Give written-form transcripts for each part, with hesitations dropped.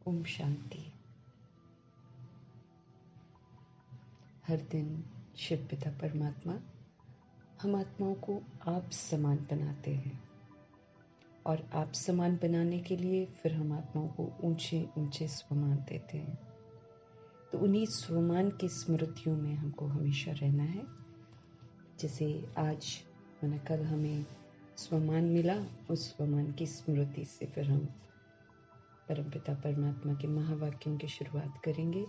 ओम शांति। हर दिन शिव पिता परमात्मा हम आत्माओं को आप समान बनाते हैं और आप समान बनाने के लिए फिर हम आत्माओं को ऊंचे ऊंचे स्वमान देते हैं। तो उन्हीं स्वमान की स्मृतियों में हमको हमेशा रहना है। जैसे आज माना कल हमें स्वमान मिला, उस स्वमान की स्मृति से फिर हम परमपिता परमात्मा के महावाक्यों की शुरुआत करेंगे।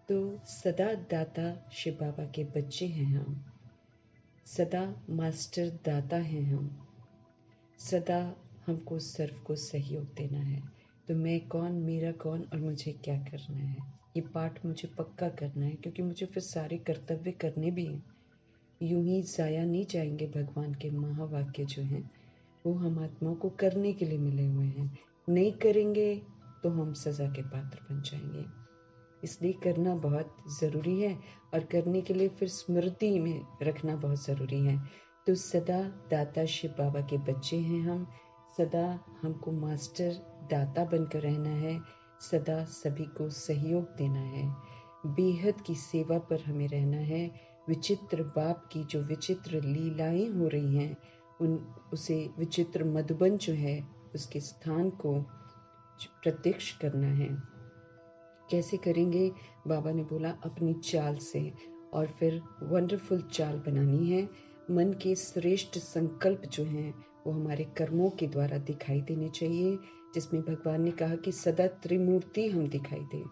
तो सदा दाता शिव बाबा के बच्चे हैं हम, सदा मास्टर दाता हैं हम, सदा हमको सर्व को सहयोग देना है। तो मैं कौन, मेरा कौन और मुझे क्या करना है, ये पाठ मुझे पक्का करना है, क्योंकि मुझे फिर सारे कर्तव्य करने भी हैं। यूं ही जाया नहीं जाएंगे। भगवान के महावाक्य जो हैं वो हम आत्माओं को करने के लिए मिले हुए हैं। नहीं करेंगे तो हम सज़ा के पात्र बन जाएंगे। इसलिए करना बहुत ज़रूरी है और करने के लिए फिर स्मृति में रखना बहुत ज़रूरी है। तो सदा दाता शिव बाबा के बच्चे हैं हम, सदा हमको मास्टर दाता बनकर रहना है, सदा सभी को सहयोग देना है, बेहद की सेवा पर हमें रहना है। विचित्र बाप की जो विचित्र लीलाएं हो रही हैं उसे विचित्र मधुबन जो है उसके स्थान को प्रत्यक्ष करना है। कैसे करेंगे? बाबा ने बोला अपनी चाल से, और फिर वंडरफुल चाल बनानी है। मन के श्रेष्ठ संकल्प जो हैं वो हमारे कर्मों के द्वारा दिखाई देने चाहिए, जिसमें भगवान ने कहा कि सदा त्रिमूर्ति हम दिखाई दें।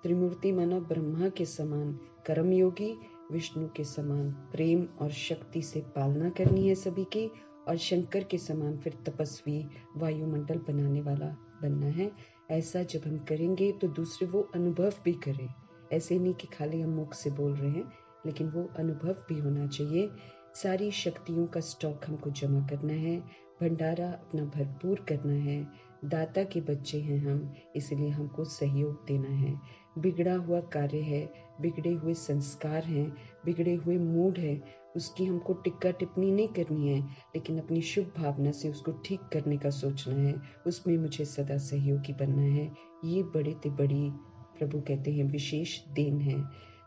त्रिमूर्ति माना ब्रह्मा के समान कर्मयोगी, विष्णु के समान प्रेम और शक्ति से पालना करनी है सभी की, और शंकर के समान फिर तपस्वी वायुमंडल बनाने वाला बनना है। ऐसा जब हम करेंगे तो दूसरे वो अनुभव भी करें। ऐसे नहीं कि खाली हम मुख से बोल रहे हैं, लेकिन वो अनुभव भी होना चाहिए। सारी शक्तियों का स्टॉक हमको जमा करना है, भंडारा अपना भरपूर करना है। दाता के बच्चे हैं हम, इसलिए हमको सहयोग देना है। बिगड़ा हुआ कार्य है, बिगड़े हुए संस्कार हैं, बिगड़े हुए मूड है, उसकी हमको टिक्का टिप्पणी नहीं करनी है, लेकिन अपनी शुभ भावना से उसको ठीक करने का सोचना है। उसमें मुझे सदा सहयोगी बनना है। ये बड़े ते बड़ी प्रभु कहते हैं विशेष देन है।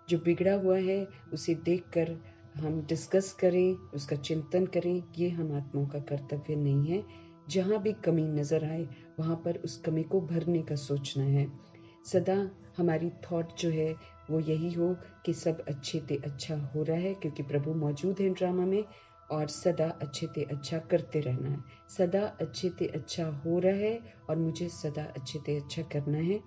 जो बिगड़ा हुआ है उसे देखकर हम डिस्कस करें, उसका चिंतन करें, ये हम आत्माओं का कर्तव्य नहीं है। जहाँ भी कमी नजर आए वहाँ पर उस कमी को भरने का सोचना है। सदा हमारी थॉट जो है वो यही हो कि सब अच्छे ते अच्छा हो रहा है, क्योंकि प्रभु मौजूद हैं ड्रामा में, और सदा अच्छे ते अच्छा करते रहना है। सदा अच्छे ते अच्छा हो रहा है और मुझे सदा अच्छे ते अच्छा करना है।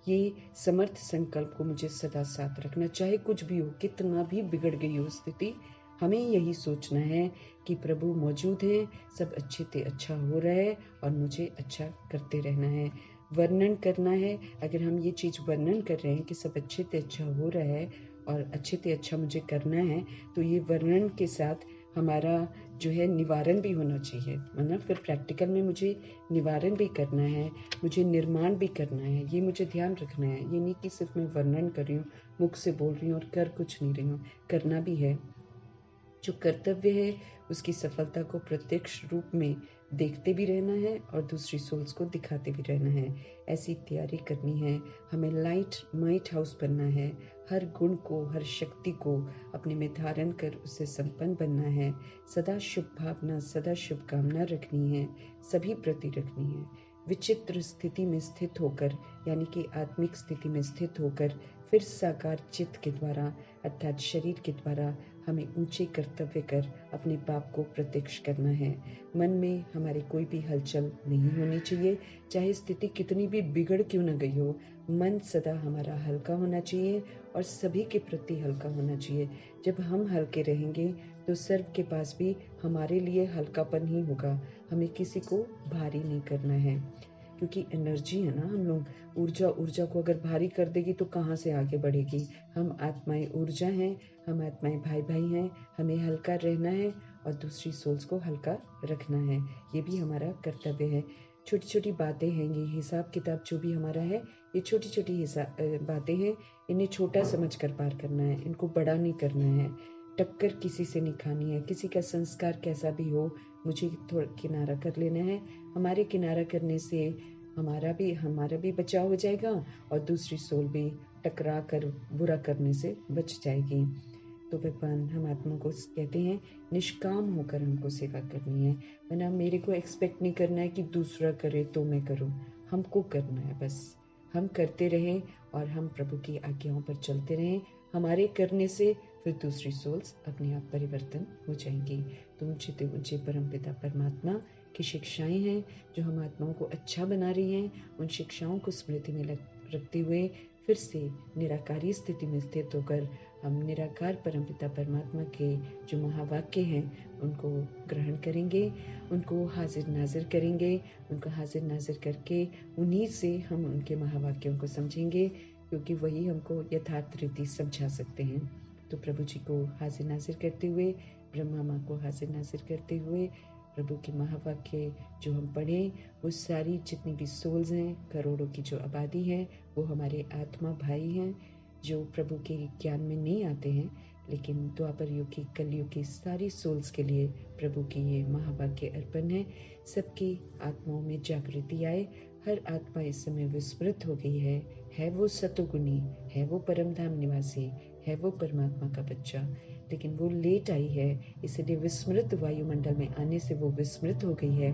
ये समर्थ संकल्प को मुझे सदा साथ रखना, चाहे कुछ भी हो, कितना भी बिगड़ गई हो स्थिति, हमें यही सोचना है कि प्रभु मौजूद हैं, सब अच्छे ते अच्छा हो रहा है और मुझे अच्छा करते रहना है। वर्णन करना है। अगर हम ये चीज़ वर्णन कर रहे हैं कि सब अच्छे ते अच्छा हो रहा है और अच्छे ते अच्छा मुझे करना है, तो ये वर्णन के साथ हमारा जो है निवारण भी होना चाहिए। मतलब फिर प्रैक्टिकल में मुझे निवारण भी करना है, मुझे निर्माण भी करना है, ये मुझे ध्यान रखना है। ये नहीं कि सिर्फ मैं वर्णन कर रही हूँ, मुख से बोल रही हूँ और कर कुछ नहीं रही हूँ, करना भी है। जो कर्तव्य है उसकी सफलता को प्रत्यक्ष रूप में देखते भी रहना है और दूसरी सोल्स को दिखाते भी रहना है। ऐसी तैयारी करनी है। हमें लाइट हाउस बनना है। हर गुण को, हर शक्ति को अपने में धारण कर उससे संपन्न बनना है। सदा शुभ भावना, सदा शुभकामना रखनी है, सभी प्रति रखनी है। विचित्र स्थिति में स्थित होकर, यानी कि आत्मिक स्थिति में स्थित होकर, फिर साकार चित्त के द्वारा अर्थात शरीर के द्वारा हमें ऊंचे कर्तव्य कर अपने पाप को प्रत्यक्ष करना है। मन में हमारे कोई भी हलचल नहीं होनी चाहिए, चाहे स्थिति कितनी भी बिगड़ क्यों न गई हो। मन सदा हमारा हल्का होना चाहिए और सभी के प्रति हल्का होना चाहिए। जब हम हल्के रहेंगे तो सर्व के पास भी हमारे लिए हल्कापन ही होगा। हमें किसी को भारी नहीं करना है, क्योंकि एनर्जी है ना हम लोग। ऊर्जा को अगर भारी कर देगी तो कहाँ से आगे बढ़ेगी। हम आत्माएं ऊर्जा हैं, हम आत्माएं भाई भाई हैं। हमें हल्का रहना है और दूसरी सोल्स को हल्का रखना है, ये भी हमारा कर्तव्य है। छोटी छोटी बातें हैं, ये हिसाब किताब जो भी हमारा है, ये छोटी छोटी बातें हैं। इन्हें छोटा समझ कर पार करना है, इनको बड़ा नहीं करना है। टक्कर किसी से नहीं खानी है। किसी का संस्कार कैसा भी हो, मुझे थोड़ा किनारा कर लेना है। हमारे किनारा करने से हमारा भी बचाव हो जाएगा और दूसरी सोल भी टकरा कर बुरा करने से बच जाएगी। तो भगवान हम आत्मा को कहते हैं निष्काम होकर हमको सेवा करनी है, वरना मेरे को एक्सपेक्ट नहीं करना है कि दूसरा करे तो मैं करूं, हमको करना है। बस हम करते रहें और हम प्रभु की आज्ञाओं पर चलते रहें। हमारे करने से फिर दूसरी सोल्स अपने आप परिवर्तन हो जाएंगी। तो ऊंचे परमपिता परमात्मा की शिक्षाएं हैं जो हम आत्माओं को अच्छा बना रही हैं। उन शिक्षाओं को स्मृति में रखते हुए फिर से निराकारी स्थिति में स्थित होकर हम निराकार परमपिता परमात्मा के जो महावाक्य हैं उनको ग्रहण करेंगे, उनको हाजिर नाजिर करेंगे। उनको हाजिर नाजिर करके उन्हीं से हम उनके महावाक्यों को समझेंगे, क्योंकि वही हमको यथार्थ रीति समझा सकते हैं। तो प्रभु जी को हाजिर नाजिर करते हुए, ब्रह्मा माँ को हाजिर नाजिर करते हुए, प्रभु के महावाक्य जो हम पढ़ें, वो सारी जितनी भी सोल्स हैं, करोड़ों की जो आबादी है, वो हमारे आत्मा भाई हैं जो प्रभु के ज्ञान में नहीं आते हैं, लेकिन द्वापर युग की कलयुग की सारी सोल्स के लिए प्रभु की ये महावाक्य अर्पण है। सबकी आत्माओं में जागृति आए। हर आत्मा इस समय विस्मृत हो गई है वो सतोगुणी, है वो परम धाम निवासी, है वो परमात्मा का बच्चा, लेकिन वो लेट आई है, इसलिए विस्मृत वायुमंडल में आने से वो विस्मृत हो गई है।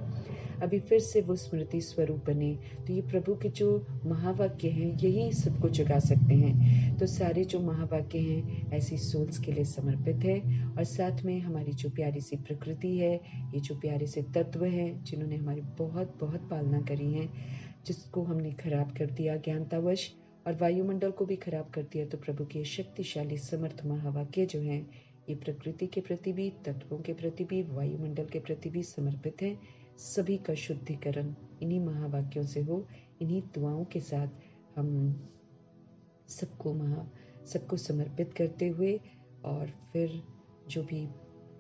अभी फिर से वो स्मृति स्वरूप बने तो ये प्रभु के जो महावाक्य हैं यही सबको जगा सकते हैं। तो सारे जो महावाक्य हैं ऐसी सोल्स के लिए समर्पित है, और साथ में हमारी जो प्यारी सी प्रकृति है, ये जो प्यारे से तत्व हैं जिन्होंने हमारी बहुत बहुत पालना करी है, जिसको हमने खराब कर दिया ज्ञानतावश और वायुमंडल को भी खराब कर दिया, तो प्रभु के शक्तिशाली समर्थ महावाक्य जो हैं ये प्रकृति के प्रति भी, तत्वों के प्रति भी, वायुमंडल के प्रति भी समर्पित है। सभी का शुद्धिकरण इन्हीं महावाक्यों से हो। इन्हीं दुआओं के साथ हम सबको समर्पित करते हुए, और फिर जो भी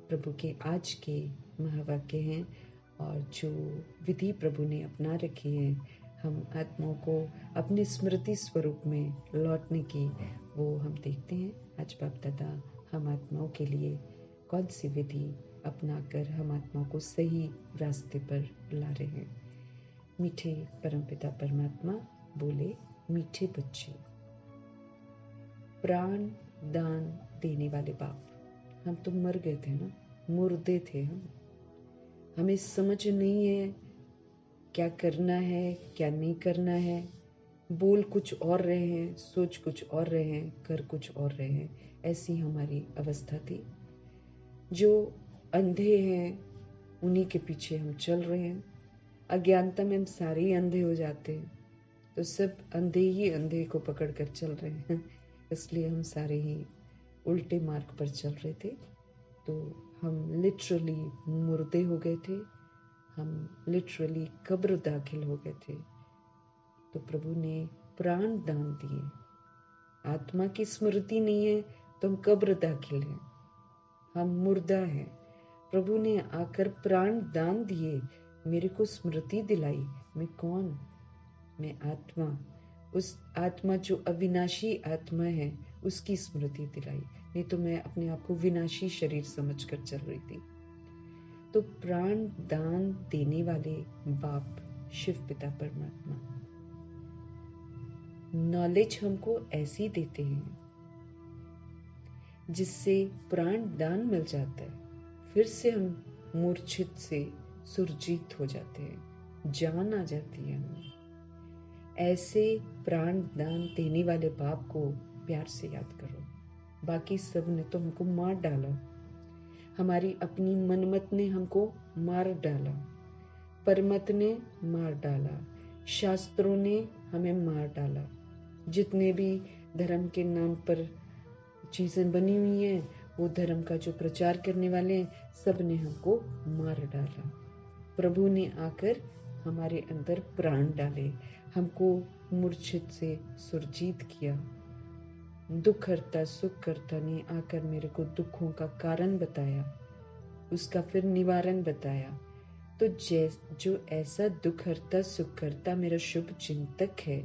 प्रभु के आज के महावाक्य हैं और जो विधि प्रभु ने अपना रखी है, हम आत्माओं को अपने स्मृति स्वरूप में लौटने की वो हम देखते हैं। आज बाप दादा हम आत्माओं के लिए कौन सी विधि अपनाकर हम आत्माओं को सही रास्ते पर ला रहे हैं। मीठे परमपिता परमात्मा बोले, मीठे बच्चे, प्राण दान देने वाले बाप, हम तो मर गए थे ना, मुर्दे थे हम। हमें समझ नहीं है क्या करना है क्या नहीं करना है। बोल कुछ और रहे हैं, सोच कुछ और रहे हैं, कर कुछ और रहे हैं। ऐसी हमारी अवस्था थी। जो अंधे हैं उन्हीं के पीछे हम चल रहे हैं। अज्ञानता में हम सारे ही अंधे हो जाते हैं, तो सब अंधे ही अंधे को पकड़ कर चल रहे हैं। इसलिए हम सारे ही उल्टे मार्ग पर चल रहे थे। तो हम लिटरली मुर्दे हो गए थे, हम लिटरली कब्र दाखिल हो गए थे। तो प्रभु ने प्राण दान दिए। आत्मा की स्मृति नहीं है तो हम कब्र दाखिल हैं, हम मुर्दा हैं। प्रभु ने आकर प्राण दान दिए, मेरे को स्मृति दिलाई। मैं कौन? मैं आत्मा। उस आत्मा जो अविनाशी आत्मा है उसकी स्मृति दिलाई, नहीं तो मैं अपने आप को विनाशी शरीर समझकर चल रही थी। तो प्राण दान देने वाले बाप शिव पिता परमात्मा नॉलेज हमको ऐसी देते हैं जिससे प्राण दान मिल जाता है। फिर से हम मूर्छित से सुरजीत हो जाते हैं, जान आ जाती है हमें। ऐसे प्राण दान देने वाले बाप को प्यार से याद करो। बाकी सब ने तो हमको मार डाला, हमारी अपनी मनमत ने हमको मार डाला, परमत ने मार डाला, शास्त्रों ने हमें मार डाला। जितने भी धर्म के नाम पर चीजें बनी हुई हैं, वो धर्म का जो प्रचार करने वाले हैं, सब ने हमको मार डाला। प्रभु ने आकर हमारे अंदर प्राण डाले, हमको मूर्छित से सुरजीत किया। दुख हरता सुख करता ने आकर मेरे को दुखों का कारण बताया, उसका फिर निवारण बताया। तो जो ऐसा दुख हरता सुख करता मेरा शुभ चिंतक है,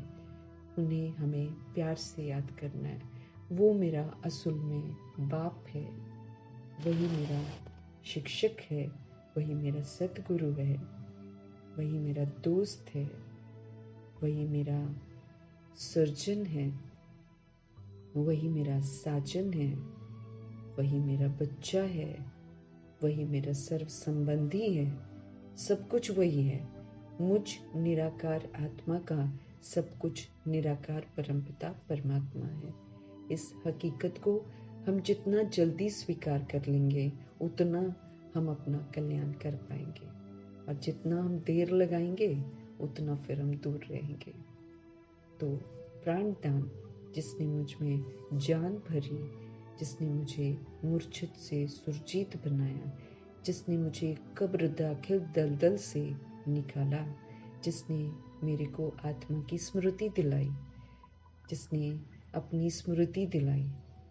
उन्हें हमें प्यार से याद करना है। वो मेरा असल में बाप है, वही मेरा शिक्षक है, वही मेरा सतगुरु है, वही मेरा दोस्त है, वही मेरा सर्जन है, वही मेरा साजन है, वही मेरा बच्चा है, वही मेरा सर्व संबंधी है। सब कुछ वही है। मुझ निराकार आत्मा का सब कुछ निराकार परमपिता परमात्मा है। इस हकीकत को हम जितना जल्दी स्वीकार कर लेंगे उतना हम अपना कल्याण कर पाएंगे, और जितना हम देर लगाएंगे उतना फिर हम दूर रहेंगे। तो प्राणदान जिसने मुझ में जान भरी, जिसने मुझे मूर्छित से सुरजीत बनाया, जिसने मुझे कब्र दाखिल दलदल से निकाला, जिसने मेरे को आत्मा की स्मृति दिलाई, जिसने अपनी स्मृति दिलाई,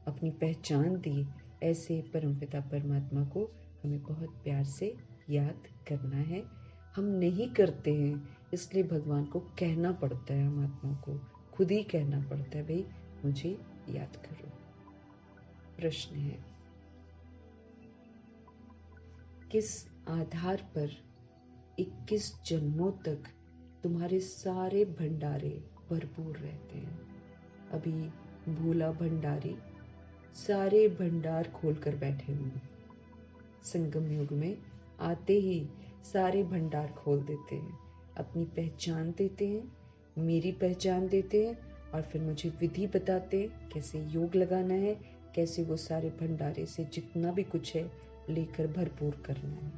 अपनी पहचान दी, ऐसे परमपिता परमात्मा को हमें बहुत प्यार से याद करना है। हम नहीं करते हैं, इसलिए भगवान को कहना पड़ता है, हम आत्मा को खुद ही कहना पड़ता है, भाई मुझे याद करो। प्रश्न है, किस आधार पर 21 जन्मों तक तुम्हारे सारे भंडारे भरपूर रहते हैं? अभी भोला भंडारी सारे भंडार खोलकर बैठे हुए हैं। संगम युग में आते ही सारे भंडार खोल देते हैं, अपनी पहचान देते हैं, मेरी पहचान देते हैं, और फिर मुझे विधि बताते हैं कैसे योग लगाना है, कैसे वो सारे भंडारे से जितना भी कुछ है लेकर भरपूर करना है।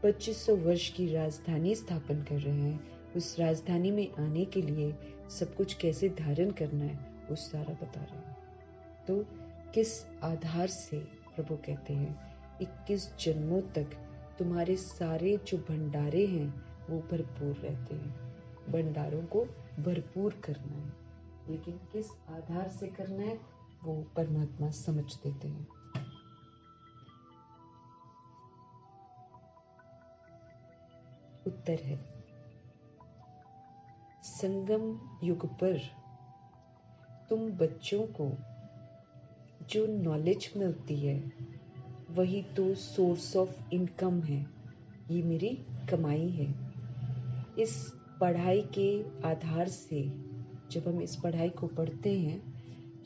2500 वर्ष की राजधानी स्थापन कर रहे हैं। उस राजधानी में आने के लिए सब कुछ कैसे धारण करना है वो सारा बता रहे हैं। तो किस आधार से प्रभु कहते हैं 21 जन्मों तक तुम्हारे सारे जो भंडारे हैं वो भरपूर रहते हैं। भंडारों को भरपूर करना है, लेकिन किस आधार से करना है वो परमात्मा समझ देते हैं। उत्तर है, संगम युग पर तुम बच्चों को जो नॉलेज मिलती है वही तो सोर्स ऑफ इनकम है, ये मेरी कमाई है। इस पढ़ाई के आधार से जब हम इस पढ़ाई को पढ़ते हैं,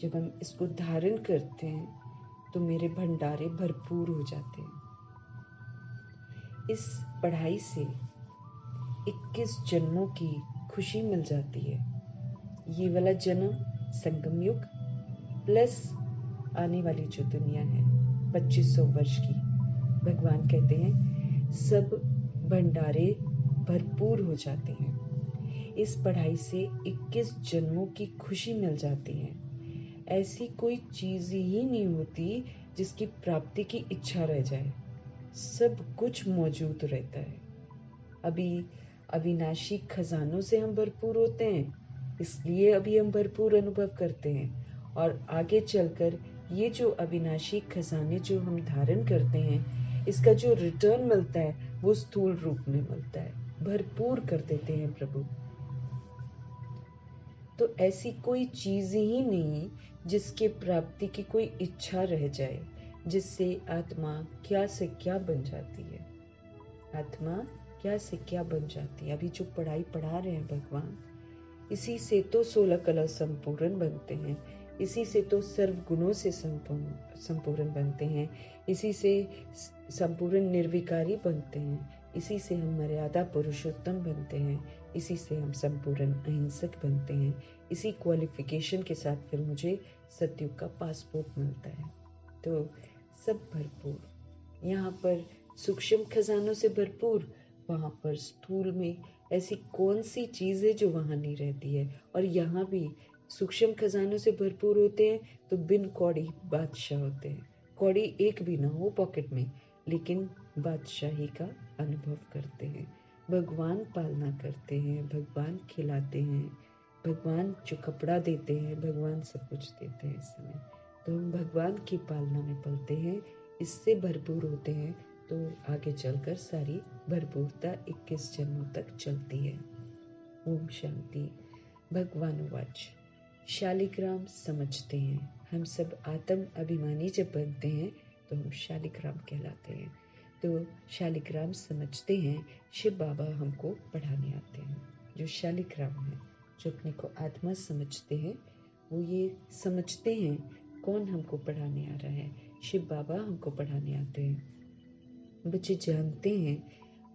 जब हम इसको धारण करते हैं तो मेरे भंडारे भरपूर हो जाते हैं। इस पढ़ाई से 21 जन्मों की खुशी मिल जाती है। ये वाला जन्म संगम युग प्लस आने वाली जो दुनिया है 2500 वर्ष की, भगवान कहते हैं सब भंडारे भरपूर हो जाते हैं। इस पढ़ाई से 21 जन्मों की खुशी मिल जाती है। ऐसी कोई चीज ही नहीं होती जिसकी प्राप्ति की इच्छा रह जाए, सब कुछ मौजूद रहता है। अभी अविनाशी खजानों से हम भरपूर होते हैं, इसलिए अभी हम भरपूर अनुभव करते हैं, और आगे चलकर ये जो अविनाशी खजाने जो हम धारण करते हैं, इसका जो रिटर्न मिलता है वो स्थूल रूप में मिलता है, भरपूर कर देते हैं प्रभु। तो ऐसी कोई चीज ही नहीं जिसके प्राप्ति की कोई इच्छा रह जाए, जिससे आत्मा क्या से क्या बन जाती है। आत्मा क्या से क्या बन जाती है। अभी जो पढ़ाई पढ़ा रहे हैं भगवान, इसी से तो 16 कला संपूर्ण बनते हैं, इसी से तो सर्व गुणों से संपूर्ण बनते हैं, इसी से संपूर्ण निर्विकारी बनते हैं, इसी से हम मर्यादा पुरुषोत्तम बनते हैं, इसी से हम संपूर्ण अहिंसक बनते हैं। इसी क्वालिफिकेशन के साथ फिर मुझे सतयुग का पासपोर्ट मिलता है। तो सब भरपूर, यहाँ पर सूक्ष्म खजानों से भरपूर, वहाँ पर स्थूल में ऐसी कौन सी चीज है जो वहां नहीं रहती है। और यहाँ भी सूक्ष्म खजानों से भरपूर होते हैं तो बिन कौड़ी बादशाह होते हैं। कौड़ी एक भी ना हो पॉकेट में, लेकिन बादशाही का अनुभव करते हैं। भगवान पालना करते हैं, भगवान खिलाते हैं, भगवान जो कपड़ा देते हैं, भगवान सब कुछ देते हैं। इस समय तो हम भगवान की पालना में पलते हैं, इससे भरपूर होते हैं, तो आगे चलकर सारी भरपूरता 21 जन्मों तक चलती है। ओम शांति। भगवान वाच। शालिग्राम समझते हैं, हम सब आत्म अभिमानी जब बनते हैं तो हम शालिग्राम कहलाते हैं। तो शालिग्राम समझते हैं, शिव बाबा हमको पढ़ाने आते हैं जो शालिग्राम है। जो अपने को आत्मा समझते हैं वो ये समझते हैं कौन हमको पढ़ाने आ रहा है, शिव बाबा हमको पढ़ाने आते हैं। बच्चे जानते हैं,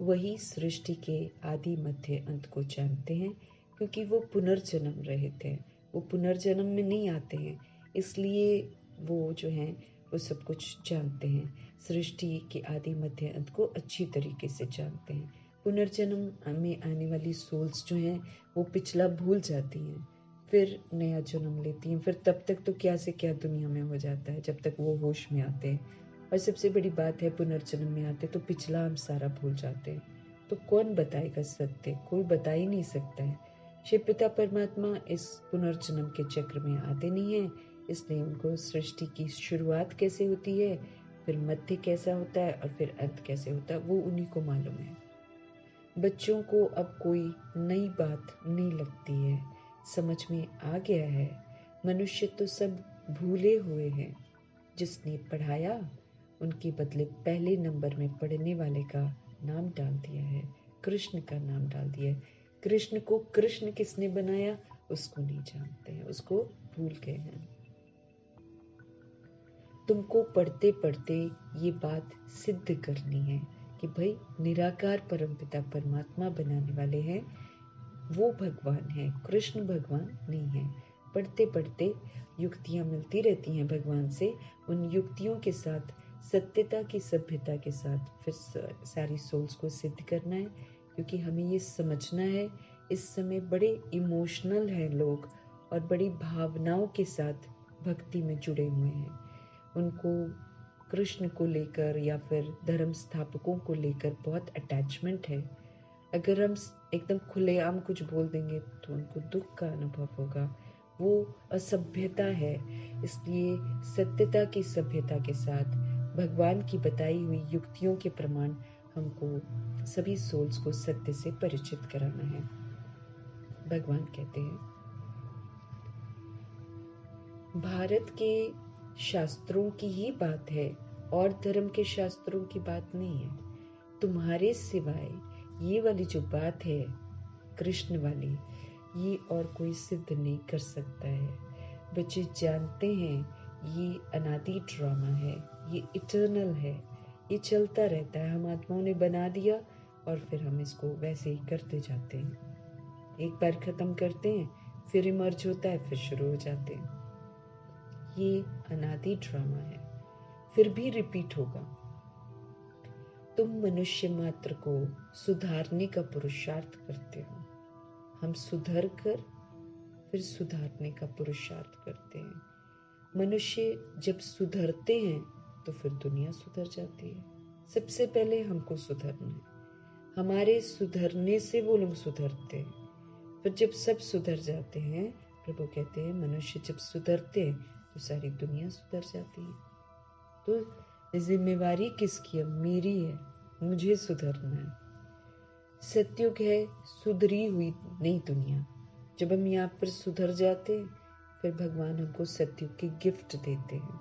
वही सृष्टि के आदि मध्य अंत को जानते हैं, क्योंकि वो पुनर्जन्म रहित हैं, वो पुनर्जन्म में नहीं आते हैं, इसलिए वो जो हैं वो सब कुछ जानते हैं। सृष्टि के आदि मध्य अंत को अच्छी तरीके से जानते हैं। पुनर्जन्म में आने वाली सोल्स जो हैं वो पिछला भूल जाती हैं, फिर नया जन्म लेती हैं, फिर तब तक तो क्या से क्या दुनिया में हो जाता है जब तक वो होश में आते हैं। और सबसे बड़ी बात है, पुनर्जन्म में आते तो पिछला हम सारा भूल जाते हैं। तो कौन बताएगा सत्य? कोई बता ही नहीं सकता है। शिव पिता परमात्मा इस पुनर्जन्म के चक्र में आते नहीं हैं, इसलिए उनको सृष्टि की शुरुआत कैसे होती है, फिर मध्य कैसा होता है और फिर अंत कैसे होता है, वो उन्हीं को मालूम है। बच्चों को अब कोई नई बात नहीं लगती है, समझ में आ गया है। मनुष्य तो सब भूले हुए हैं। जिसने पढ़ाया उनके बदले पहले नंबर में पढ़ने वाले का नाम डाल दिया है, कृष्ण का नाम डाल दिया है। कृष्ण को कृष्ण किसने बनाया उसको नहीं जानते हैं, उसको भूल गए हैं। तुमको पढ़ते पढ़ते ये बात सिद्ध करनी है कि भाई निराकार परमपिता परमात्मा बनाने वाले हैं, वो भगवान है, कृष्ण भगवान नहीं है। पढ़ते पढ़ते युक्तियाँ मिलती रहती हैं भगवान से, उन युक्तियों के साथ सत्यता की सभ्यता के साथ फिर सारी सोल्स को सिद्ध करना है, क्योंकि हमें ये समझना है इस समय बड़े इमोशनल हैं लोग और बड़ी भावनाओं के साथ भक्ति में जुड़े हुए हैं। उनको कृष्ण को लेकर या फिर धर्म स्थापकों को लेकर बहुत अटैचमेंट है। अगर हम एकदम खुलेआम कुछ बोल देंगे तो उनको दुख का अनुभव होगा, वो असभ्यता है। इसलिए सत्यता की सभ्यता के साथ भगवान की बताई हुई युक्तियों के प्रमाण हमको सभी सोल्स को सत्य से परिचित कराना है। भगवान कहते हैं, भारत के शास्त्रों की ही बात है और धर्म के शास्त्रों की बात नहीं है। तुम्हारे सिवाय ये वाली जो बात है कृष्ण वाली, ये और कोई सिद्ध नहीं कर सकता है। बच्चे जानते हैं ये अनादि ड्रामा है, ये इटर्नल है, ये चलता रहता है। हम आत्माओं ने बना दिया और फिर हम इसको वैसे ही करते जाते हैं। एक बार खत्म करते हैं, फिर इमर्ज होता है, फिर शुरू हो जाते हैं। ये अनादि ड्रामा है, फिर भी रिपीट होगा। तुम मनुष्य मात्र को सुधारने का पुरुषार्थ करते हो। हम सुधर कर फिर सुधारने का पुरुषार्थ करते हैं। मनुष्य जब सुधरते हैं तो फिर दुनिया सुधर जाती है। सबसे पहले हमको सुधरना है, हमारे सुधरने से वो लोग सुधरते हैं। फिर जब सब सुधर जाते हैं, प्रभु कहते हैं मनुष्य जब सुधरते हैं तो सारी दुनिया सुधर जाती है। तो जिम्मेवारी किसकी है? मेरी है, मुझे सुधरना है। सत्युग है सुधरी हुई नई दुनिया। जब हम यहाँ पर सुधर जाते हैं फिर भगवान हमको सत्युग की गिफ्ट देते हैं।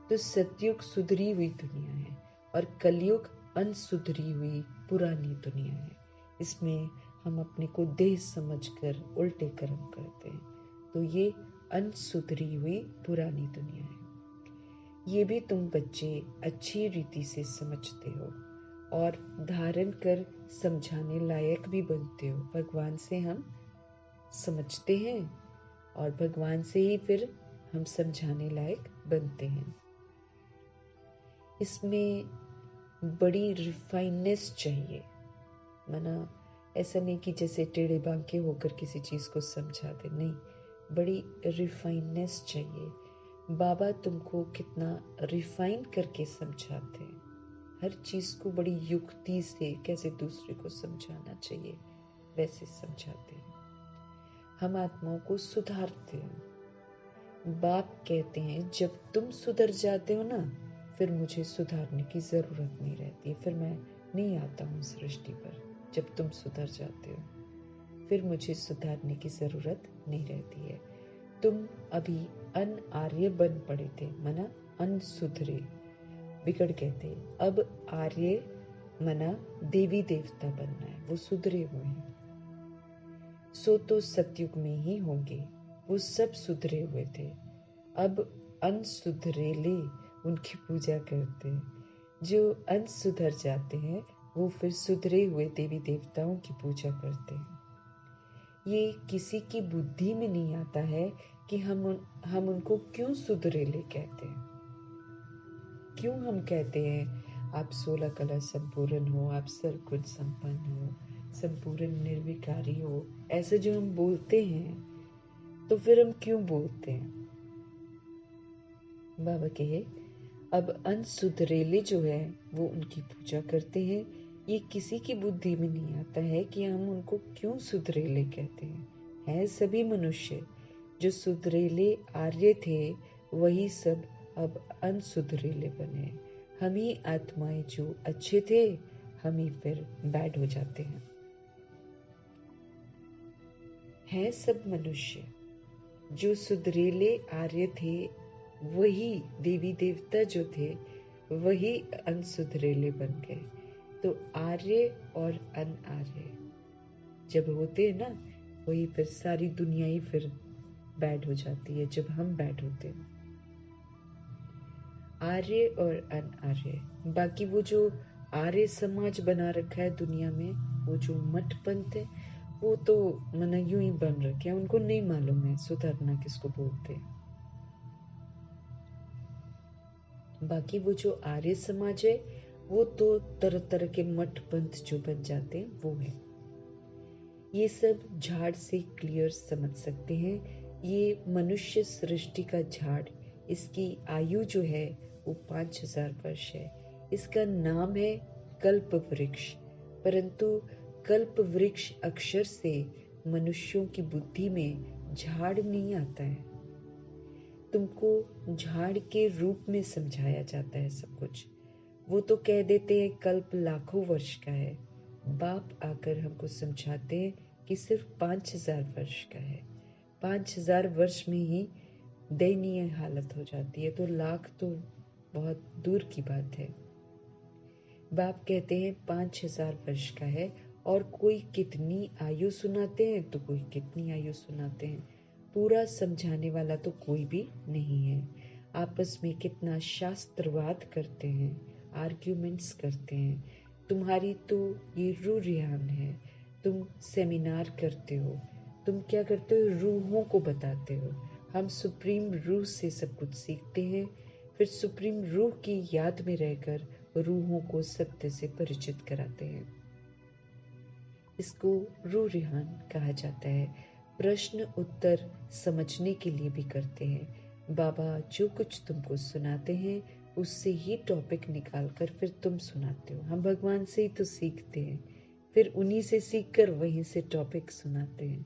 तो सत्युग सुधरी हुई दुनिया है और कलयुग अनसुधरी हुई पुरानी दुनिया है। इसमें हम अपने को देह समझकर उल्टे कर्म करते हैं, तो ये अनसुधरी हुई पुरानी दुनिया है। ये भी तुम बच्चे अच्छी रीति से समझते हो और धारण कर समझाने लायक भी बनते हो। भगवान से हम समझते हैं और भगवान से ही फिर हम समझाने लायक बनते हैं। इसमें बड़ी रिफाइननेस चाहिए, माना ऐसा नहीं कि जैसे टेढ़े बांके होकर किसी चीज़ को समझा दे, नहीं, बड़ी रिफाइननेस चाहिए। बाबा तुमको कितना रिफाइन करके समझाते हैं, हर चीज़ को बड़ी युक्ति से कैसे दूसरे को समझाना चाहिए वैसे समझाते हैं। हम आत्माओं को सुधारते हैं। बाप कहते हैं जब तुम सुधर जाते हो ना, फिर मुझे सुधारने की ज़रूरत नहीं रहती है, फिर मैं नहीं आता हूँ सृष्टि पर। जब तुम सुधर जाते हो फिर मुझे सुधारने की ज़रूरत नहीं रहती है। तुम अभी अन आर्य बन पड़े थे, मना अनसुधरे, बिगड़ गए थे। अब आर्य मना देवी देवता बनना है, वो सुधरे हुए हैं। सो तो सतयुग में ही होंगे। वो सब सुधरे हुए थे, अब अनसुधरेले उनकी पूजा करते हैं। जो अनसुधर जाते हैं वो फिर सुधरे हुए देवी देवताओं की पूजा करते हैं। ये किसी की बुद्धि में नहीं आता है कि हम उनको क्यों सुधरेले कहते हैं। क्यों हम कहते हैं आप 16 कला संपूर्ण हो, आप सर्वगुण संपन्न हो, संपूर्ण निर्विकारी हो, ऐसे जो हम बोलते हैं, तो फिर हम क्यों बोलते हैं? बाबा कहे अब अनसुधरेले जो है वो उनकी पूजा करते हैं। ये किसी की बुद्धि में नहीं आता है कि हम उनको क्यों सुधरेले कहते हैं सभी मनुष्य जो सुधरेले आर्य थे वही सब अब अनसुधरेले बने। हम ही आत्माएं जो अच्छे थे हम ही फिर बैड हो जाते हैं सब मनुष्य जो सुधरेले आर्य थे वही देवी देवता जो थे वही अनसुधरेले बन गए। तो आर्य और अनार्य जब होते हैं ना, वही फिर सारी दुनिया ही फिर बैड हो जाती है जब हम बैड होते हैं। आर्य और अनार्य, बाकी वो जो आर्य समाज बना रखा है दुनिया में, वो जो मठ पंथ है वो तो मना यूं ही बन रखे हैं, उनको नहीं मालूम है सुधरना किसको बोलते हैं। बाकी वो जो आर्य समाज है वो तो तरह तरह के मठ पंथ जो बन जाते हैं वो है। ये सब झाड़ से क्लियर समझ सकते हैं। ये मनुष्य सृष्टि का झाड़, इसकी आयु जो है वो 5000 वर्ष है। इसका नाम है कल्प वृक्ष, परंतु कल्प वृक्ष अक्षर से मनुष्यों की बुद्धि में झाड़ नहीं आता है। तुमको झाड़ के रूप में समझाया जाता है सब कुछ। वो तो कह देते हैं कल्प लाखों वर्ष का है। बाप आकर हमको समझाते हैं कि सिर्फ 5000 वर्ष का है। 5000 वर्ष में ही दयनीय हालत हो जाती है, तो लाख तो बहुत दूर की बात है। बाप कहते हैं 5000 वर्ष का है, और कोई कितनी आयु सुनाते हैं तो कोई कितनी आयु सुनाते हैं। पूरा समझाने वाला तो कोई भी नहीं है। आपस में कितना शास्त्रवाद करते हैं, आर्ग्यूमेंट्स करते हैं। तुम्हारी तो ये रूह रिहान है। तुम सेमिनार करते हो, तुम क्या करते हो, रूहों को बताते हो। हम सुप्रीम रूह से सब कुछ सीखते हैं, फिर सुप्रीम रूह की याद में रहकर रूहों को सत्य से परिचित कराते हैं। इसको रूह रिहान कहा जाता है। प्रश्न उत्तर समझने के लिए भी करते हैं। बाबा जो कुछ तुमको सुनाते हैं उससे ही टॉपिक निकाल कर फिर तुम सुनाते हो। हम भगवान से ही तो सीखते हैं, फिर उन्हीं से सीख कर वहीं से टॉपिक सुनाते हैं।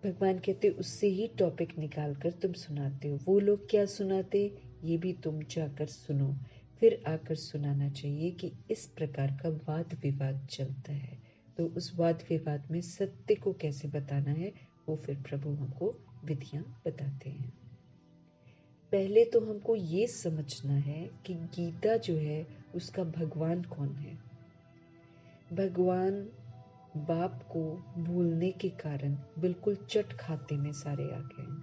भगवान कहते उससे ही टॉपिक निकाल कर तुम सुनाते हो। वो लोग क्या सुनाते ये भी तुम जाकर सुनो, फिर आकर सुनाना चाहिए कि इस प्रकार का वाद विवाद चलता है। तो उस वाद विवाद में सत्य को कैसे बताना है वो फिर प्रभु हमको विधियां बताते हैं। पहले तो हमको ये समझना है कि गीता जो है उसका भगवान कौन है। भगवान बाप को भूलने के कारण बिल्कुल चट खाते में सारे आ गए हैं।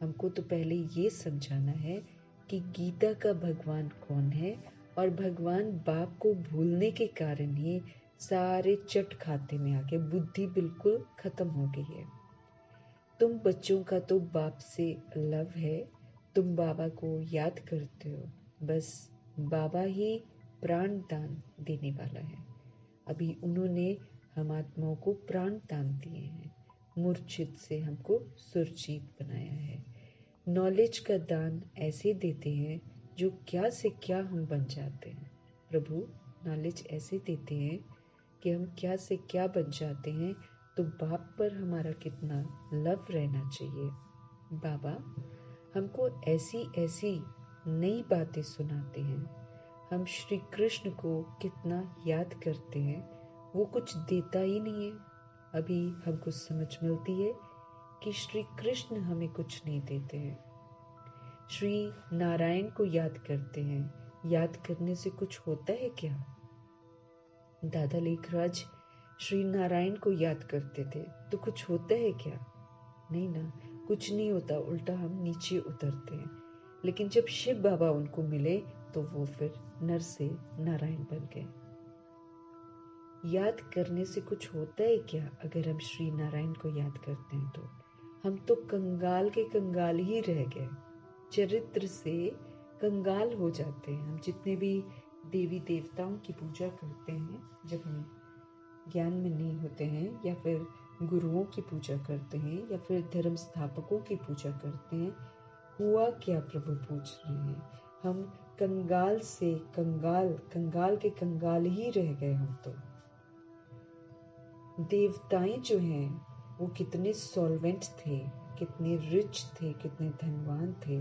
हमको तो पहले ये समझाना है कि गीता का भगवान कौन है, और भगवान बाप को भूलने के कारण ही सारे चट खाते में आके बुद्धि बिल्कुल खत्म हो गई है। तुम बच्चों का तो बाप से लव है, तुम बाबा को याद करते हो, बस बाबा ही प्राण दान देने वाला है। अभी उन्होंने हम आत्माओं को प्राण दान दिए हैं, मूर्छित से हमको सुरजीत बनाया है। नॉलेज का दान ऐसे देते हैं जो क्या से क्या हम बन जाते हैं। प्रभु नॉलेज ऐसे देते हैं कि हम क्या से क्या बन जाते हैं। तो बाप पर हमारा कितना लव रहना चाहिए। बाबा हमको ऐसी ऐसी नई बातें सुनाते हैं। हम श्री कृष्ण को कितना याद करते हैं, वो कुछ देता ही नहीं है। अभी हमको समझ मिलती है कि श्री कृष्ण हमें कुछ नहीं देते हैं। श्री नारायण को याद करते हैं, याद करने से कुछ होता है क्या? दादा लेखराज श्री नारायण को याद करते थे तो कुछ होता है क्या? नहीं ना, कुछ नहीं होता, उल्टा हम नीचे उतरते हैं। लेकिन जब शिव बाबा उनको मिले तो वो फिर नर से नारायण बन गए। याद करने से कुछ होता है क्या? अगर हम श्री नारायण को याद करते हैं तो हम तो कंगाल के कंगाल ही रह गए, चरित्र से कंगाल हो जाते हैं। हम जितने भी देवी देवताओं की पूजा करते हैं, जब हम ज्ञान में नहीं होते हैं, या फिर गुरुओं की पूजा करते हैं, या फिर धर्म स्थापकों की पूजा करते हैं, हुआ क्या प्रभु पूछ रहे हैं। हम कंगाल से कंगाल, कंगाल के कंगाल ही रह गए हम तो। देवताएं जो हैं वो कितने सॉल्वेंट थे, कितने रिच थे, कितने धनवान थे।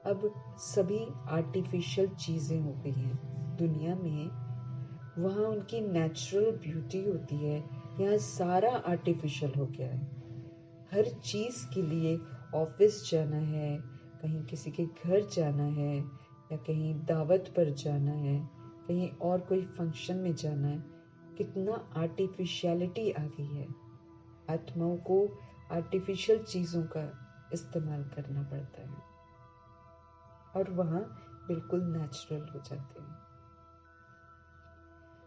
अब सभी आर्टिफिशियल चीजें हो गई हैं दुनिया में। वहाँ उनकी नेचुरल ब्यूटी होती है, यहाँ सारा आर्टिफिशियल हो गया है। हर चीज के लिए ऑफिस जाना है, कहीं किसी के घर जाना है, या कहीं दावत पर जाना है, कहीं और कोई फंक्शन में जाना है, कितना आर्टिफिशियलिटी आ गई है। आत्माओं को आर्टिफिशियल चीजों का इस्तेमाल करना पड़ता है और वहाँ बिल्कुल नेचुरल हो जाते हैं।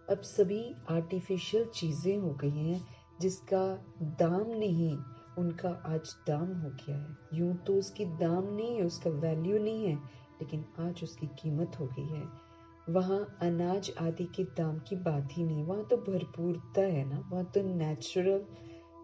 अब सभी आर्टिफिशियल चीजें हो गई हैं जिसका दाम नहीं, उनका आज दाम हो गया है। यूं तो उसकी दाम नहीं है, उसका वैल्यू नहीं है, लेकिन आज उसकी कीमत हो गई है। वहाँ अनाज आदि के दाम की बात ही नहीं, वहाँ तो भरपूरता है ना। वहाँ तो नेचुरल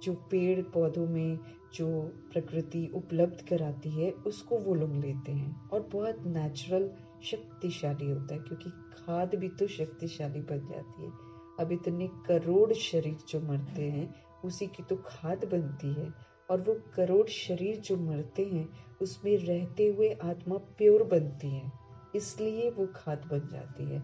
जो पेड़ पौधों में जो प्रकृति उपलब्ध कराती है उसको वो लोग लेते हैं, और बहुत नेचुरल शक्तिशाली होता है, क्योंकि खाद भी तो शक्तिशाली बन जाती है। अब इतने करोड़ शरीर जो मरते हैं उसी की तो खाद बनती है, और वो करोड़ शरीर जो मरते हैं उसमें रहते हुए आत्मा प्योर बनती है, इसलिए वो खाद बन जाती है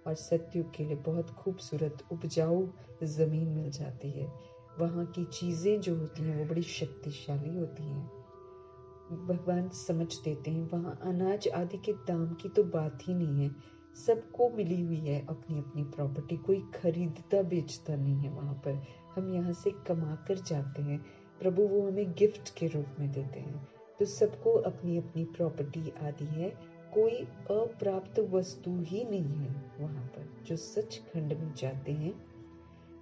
और सत्युग के लिए बहुत खूबसूरत उपजाऊ जमीन मिल जाती है। वहाँ की चीजें जो होती हैं वो बड़ी शक्तिशाली होती हैं। भगवान समझ देते हैं वहाँ अनाज आदि के दाम की तो बात ही नहीं है, सबको मिली हुई है अपनी अपनी प्रॉपर्टी, कोई खरीदता बेचता नहीं है वहाँ पर। हम यहाँ से कमा कर जाते हैं, प्रभु वो हमें गिफ्ट के रूप में देते हैं। तो सबको अपनी अपनी प्रॉपर्टी आदि है, कोई अप्राप्त वस्तु ही नहीं है वहाँ पर। जो सचखंड में जाते हैं,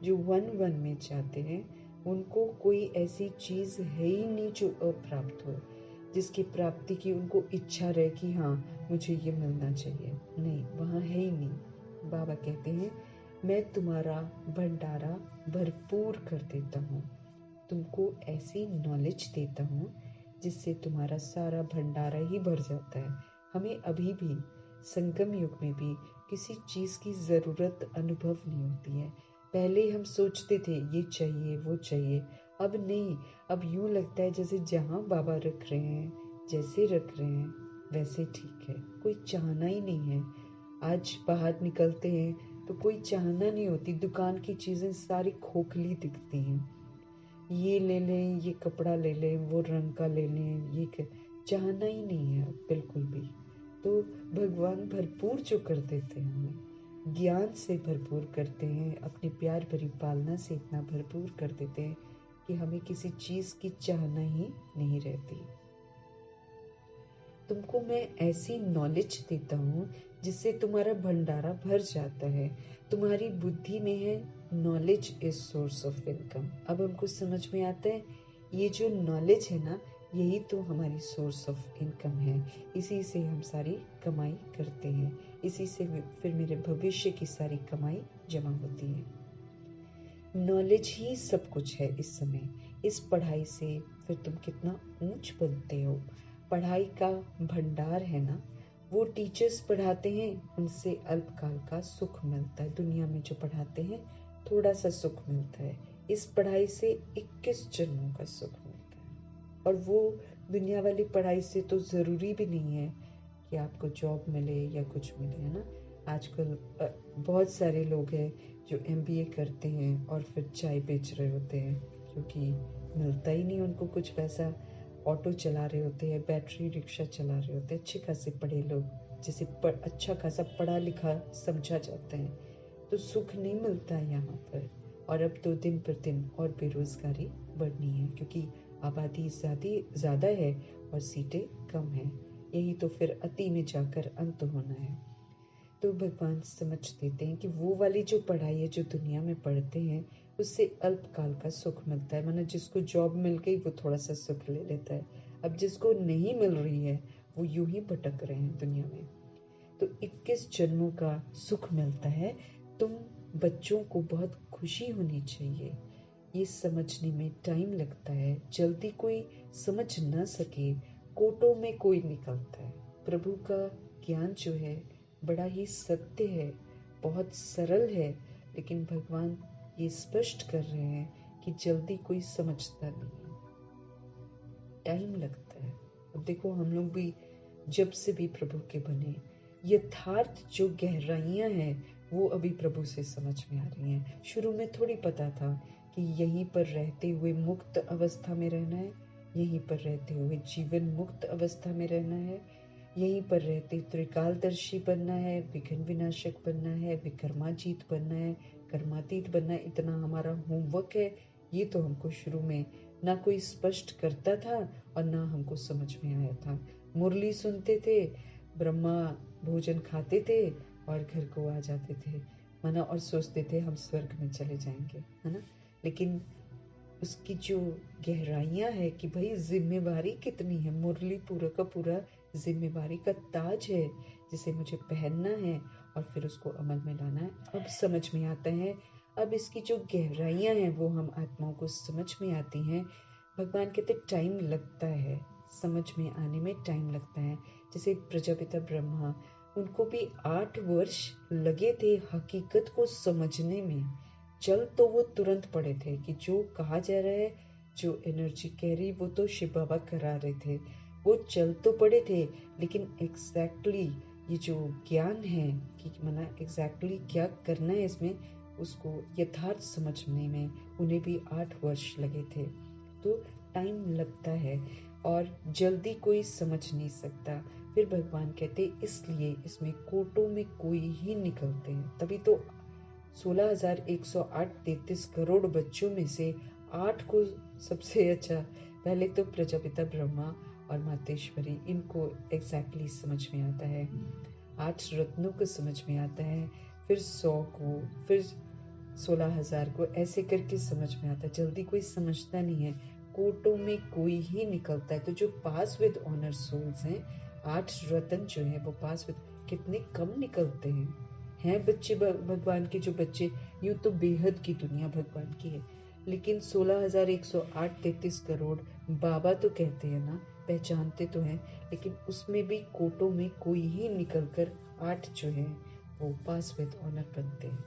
जो वन वन में जाते हैं, उनको कोई ऐसी चीज है ही नहीं जो अप्राप्त हो, जिसकी प्राप्ति की उनको इच्छा रहे कि हाँ मुझे ये मिलना चाहिए। नहीं, वहाँ है ही नहीं। बाबा कहते हैं मैं तुम्हारा भंडारा भरपूर कर देता हूँ, तुमको ऐसी नॉलेज देता हूँ जिससे तुम्हारा सारा भंडारा ही भर जाता है। हमें अभी भी संगम युग में भी किसी चीज की जरूरत अनुभव नहीं होती है। पहले हम सोचते थे ये चाहिए वो चाहिए, अब नहीं। अब यूं लगता है जैसे जहाँ बाबा रख रहे हैं, जैसे रख रहे हैं वैसे ठीक है, कोई चाहना ही नहीं है। आज बाहर निकलते हैं तो कोई चाहना नहीं होती, दुकान की चीजें सारी खोखली दिखती हैं। ये ले लें, ये कपड़ा ले लें, वो रंग का ले लें, चाहना ही नहीं है बिल्कुल भी। तो भगवान भरपूर जो कर देते हैं, हमें ज्ञान से भरपूर करते हैं, अपने प्यार भरी पालना से इतना भरपूर कर देते हैं कि हमें किसी चीज की चाहना ही नहीं रहती। तुमको मैं ऐसी नॉलेज देता हूँ जिससे तुम्हारा भंडारा भर जाता है। तुम्हारी बुद्धि में है knowledge is source of income. अब हमको समझ में आता है ये जो नॉलेज है ना, यही तो हमारी सोर्स ऑफ इनकम है। इसी से हम सारी कमाई करते हैं, इसी से फिर मेरे भविष्य की सारी कमाई जमा होती है। नॉलेज ही सब कुछ है इस समय। इस पढ़ाई से फिर तुम कितना ऊंच बनते हो। पढ़ाई का भंडार है ना, वो टीचर्स पढ़ाते हैं, उनसे अल्पकाल का सुख मिलता है। दुनिया में जो पढ़ाते हैं थोड़ा सा सुख मिलता है, इस पढ़ाई से 21 जन्मों का सुख मिलता है। और वो दुनिया वाली पढ़ाई से तो जरूरी भी नहीं है कि आपको जॉब मिले या कुछ मिले, है ना। आजकल बहुत सारे लोग हैं जो MBA करते हैं और फिर चाय बेच रहे होते हैं, क्योंकि मिलता ही नहीं उनको कुछ पैसा। ऑटो चला रहे होते हैं, बैटरी रिक्शा चला रहे होते हैं, अच्छे खासे पढ़े लोग, जिसे अच्छा खासा पढ़ा लिखा समझा जाता है। तो सुख नहीं मिलता है यहाँ पर। और अब तो दिन पर दिन और बेरोजगारी बढ़नी है, क्योंकि आबादी ज़्यादा है और सीटें कम हैं। यही तो फिर अति में जाकर अंत होना है। तो भगवान समझ देते हैं कि वो वाली जो पढ़ाई है जो दुनिया में पढ़ते हैं उससे अल्पकाल का सुख मिलता है। माना जिसको जॉब मिल गई वो थोड़ा सा सुख ले लेता है, अब जिसको नहीं मिल रही है वो यूं ही भटक रहे हैं दुनिया में। तो 21 जन्मों का सुख मिलता है। तुम बच्चों को बहुत खुशी होनी चाहिए। ये समझने में टाइम लगता है, जल्दी कोई समझ ना सके, कोटों में कोई निकलता है। प्रभु का ज्ञान जो है बड़ा ही सत्य है, बहुत सरल है, लेकिन भगवान ये स्पष्ट कर रहे हैं कि जल्दी कोई समझता नहीं है, टाइम लगता है। अब देखो हम लोग भी जब से भी प्रभु के बने, यथार्थ जो गहराइयां हैं वो अभी प्रभु से समझ में आ रही हैं। शुरू में थोड़ी पता था कि यहीं पर रहते हुए मुक्त अवस्था में रहना है, यहीं पर रहते हुए जीवन मुक्त अवस्था में रहना है, यहीं पर रहते त्रिकालदर्शी बनना है, विघ्न विनाशक बनना है, विकर्माजीत बनना है, कर्मातीत बनना है। इतना हमारा होमवर्क है। ये तो हमको शुरू में ना कोई स्पष्ट करता था और ना हमको समझ में आया था। मुरली सुनते थे, ब्रह्मा भोजन खाते थे और घर को आ जाते थे, माना, और सोचते थे हम स्वर्ग में चले जाएंगे, है ना। लेकिन उसकी जो गहराइयां है कि भाई जिम्मेवारी कितनी है, मुरली पूरा का पूरा जिम्मेवारी का ताज है जिसे मुझे पहनना है और फिर उसको अमल में लाना है। अब समझ में आता है, अब इसकी जो गहराइयां हैं वो हम आत्माओं को समझ में आती हैं। भगवान कहते टाइम लगता है, समझ में आने में टाइम लगता है। जैसे प्रजापिता ब्रह्मा, उनको भी 8 वर्ष लगे थे हकीकत को समझने में। चल तो वो तुरंत पड़े थे कि जो कहा जा रहा है, जो एनर्जी कह रही वो तो शिव बाबा करा रहे थे, वो चल तो पड़े थे, लेकिन एग्जैक्टली ये जो ज्ञान है कि माना एग्जैक्टली क्या करना है इसमें, उसको यथार्थ समझने में उन्हें भी 8 वर्ष लगे थे। तो टाइम लगता है और जल्दी कोई समझ नहीं सकता। फिर भगवान कहते इसलिए इसमें कोटों में कोई ही निकलते हैं। तभी तो 16,108 33 करोड़ बच्चों में से 8 को सबसे अच्छा, पहले तो प्रजापिता ब्रह्मा और मातेश्वरी, इनको एग्जैक्टली समझ में आता है। 8 रत्नों को समझ में आता है, फिर 100 को, फिर 16,000 को, ऐसे करके समझ में आता है। जल्दी कोई समझता नहीं है, कोटों में कोई ही निकलता है। तो जो पास विद ऑनर सोल्स हैं, 8 रत्न जो है वो पास विद, कितने कम निकलते हैं बच्चे भगवान के। जो बच्चे, यूं तो बेहद की दुनिया भगवान की है, लेकिन 16,108 33 करोड़ बाबा तो कहते हैं ना, पहचानते तो हैं, लेकिन उसमें भी कोटों में कोई ही निकलकर 8 जो है वो पास विद ऑनर बनते हैं।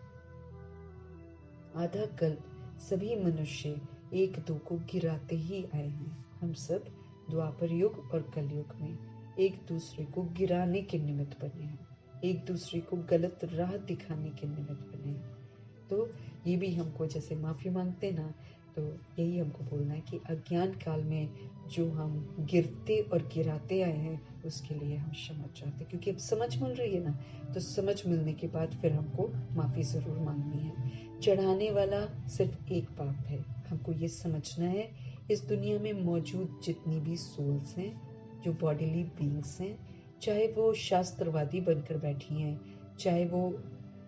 आधा कल्प सभी मनुष्य एक दो को गिराते ही आए हैं। हम सब द्वापर युग और कलयुग में एक दूसरे को गिराने के निमित्त बने हैं, एक दूसरे को गलत राह दिखाने के निमित्त बने हैं। तो ये भी हमको जैसे माफी मांगते ना, तो यही हमको बोलना है कि अज्ञान काल में जो हम गिरते और गिराते आए हैं उसके लिए हम क्षमा चाहते हैं, क्योंकि अब समझ मिल रही है ना, तो समझ मिलने के बाद फिर हमको माफी जरूर मांगनी है। चढ़ाने वाला सिर्फ एक पाप है, हमको ये समझना है। इस दुनिया में मौजूद जितनी भी सोल्स हैं, जो बॉडीली बींग्स हैं, चाहे वो शास्त्रवादी बनकर बैठी हैं, चाहे वो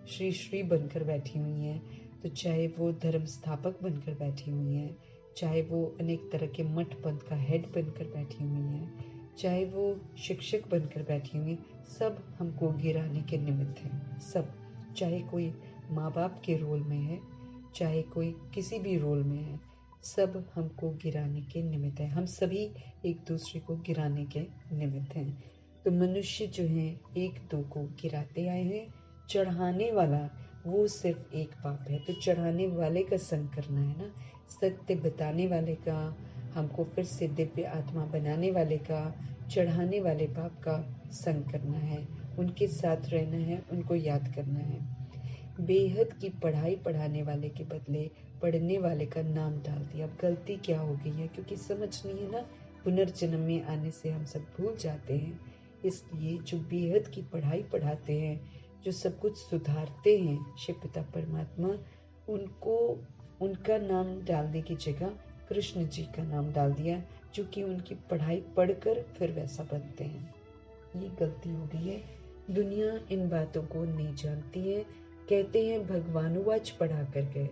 श्री श्री बनकर बैठी हुई हैं, तो चाहे वो धर्म स्थापक बनकर बैठी हुई हैं, चाहे वो अनेक तरह के मठ पंथ का हेड बनकर बैठी हुई हैं, चाहे वो शिक्षक बनकर बैठी हुई, सब हमको गिराने के निमित्त हैं। सब, चाहे कोई माँ बाप के रोल में है, चाहे कोई किसी भी रोल में है, सब हमको गिराने के निमित्त है। हम सभी एक दूसरे को गिराने के निमित्त हैं। तो मनुष्य जो है एक दो को गिराते आए हैं। चढ़ाने वाला वो सिर्फ एक पाप है, तो चढ़ाने वाले का संग करना है ना, सत्य बताने वाले का, हमको फिर से दिव्य आत्मा बनाने वाले का, चढ़ाने वाले पाप का संग करना है, उनके साथ रहना है, उनको याद करना है। बेहद की पढ़ाई पढ़ाने वाले के बदले पढ़ने वाले का नाम डाल दिया। अब गलती क्या हो गई है, क्योंकि समझ नहीं है ना, पुनर्जन्म में आने से हम सब भूल जाते हैं। इसलिए जो बेहद की पढ़ाई पढ़ाते हैं, जो सब कुछ सुधारते हैं, शिव पिता परमात्मा, उनको उनका नाम डालने की जगह कृष्ण जी का नाम डाल दिया, जो कि उनकी पढ़ाई पढ़कर फिर वैसा बनते हैं। ये गलती हो गई है। दुनिया इन बातों को नहीं जानती है। कहते हैं भगवानुवाच पढ़ा कर गए,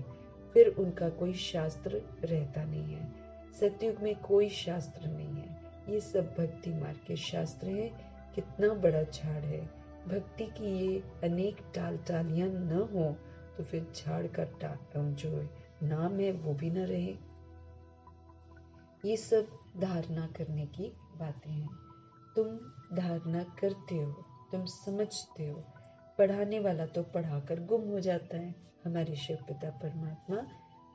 फिर उनका कोई शास्त्र रहता नहीं है। सतयुग में कोई शास्त्र नहीं है, ये सब भक्ति मार्ग के शास्त्र हैं। कितना बड़ा झाड़ है, भक्ति की ये अनेक टालियां न हो तो फिर झाड़ का जो नाम है वो भी न रहे। ये सब धारणा करने की बातें हैं। तुम धारणा करते हो, तुम समझते हो। पढ़ाने वाला तो पढ़ाकर गुम हो जाता है। हमारे शिव पिता परमात्मा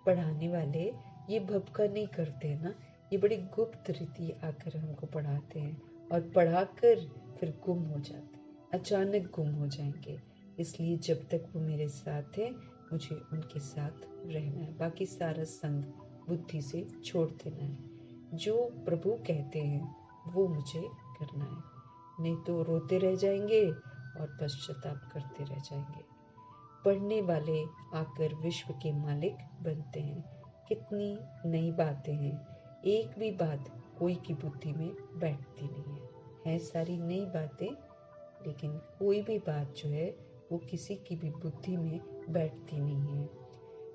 पढ़ाने वाले ये भपका नहीं करते ना, ये बड़ी गुप्त रीति आकर हमको पढ़ाते हैं और पढ़ाकर फिर गुम हो जाते हैं, अचानक गुम हो जाएंगे। इसलिए जब तक वो मेरे साथ है, मुझे उनके साथ रहना है। बाकी सारा संग बुद्धि से छोड़ देना है। जो प्रभु कहते हैं वो मुझे करना है, नहीं तो रोते रह जाएंगे और पश्चाताप करते रह जाएंगे। पढ़ने वाले आकर विश्व के मालिक बनते हैं। कितनी नई बातें हैं, एक भी बात कोई की बुद्धि में बैठती नहीं है सारी नई बातें, लेकिन कोई भी बात जो है वो किसी की भी बुद्धि में बैठती नहीं है।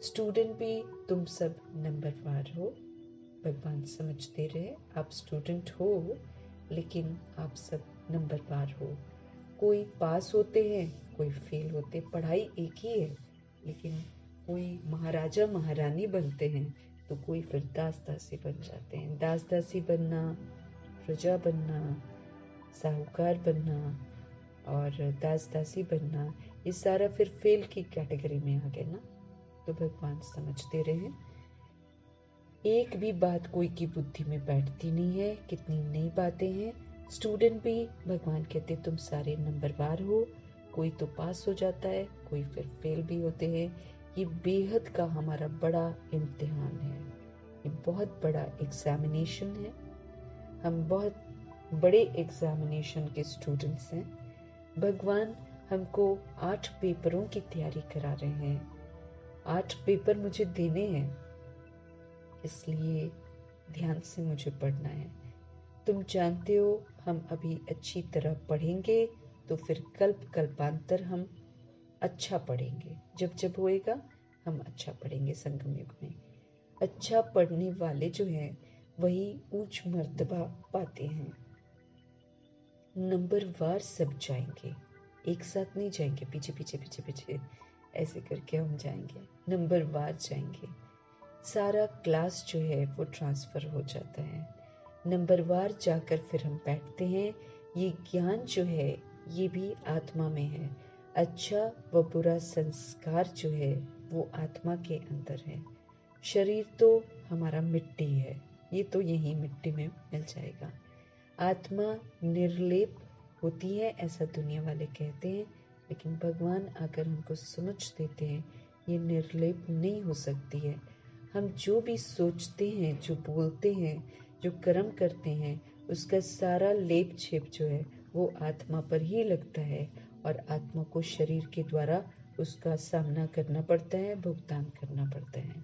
स्टूडेंट भी तुम सब नंबरवार हो, भगवान समझते रहे। आप स्टूडेंट हो, लेकिन आप सब नंबरवार हो। कोई पास होते हैं, कोई फेल होते, पढ़ाई एक ही है, लेकिन कोई महाराजा महारानी बनते हैं तो कोई फिर दास दासी बन जाते हैं। दास दासी बनना, प्रजा बनना, साहूकार बनना और दास दासी बनना, ये सारा फिर फेल की कैटेगरी में आ गए ना। तो भगवान समझते रहे। एक भी बात कोई की बुद्धि में बैठती नहीं है। कितनी नई बातें हैं। स्टूडेंट भी भगवान कहते तुम सारे नंबरवार हो। कोई तो पास हो जाता है, कोई फिर फेल भी होते हैं। ये बेहद का हमारा बड़ा इम्तिहान है, ये बहुत बड़ा एग्जामिनेशन है। हम बहुत बड़े एग्जामिनेशन के स्टूडेंट्स हैं। भगवान हमको 8 पेपरों की तैयारी करा रहे हैं। 8 पेपर मुझे देने हैं, इसलिए ध्यान से मुझे पढ़ना है। तुम जानते हो हम अभी अच्छी तरह पढ़ेंगे तो फिर कल्पांतर हम अच्छा पढ़ेंगे। जब जब होएगा हम अच्छा पढ़ेंगे। संगम युग में अच्छा पढ़ने वाले जो हैं वही ऊंच मर्तबा पाते हैं। नंबरवार सब जाएंगे, एक साथ नहीं जाएंगे, पीछे पीछे पीछे पीछे ऐसे करके हम जाएंगे, नंबरवार जाएंगे। सारा क्लास जो है वो ट्रांसफ़र हो जाता है। नंबरवार जाकर फिर हम बैठते हैं। ये ज्ञान जो है ये भी आत्मा में है। अच्छा व बुरा संस्कार जो है वो आत्मा के अंदर है। शरीर तो हमारा मिट्टी है, ये तो यही मिट्टी में मिल जाएगा। आत्मा निर्लेप होती है ऐसा दुनिया वाले कहते हैं, लेकिन भगवान आकर हमको समझ देते हैं ये निर्लेप नहीं हो सकती है। हम जो भी सोचते हैं, जो बोलते हैं, जो कर्म करते हैं, उसका सारा लेप छेप जो है वो आत्मा पर ही लगता है और आत्मा को शरीर के द्वारा उसका सामना करना पड़ता है, भुगतान करना पड़ता है।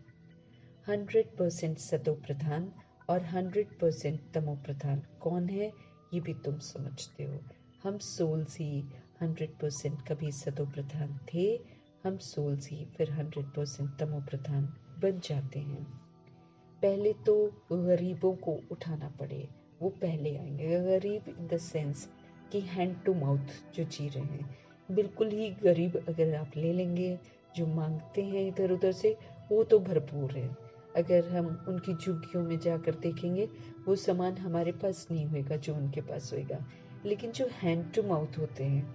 100% सतो प्रधान और 100% तमो प्रधान कौन है ये भी तुम समझते हो। हम सोल्स ही 100% कभी सतो प्रधान थे, हम सोल्स ही फिर 100% तमो प्रधान बन जाते हैं। पहले तो गरीबों को उठाना पड़े, वो पहले आएंगे। गरीब इन द सेंस कि हैंड टू माउथ जो जी रहे हैं, बिल्कुल ही गरीब अगर आप ले लेंगे, जो मांगते हैं इधर उधर से, वो तो भरपूर है। अगर हम उनकी झुग्गियों में जाकर देखेंगे, वो सामान हमारे पास नहीं होएगा जो उनके पास होएगा। लेकिन जो हैंड टू माउथ होते हैं,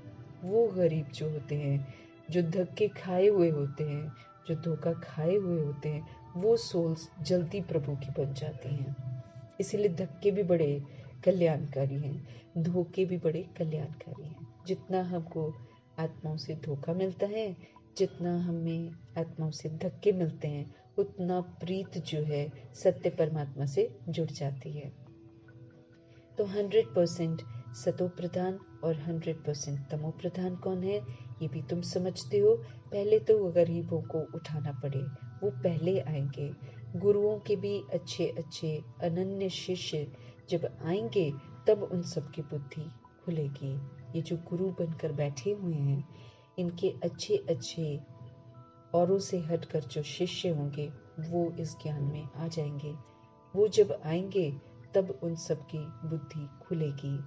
वो गरीब जो होते हैं, जो धक्के खाए हुए होते हैं, जो धोखा खाए हुए होते हैं, वो सोल्स जल्दी प्रभु की बन जाती हैं। इसीलिए धक्के भी बड़े कल्याणकारी हैं, धोखे भी बड़े कल्याणकारी हैं। जितना हमको आत्माओं से धोखा मिलता है, जितना हमें आत्माओं से धक्के मिलते हैं, उतना प्रीत जो है सत्य परमात्मा से जुड़ जाती है। तो 100% सतो प्रधान और 100% तमो प्रधान कौन है ये भी तुम समझते हो। पहले तो गरीबों को उठाना पड़े, वो पहले आएंगे। गुरुओं के भी अच्छे अच्छे अनन्य शिष्य जब आएंगे तब उन सबकी बुद्धि खुलेगी। ये जो गुरु बनकर बैठे हुए हैं, इनके अच्छे अच्छे औरों से हटकर जो शिष्य होंगे वो इस ज्ञान में आ जाएंगे। वो जब आएंगे तब उन सबकी बुद्धि खुलेगी।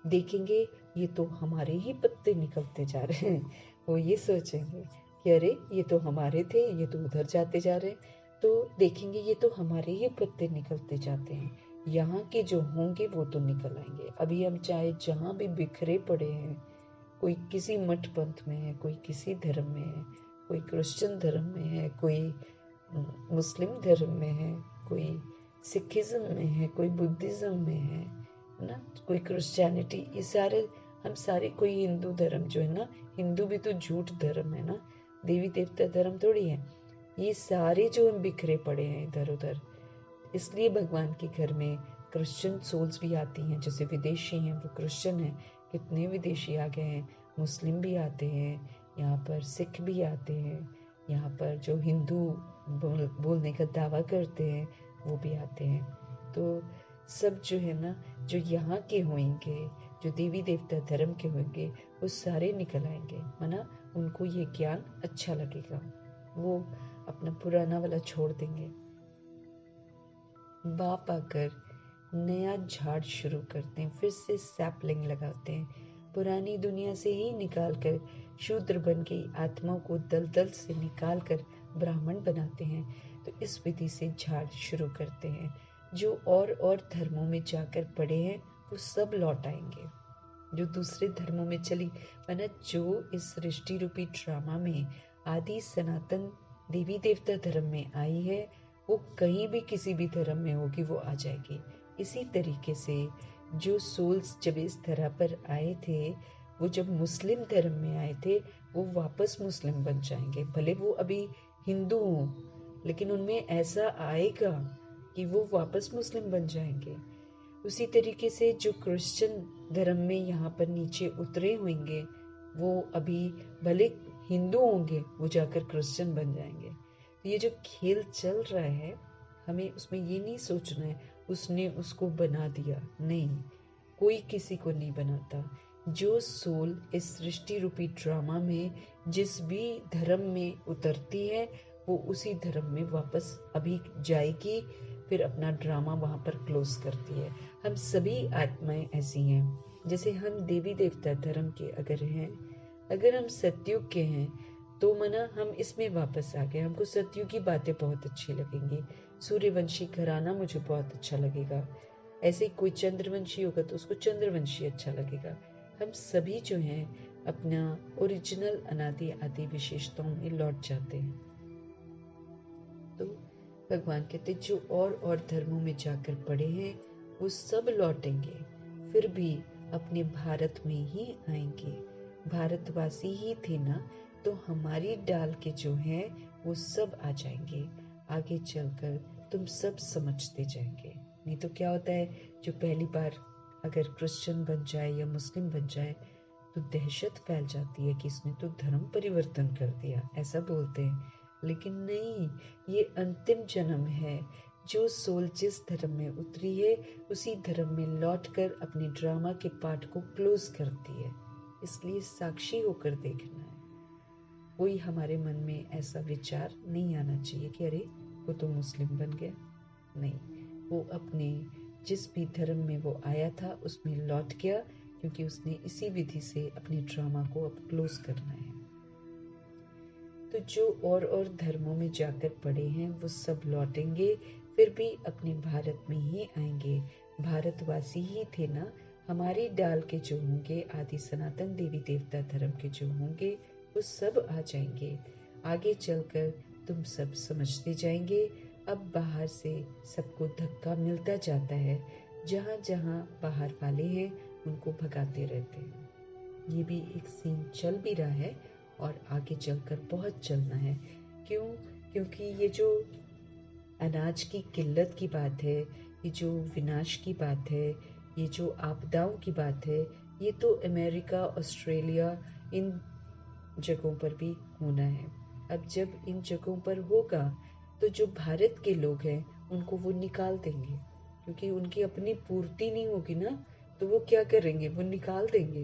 देखेंगे ये तो हमारे ही पत्ते निकलते जा रहे हैं। वो ये सोचेंगे कि अरे ये तो हमारे थे, ये तो उधर जाते जा रहे हैं। तो देखेंगे ये तो हमारे ही पत्ते निकलते जाते हैं। यहाँ के जो होंगे वो तो निकल आएंगे। अभी हम चाहे जहाँ भी बिखरे पड़े हैं, कोई किसी मठ पंथ में है, कोई किसी धर्म में है, कोई क्रिश्चियन धर्म में है, कोई मुस्लिम धर्म में है, कोई सिखिज्म में है, कोई बुद्धिज्म में है ना, कोई क्रिश्चियनिटी, ये सारे हम सारे, कोई हिंदू धर्म जो है ना, हिंदू भी तो झूठ धर्म है ना, देवी देवता धर्म थोड़ी है। ये सारे जो हम बिखरे पड़े हैं इधर उधर, इसलिए भगवान के घर में क्रिश्चियन सोल्स भी आती हैं। जैसे विदेशी हैं वो क्रिश्चियन हैं, कितने विदेशी आ गए हैं। मुस्लिम भी आते हैं यहाँ पर, सिख भी आते हैं यहाँ पर, जो हिंदू बोलने का दावा करते हैं वो भी आते हैं। तो सब जो है ना, जो यहाँ के होंगे, जो देवी देवता धर्म के होंगे, वो सारे निकल आएंगे। माना उनको ये ज्ञान अच्छा लगेगा, वो अपना पुराना वाला छोड़ देंगे। बाप आकर नया झाड़ शुरू करते हैं, फिर से सैपलिंग लगाते हैं, पुरानी दुनिया से ही निकालकर शूद्र बन गई आत्माओं को दलदल से निकालकर ब्राह्मण बनाते हैं। तो इस विधि से झाड़ शुरू करते हैं। जो और धर्मों में जाकर पड़े हैं वो सब लौट आएंगे। जो दूसरे धर्मों में चली, माना जो इस सृष्टि रूपी ड्रामा में आदि सनातन देवी देवता धर्म में आई है, वो कहीं भी किसी भी धर्म में होगी वो आ जाएगी। इसी तरीके से जो सोल्स जब इस धरा पर आए थे, वो जब मुस्लिम धर्म में आए थे, वो वापस मुस्लिम बन जाएंगे। भले वो अभी हिंदू हों, लेकिन उनमें ऐसा आएगा कि वो वापस मुस्लिम बन जाएंगे। उसी तरीके से जो क्रिश्चियन धर्म में यहाँ पर नीचे उतरे होंगे, वो अभी भले हिंदू होंगे, वो जाकर क्रिश्चियन बन जाएंगे। तो ये जो खेल चल रहा है, हमें उसमें ये नहीं सोचना है उसने उसको बना दिया। नहीं, कोई किसी को नहीं बनाता। जो सोल इस सृष्टि रूपी ड्रामा में जिस भी धर्म में उतरती है, वो उसी धर्म में वापस अभी जाएगी, फिर अपना ड्रामा वहां पर क्लोज करती है। हम सभी आत्माएं ऐसी हैं। जैसे हम देवी देवता धर्म के अगर हैं, अगर हम सतयुग के हैं, तो मना हम इसमें वापस आ गए। हमको सतयुग की बातें बहुत अच्छी लगेंगी, सूर्यवंशी घराना मुझे बहुत अच्छा लगेगा। ऐसे ही कोई चंद्रवंशी होगा तो उसको चंद्रवंशी अच्छा लगेगा। हम सभी जो हैं अपना ओरिजिनल अनादि आदि विशेषताओं में लौट जाते हैं। तो भगवान कहते जो और धर्मों में जाकर पड़े हैं वो सब लौटेंगे, फिर भी अपने भारत में ही आएंगे। भारतवासी ही थे ना, तो हमारी डाल के जो हैं वो सब आ जाएंगे। आगे चलकर तुम सब समझते जाएंगे। नहीं तो क्या होता है, जो पहली बार अगर क्रिश्चियन बन जाए या मुस्लिम बन जाए तो दहशत फैल जाती है कि इसने तो धर्म परिवर्तन कर दिया, ऐसा बोलते हैं। लेकिन नहीं, ये अंतिम जन्म है। जो सोल जिस धर्म में उतरी है उसी धर्म में लौटकर अपने ड्रामा के पार्ट को क्लोज करती है। इसलिए साक्षी होकर देखना है। कोई हमारे मन में ऐसा विचार नहीं आना चाहिए कि अरे वो तो मुस्लिम बन गया। नहीं, वो अपने जिस भी धर्म में वो आया था उसमें लौट गया, क्योंकि उसने इसी विधि से अपने ड्रामा को अब क्लोज करना है। तो जो और धर्मों में जाकर पड़े हैं वो सब लौटेंगे, फिर भी अपने भारत में ही आएंगे। भारतवासी ही थे ना। हमारी डाल के जो होंगे आदि सनातन देवी देवता धर्म के जो होंगे वो सब आ जाएंगे। आगे चलकर तुम सब समझते जाएंगे। अब बाहर से सबको धक्का मिलता जाता है, जहाँ जहाँ बाहर वाले हैं उनको भगाते रहते हैं। ये भी एक सीन चल भी रहा है और आगे चलकर बहुत चलना है। क्यों? क्योंकि ये जो अनाज की किल्लत की बात है, ये जो विनाश की बात है, ये जो आपदाओं की बात है, ये तो अमेरिका, ऑस्ट्रेलिया, इन जगहों पर भी होना है। अब जब इन जगहों पर होगा तो जो भारत के लोग हैं उनको वो निकाल देंगे, क्योंकि उनकी अपनी पूर्ति नहीं होगी ना, तो वो क्या करेंगे, वो निकाल देंगे।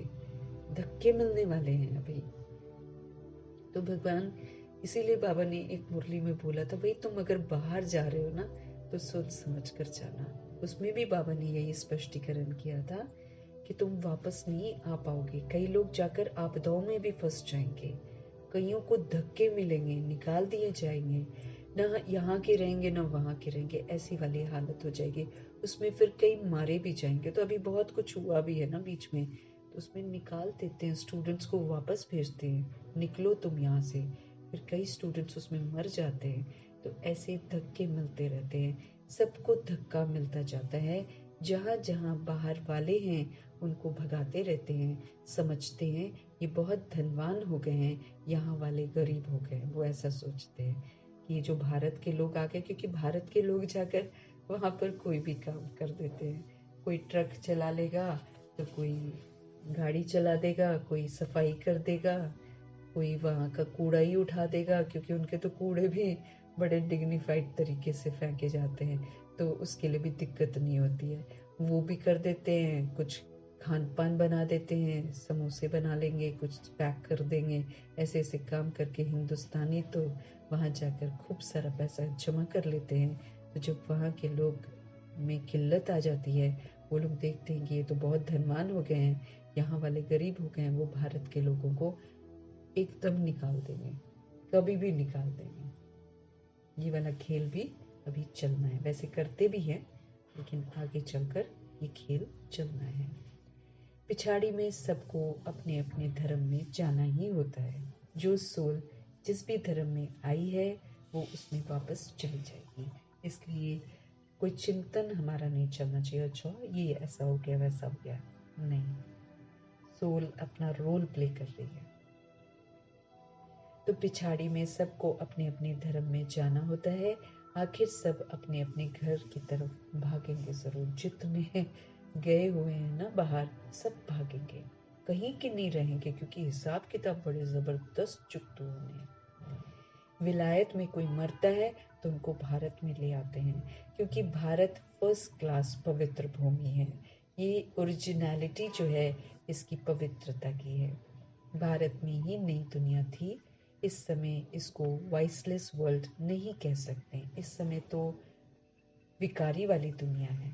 धक्के मिलने वाले हैं अभी। तो भगवान, इसीलिए बाबा ने एक मुरली में बोला था, भाई तुम अगर बाहर जा रहे हो ना तो सोच समझ कर जाना। उसमें भी बाबा ने यही स्पष्टीकरण किया था कि तुम वापस नहीं आ पाओगे। कई लोग जाकर आपदाओं में भी फंस जाएंगे, कईयों को धक्के मिलेंगे, निकाल दिए जाएंगे, ना यहाँ के रहेंगे ना वहाँ के रहेंगे, ऐसी वाली हालत हो जाएगी। उसमें फिर कई मारे भी जाएंगे। तो अभी बहुत कुछ हुआ भी है ना बीच में, तो उसमें निकाल देते हैं, स्टूडेंट्स को वापस भेजते हैं, निकलो तुम यहाँ से। फिर कई स्टूडेंट्स उसमें मर जाते हैं। तो ऐसे धक्के मिलते रहते हैं, सबको धक्का मिलता जाता है। जहाँ जहाँ बाहर वाले हैं उनको भगाते रहते हैं, समझते हैं ये बहुत धनवान हो गए हैं, यहाँ वाले गरीब हो गए। वो ऐसा सोचते हैं कि जो भारत के लोग आ गए, क्योंकि भारत के लोग जाकर वहाँ पर कोई भी काम कर देते हैं। कोई ट्रक चला लेगा, तो कोई गाड़ी चला देगा, कोई सफाई कर देगा, कोई वहाँ का कूड़ा ही उठा देगा, क्योंकि उनके तो कूड़े भी बड़े डिग्निफाइड तरीके से फेंके जाते हैं, तो उसके लिए भी दिक्कत नहीं होती है। वो भी कर देते हैं, कुछ खान पान बना देते हैं, समोसे बना लेंगे, कुछ पैक कर देंगे। ऐसे ऐसे काम करके हिंदुस्तानी तो वहाँ जाकर खूब सारा पैसा जमा कर लेते हैं। तो जब वहाँ के लोग में किल्लत आ जाती है, वो लोग देखते हैं कि ये तो बहुत धनवान हो गए हैं, यहाँ वाले गरीब हो गए हैं, वो भारत के लोगों को एकदम निकाल देंगे, कभी भी निकाल देंगे। ये वाला खेल भी अभी चलना है, वैसे करते भी हैं, लेकिन आगे चलकर ये खेल चलना है। पिछाड़ी में सबको अपने अपने धर्म में जाना ही होता है। जो सोल जिस भी धर्म में आई है वो उसमें वापस चली जाएगी। इसलिए कोई चिंतन हमारा नहीं चलना चाहिए, अच्छा ये ऐसा हो गया वैसा हो गया, नहीं। सोल अपना रोल प्ले कर रही है। तो पिछाड़ी में सबको अपने अपने धर्म में जाना होता है। आखिर सब अपने अपने घर की तरफ भागेंगे जरूर। जितने गए हुए हैं ना बाहर, सब भागेंगे, कहीं के नहीं रहेंगे, क्योंकि हिसाब किताब बड़े जबरदस्त चुकते होने। विलायत में कोई मरता है तो उनको भारत में ले आते हैं, क्योंकि भारत फर्स्ट क्लास पवित्र भूमि है। ये ओरिजिनलिटी जो है इसकी पवित्रता की है। भारत में ही नई दुनिया थी। इस समय इसको वॉइसलेस वर्ल्ड नहीं कह सकते, इस समय तो विकारी वाली दुनिया है।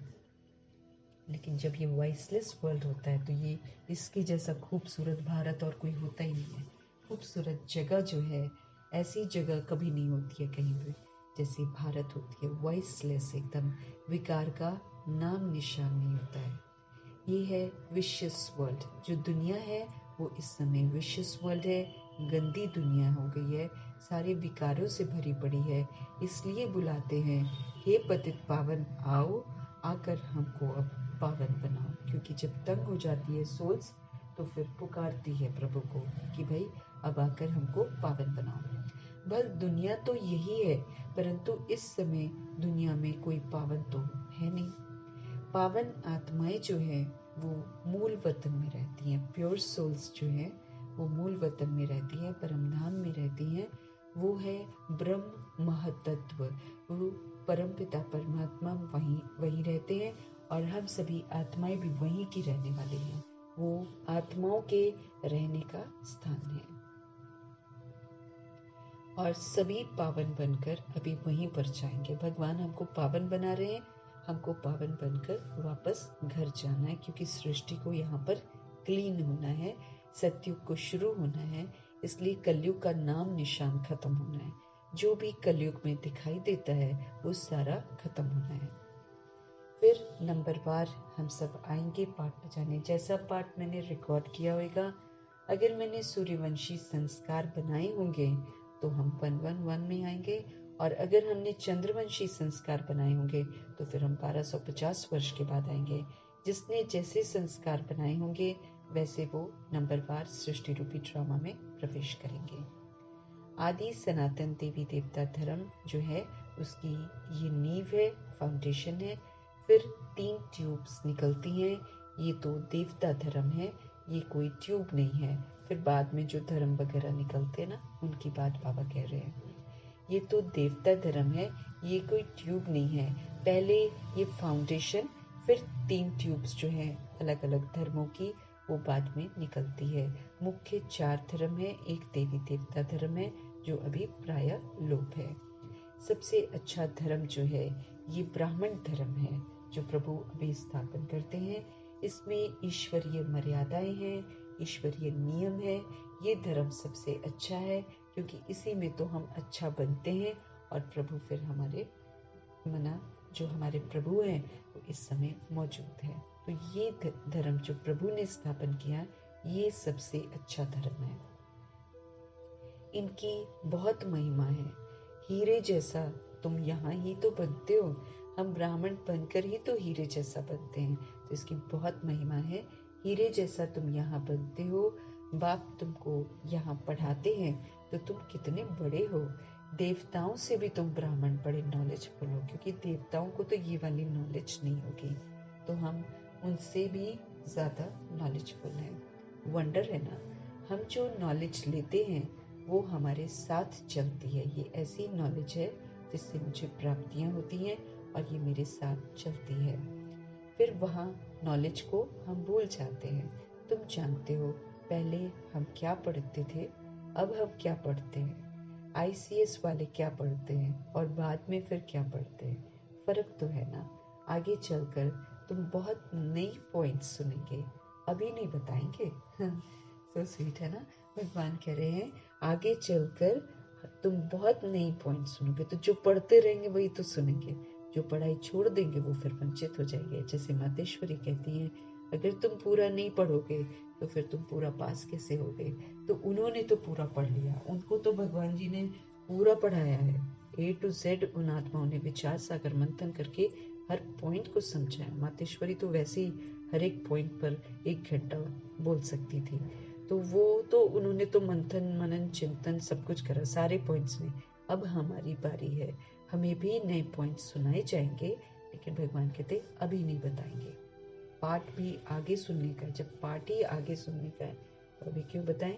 लेकिन जब ये वॉइसलेस वर्ल्ड होता है तो ये इसके जैसा खूबसूरत भारत और कोई होता ही नहीं है। खूबसूरत जगह जो है, ऐसी जगह कभी नहीं होती है कहीं पे जैसे भारत होती है। वॉइसलेस, एकदम विकार का नाम निशान नहीं होता है। ये है विशियस वर्ल्ड। जो दुनिया है वो इस समय विशियस वर्ल्ड है, गंदी दुनिया हो गई है, सारे विकारों से भरी पड़ी है। इसलिए बुलाते हैं, हे पतित पावन आओ, आकर हमको अब पावन बनाओ। क्योंकि जब तंग हो जाती है सोल्स तो फिर पुकारती है प्रभु को कि भाई अब आकर हमको पावन बनाओ। बस दुनिया तो यही है, परंतु इस समय दुनिया में कोई पावन तो है नहीं। पावन आत्माएं जो है वो मूल वतन में रहती हैं। प्योर सोल्स जो है वो मूल वतन में रहती है, परम धाम में रहती हैं। वो है ब्रह्म महतत्व, वो परम पिता परमात्मा वहीं रहते हैं, और हम सभी आत्माएं भी वहीं की रहने वाली हैं। वो आत्माओं के रहने का स्थान है, और सभी पावन बनकर अभी वहीं पर जाएंगे। भगवान हमको पावन बना रहे हैं, हमको पावन बनकर वापस घर जाना है, क्योंकि सृष्टि को यहाँ पर क्लीन होना है, सतयुग को शुरू होना है। इसलिए कलयुग का नाम निशान खत्म होना है। जो भी कलयुग में दिखाई देता है वो सारा खत्म होना है। फिर नंबरवार हम सब आएंगे पाठ बजाने। जैसा पाठ मैंने रिकॉर्ड किया होगा, अगर मैंने सूर्यवंशी संस्कार बनाए होंगे तो हम 111 में आएंगे, और अगर हमने चंद्रवंशी संस्कार बनाए होंगे तो फिर हम 1250 वर्ष के बाद आएंगे। जिसने जैसे संस्कार बनाए होंगे वैसे वो नंबरवार सृष्टि रूपी ड्रामा में प्रवेश करेंगे। आदि सनातन देवी देवता धर्म जो है उसकी ये नींव है, फाउंडेशन है। फिर 3 ट्यूब्स निकलती हैं, ये तो देवता धर्म है, ये कोई ट्यूब नहीं है। फिर बाद में जो धर्म वगैरह निकलते हैं ना, उनकी बात बाबा कह रहे हैं। ये तो देवता धर्म है, ये कोई ट्यूब नहीं है। पहले ये फाउंडेशन, फिर 3 ट्यूब्स जो हैं अलग अलग धर्मों की, वो बाद में निकलती है। मुख्य 4 धर्म है, एक देवी देवता धर्म है जो अभी प्राय लोप है। सबसे अच्छा धर्म जो है ये ब्राह्मण धर्म है जो प्रभु अभी स्थापन करते हैं। इसमें ईश्वरीय मर्यादाएं हैं, ईश्वरीय नियम है। ये धर्म सबसे अच्छा है क्योंकि इसी में तो हम अच्छा बनते हैं और प्रभु फिर हमारे जो हमारे प्रभु हैं वो इस समय मौजूद है। तो ये धर्म जो प्रभु ने स्थापन किया, ये सबसे अच्छा धर्म है। इनकी बहुत महिमा है। हीरे जैसा तुम यहाँ ही तो बनते हो, हम ब्राह्मण बनकर ही तो हीरे जैसा बनते हैं, तो इसकी बहुत महिमा है। हीरे जैसा तुम यहाँ बनते हो, बाप तुमको यहाँ पढ़ाते हैं तो तुम कितने बड़े हो। देवताओं से भी तुम ब्राह्मण बड़े नॉलेजफुल हो, क्योंकि देवताओं को तो ये वाली नॉलेज नहीं होगी, तो हम उनसे भी ज़्यादा नॉलेजफुल हैं। वंडर है ना, हम जो नॉलेज लेते हैं वो हमारे साथ चलती है। ये ऐसी नॉलेज है जिससे मुझे प्राप्तियाँ होती हैं और ये मेरे साथ चलती है। फिर वहाँ नॉलेज को हम भूल जाते हैं। तुम जानते हो पहले हम क्या पढ़ते थे, अब हम क्या पढ़ते हैं। ICS वाले क्या पढ़ते हैं और बाद में फिर क्या पढ़ते हैं, फर्क तो है ना। आगे चलकर तुम बहुत नई पॉइंट्स सुनेंगे, अभी नहीं बताएंगे। सो स्वीट है ना। भगवान कह रहे हैं आगे चलकर तुम बहुत नई पॉइंट सुनोगे, तो जो पढ़ते रहेंगे वही तो सुनेंगे, जो पढ़ाई छोड़ देंगे वो फिर वंचित हो जाएंगे। जैसे मातेश्वरी कहती हैं, अगर तुम पूरा नहीं पढ़ोगे तो फिर तुम पूरा पास कैसे होगे। तो उन्होंने तो पूरा पढ़ लिया, उनको तो भगवान जी ने पूरा पढ़ाया है। A to Z उन आत्माओं ने विचार सागर मंथन करके हर पॉइंट को समझाया। मातेश्वरी तो वैसे ही हर एक पॉइंट पर 1 घंटा बोल सकती थी, तो वो तो उन्होंने तो मंथन मनन चिंतन सब कुछ करा सारे पॉइंट्स में। अब हमारी बारी है, हमें भी नए पॉइंट्स सुनाए जाएंगे, लेकिन भगवान कहते अभी नहीं बताएंगे। पाठ भी आगे सुनने का, जब पाठ ही आगे सुनने का है तो अभी क्यों बताएं।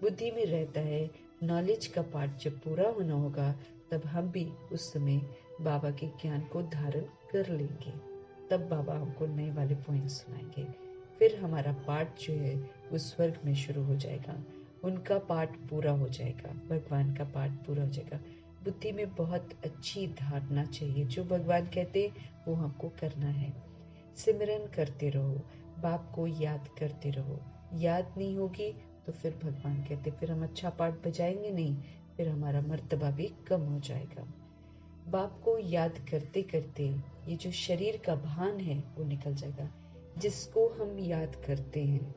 बुद्धि में रहता है नॉलेज का पाठ जब पूरा होना होगा तब हम भी उस समय बाबा के ज्ञान को धारण कर लेंगे, तब बाबा हमको नए वाले पॉइंट सुनाएंगे। फिर हमारा पाठ जो है वो स्वर्ग में शुरू हो जाएगा, उनका पाठ पूरा हो जाएगा, भगवान का पाठ पूरा हो जाएगा। बुद्धि में बहुत अच्छी धारणा चाहिए, जो भगवान कहते वो हमको करना है। सिमरन करते रहो, बाप को याद करते रहो। याद नहीं होगी तो फिर भगवान कहते फिर हम अच्छा पाठ बजाएंगे नहीं, फिर हमारा मर्तबा भी कम हो जाएगा। बाप को याद करते करते ये जो शरीर का भान है वो निकल जाएगा। जिसको हम याद करते हैं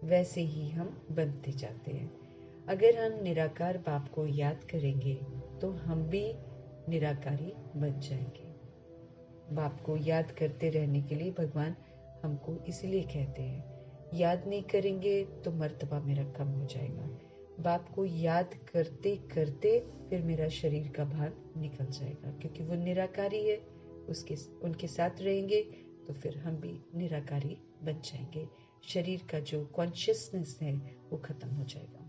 वैसे ही हम बनते जाते हैं। अगर हम निराकार बाप को याद करेंगे तो हम भी निराकारी बन जाएंगे। बाप को याद करते रहने के लिए भगवान हमको इसलिए कहते हैं, याद नहीं करेंगे तो मर्तबा मेरा कम हो जाएगा। बाप को याद करते करते फिर मेरा शरीर का भान निकल जाएगा, क्योंकि वो निराकारी है। उनके साथ रहेंगे तो फिर हम भी निराकारी बन जाएंगे। शरीर का जो कॉन्शियसनेस है वो खत्म हो जाएगा।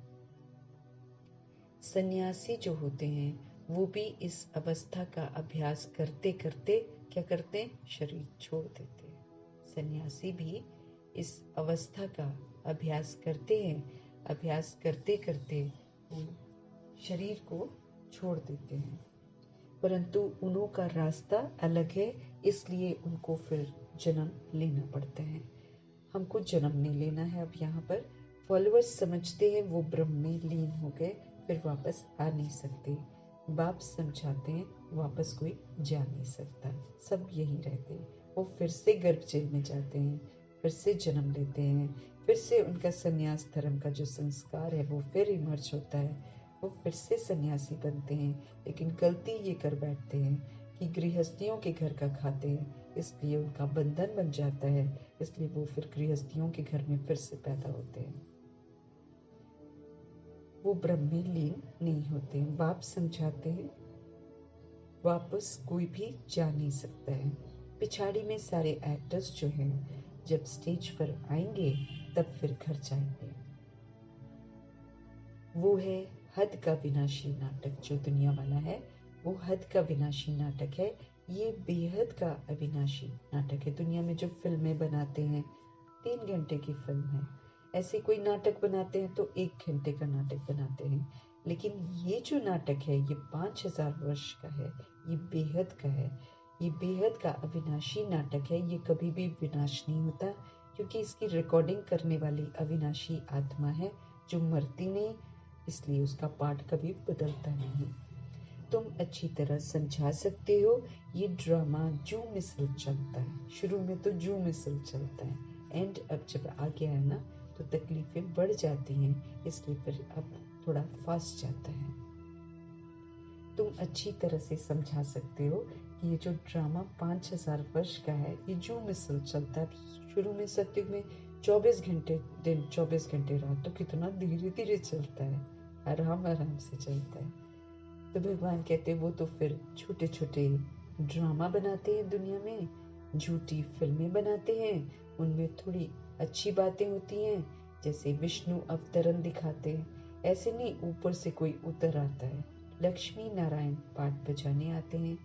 सन्यासी जो होते हैं वो भी इस अवस्था का अभ्यास करते करते क्या करते हैं, शरीर छोड़ देते हैं। सन्यासी भी इस अवस्था का अभ्यास करते हैं, अभ्यास करते करते वो शरीर को छोड़ देते हैं, परंतु उन्हों का रास्ता अलग है, इसलिए उनको फिर जन्म लेना पड़ता है। हमको जन्म नहीं लेना है। अब यहाँ पर फॉलोअर्स समझते हैं वो ब्रह्म में लीन हो गए, फिर वापस आ नहीं सकते। बाप समझाते हैं वापस कोई जा नहीं सकता, सब यही रहते हैं। वो फिर से गर्भ जेल में जाते हैं, फिर से जन्म लेते हैं, फिर से उनका संन्यास धर्म का जो संस्कार है वो फिर इमर्ज होता है, वो फिर से सन्यासी बनते हैं। लेकिन गलती ये कर बैठते हैं कि गृहस्थियों के घर का खाते हैं, इसलिए उनका बंधन बन जाता है, इसलिए वो फिर गृहस्थियों के घर में फिर से पैदा होते हैं, वो ब्रह्म में लीन नहीं होते हैं। बाप समझाते हैं वापस कोई भी जा नहीं सकता है। पिछाड़ी में सारे एक्टर्स जो हैं जब स्टेज पर आएंगे तब फिर घर जाएंगे। वो है हद का विनाशी नाटक जो दुनिया वाला है, वो हद का विनाशी नाटक है, ये बेहद का अविनाशी नाटक है। दुनिया में जो फिल्में बनाते हैं 3 घंटे की फिल्म है, ऐसे कोई नाटक बनाते हैं तो 1 घंटे का नाटक बनाते हैं, लेकिन ये जो नाटक है ये 5000 वर्ष का है, ये बेहद का है, ये बेहद का अविनाशी नाटक है। ये कभी भी विनाश नहीं होता, क्योंकि इसकी रिकॉर्डिंग करने वाली अविनाशी आत्मा है जो मरती नहीं, इसलिए उसका पार्ट कभी बदलता नहीं। तुम अच्छी तरह समझा सकते हो, ये ड्रामा जो मिसल चलता है, शुरू में तो जो मिसल चलता है, एंड अब जब आ गया है ना तो तकलीफें बढ़ जाती हैं, इसलिए फिर अब थोड़ा फास्ट जाता है। तुम अच्छी तरह से समझा सकते हो कि ये जो ड्रामा 5000 वर्ष का है, ये जो मिसल चलता है, शुरू में सत्युग में 24 घंटे दिन 24 घंटे रात, तो कितना धीरे धीरे चलता है, आराम आराम से चलता है। तो भगवान कहते हैं वो तो फिर छोटे छोटे ड्रामा बनाते हैं दुनिया में, झूठी फिल्में बनाते हैं, उनमें थोड़ी अच्छी बातें होती हैं, जैसे विष्णु अवतरण दिखाते हैं, ऐसे नहीं ऊपर से कोई उतर आता है। लक्ष्मी नारायण पाठ बजाने आते हैं,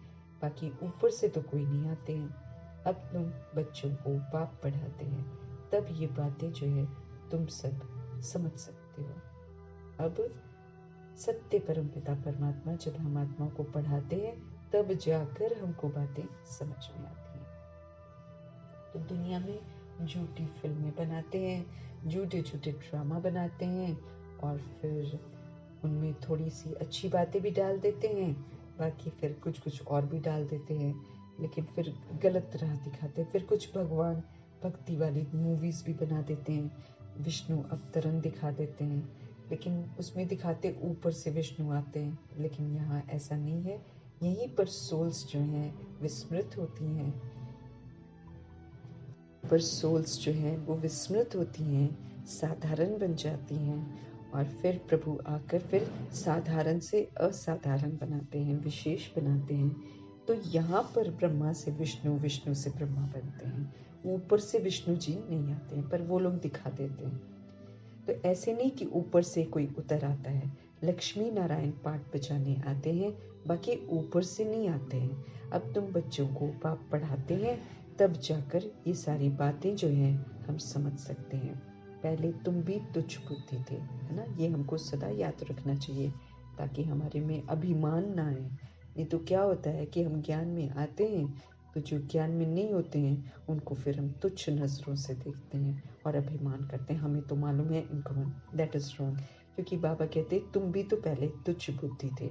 बाकी ऊपर से तो कोई नहीं आते हैं। अब तुम बच्चों को पाप पढ़ाते हैं, तब ये बातें जो है तुम सब समझ सकते हो। अब सत्य परमपिता परमात्मा जब हम आत्माओं को पढ़ाते हैं, तब जाकर हमको बातें समझ में आती हैं। तो दुनिया में झूठी फिल्में बनाते हैं, झूठे झूठे ड्रामा बनाते हैं, और फिर उनमें थोड़ी सी अच्छी बातें भी डाल देते हैं, बाकी फिर कुछ कुछ और भी डाल देते हैं, लेकिन फिर गलत राह दिखाते हैं। फिर कुछ भगवान भक्ति वाली मूवीज भी बना देते हैं, विष्णु अवतरण दिखा देते हैं, लेकिन उसमें दिखाते ऊपर से विष्णु आते हैं, लेकिन यहाँ ऐसा नहीं है। यहीं पर सोल्स जो हैं विस्मृत होती हैं, पर सोल्स जो हैं वो विस्मृत होती हैं, साधारण बन जाती हैं, और फिर प्रभु आकर फिर साधारण से असाधारण बनाते हैं, विशेष बनाते हैं। तो यहाँ पर ब्रह्मा से विष्णु, विष्णु से ब्रह्मा बनते हैं, ऊपर से विष्णु जी नहीं आते हैं, पर वो लोग दिखा देते हैं। तो ऐसे नहीं कि ऊपर से कोई उतर आता है, लक्ष्मी नारायण पाठ बजाने आते हैं, बाकी ऊपर से नहीं आते हैं। अब तुम बच्चों को पाप पढ़ाते हैं, तब जाकर ये सारी बातें जो हैं हम समझ सकते हैं। पहले तुम भी तुच्छ बुद्धि थे, है ना, ये हमको सदा याद रखना चाहिए, ताकि हमारे में अभिमान ना आए। नहीं तो क्या होता है कि हम ज्ञान में आते हैं, तो जो ज्ञान में नहीं होते हैं उनको फिर हम तुच्छ नज़रों से देखते हैं और अभिमान करते हैं, हमें तो मालूम है इनको। दैट इज़ रॉन्ग, क्योंकि बाबा कहते तुम भी तो पहले तुच्छ बुद्धि थे,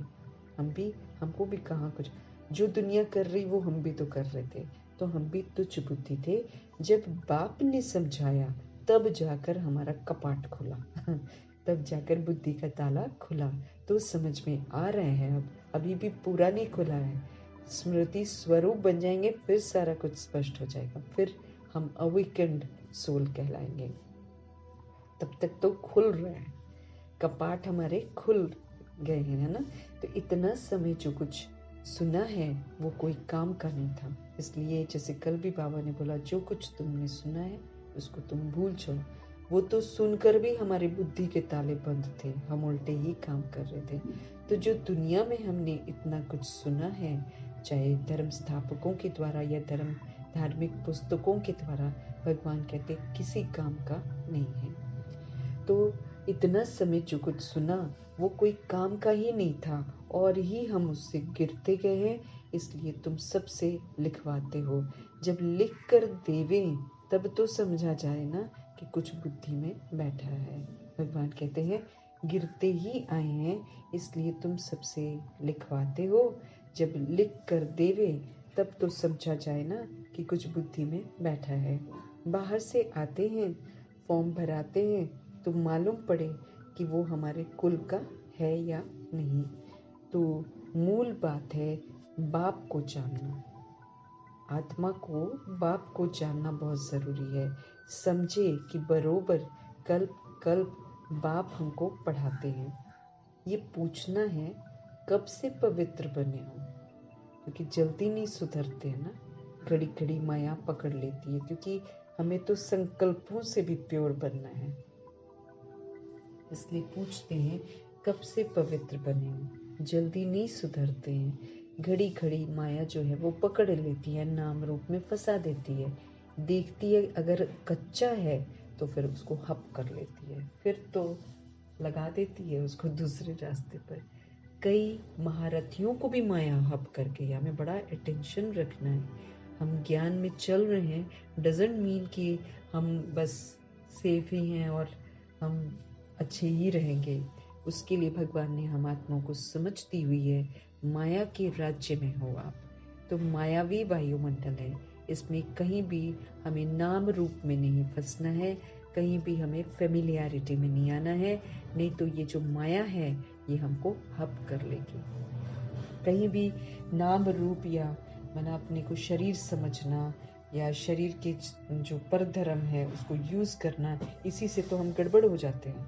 हमको भी कहाँ कुछ, जो दुनिया कर रही वो हम भी तो कर रहे थे, तो हम भी तुच्छ बुद्धि थे। जब बाप ने समझाया तब जाकर हमारा कपाट खुला तब जाकर बुद्धि का ताला खुला, तो समझ में आ रहे हैं। अब अभी भी पूरा नहीं खुला है, स्मृति स्वरूप बन जाएंगे, फिर सारा कुछ स्पष्ट हो जाएगा, फिर हम अवेकेंड सोल कहलाएंगे। तब तक तो खुल रहा है, कपाट हमारे खुल गए हैं, है ना। तो इतना समय जो कुछ सुना है वो कोई काम का नहीं था, इसलिए जैसे कल भी बाबा ने बोला, जो कुछ तुमने सुना है उसको तुम भूल जाओ। वो तो सुनकर भी हमारी बुद्धि के ताले बंद थे, हम उल्टे ही काम कर रहे थे। तो जो दुनिया में हमने इतना कुछ सुना है, चाहे धर्म स्थापकों के द्वारा या धार्मिक पुस्तकों के द्वारा, भगवान कहते किसी काम का नहीं है। तो इतना समय जो कुछ सुना वो कोई काम का ही नहीं था, और ही हम उससे गिरते गए हैं, इसलिए तुम सबसे लिखवाते हो। जब लिख कर देवे तब तो समझा जाए ना कि कुछ बुद्धि में बैठा है। भगवान कहते हैं गिरते ही आए हैं, इसलिए तुम सबसे लिखवाते हो। जब लिख कर देवे तब तो समझा जाए ना कि कुछ बुद्धि में बैठा है। बाहर से आते हैं, फॉर्म भराते हैं, तो मालूम पड़े कि वो हमारे कुल का है या नहीं। तो मूल बात है बाप को जानना, आत्मा को बाप को जानना बहुत ज़रूरी है। समझे कि बरोबर कल्प कल्प बाप हमको पढ़ाते हैं। ये पूछना है कब से पवित्र बने हो, क्योंकि जल्दी नहीं सुधरते हैं ना, घड़ी घड़ी माया पकड़ लेती है, क्योंकि हमें तो संकल्पों से भी प्योर बनना है। इसलिए पूछते हैं कब से पवित्र बने हो। जल्दी नहीं सुधरते हैं। घड़ी घड़ी माया जो है वो पकड़ लेती है, नाम रूप में फंसा देती है। देखती है अगर कच्चा है तो फिर उसको हप कर लेती है, फिर तो लगा देती है उसको दूसरे रास्ते पर। कई महारथियों को भी माया हप कर गई। हमें बड़ा अटेंशन रखना है। हम ज्ञान में चल रहे हैं डजंट मीन कि हम बस सेफ ही हैं और हम अच्छे ही रहेंगे। उसके लिए भगवान ने हम आत्माओं को समझ दी हुई है। माया के राज्य में हो आप तो मायावी वायुमंडल है, इसमें कहीं भी हमें नाम रूप में नहीं फंसना है, कहीं भी हमें फेमिलियरिटी में नहीं आना है, नहीं तो ये जो माया है ये हमको हप कर लेगी। कहीं भी नाम रूप या माना अपने को शरीर समझना या शरीर के जो परधर्म है उसको यूज करना, इसी से तो हम गड़बड़ हो जाते हैं।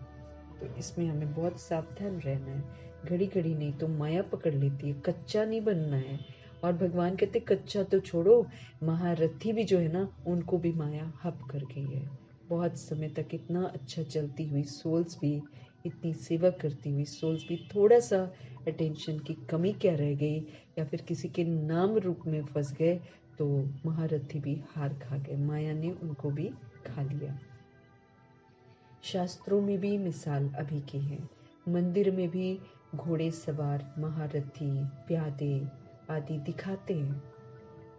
तो इसमें हमें बहुत सावधान रहना है। घड़ी घड़ी नहीं तो माया पकड़ लेती है, कच्चा नहीं बनना है। और भगवान कहते कच्चा तो छोड़ो, महारथी भी जो है ना उनको भी माया हप कर गई है। बहुत समय तक इतना अच्छा चलती हुई सोल्स भी, इतनी सेवा करती हुई सोल्स भी थोड़ा सा अटेंशन की कमी क्या रह गई या फिर किसी के नाम रूप में फंस गए तो महारथी भी हार खा गए, माया ने उनको भी खा लिया। शास्त्रों में भी मिसाल अभी की है। मंदिर में भी घोड़े सवार, महारथी, प्यादे आदि दिखाते हैं।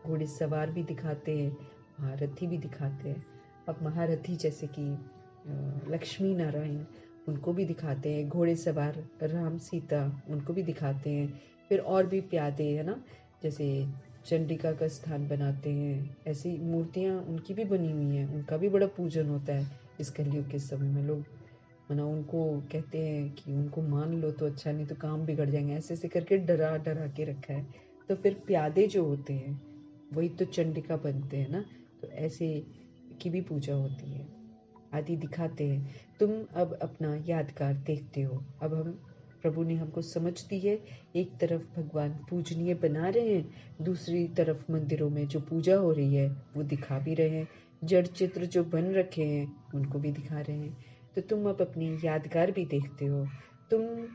घोड़े सवार भी दिखाते हैं, महारथी भी दिखाते हैं। अब महारथी जैसे कि लक्ष्मी नारायण, उनको भी दिखाते हैं। घोड़े सवार राम सीता, उनको भी दिखाते हैं। फिर और भी प्यादे है ना, जैसे चंडिका का स्थान बनाते हैं, ऐसी मूर्तियाँ उनकी भी बनी हुई हैं, उनका भी बड़ा पूजन होता है इस कलयुग के समय में। लोग माना उनको कहते हैं कि उनको मान लो तो अच्छा, नहीं तो काम बिगड़ जाएंगे, ऐसे ऐसे करके डरा डरा के रखा है। तो फिर प्यादे जो होते हैं वही तो चंडिका बनते हैं ना, तो ऐसे की भी पूजा होती है आदि दिखाते हैं। तुम अब अपना यादगार देखते हो। अब हम प्रभु ने हमको समझ दी है। एक तरफ भगवान पूजनीय बना रहे हैं, दूसरी तरफ मंदिरों में जो पूजा हो रही है वो दिखा भी रहे हैं। जड़ चित्र जो बन रखे हैं उनको भी दिखा रहे हैं। तो तुम अब अपनी यादगार भी देखते हो।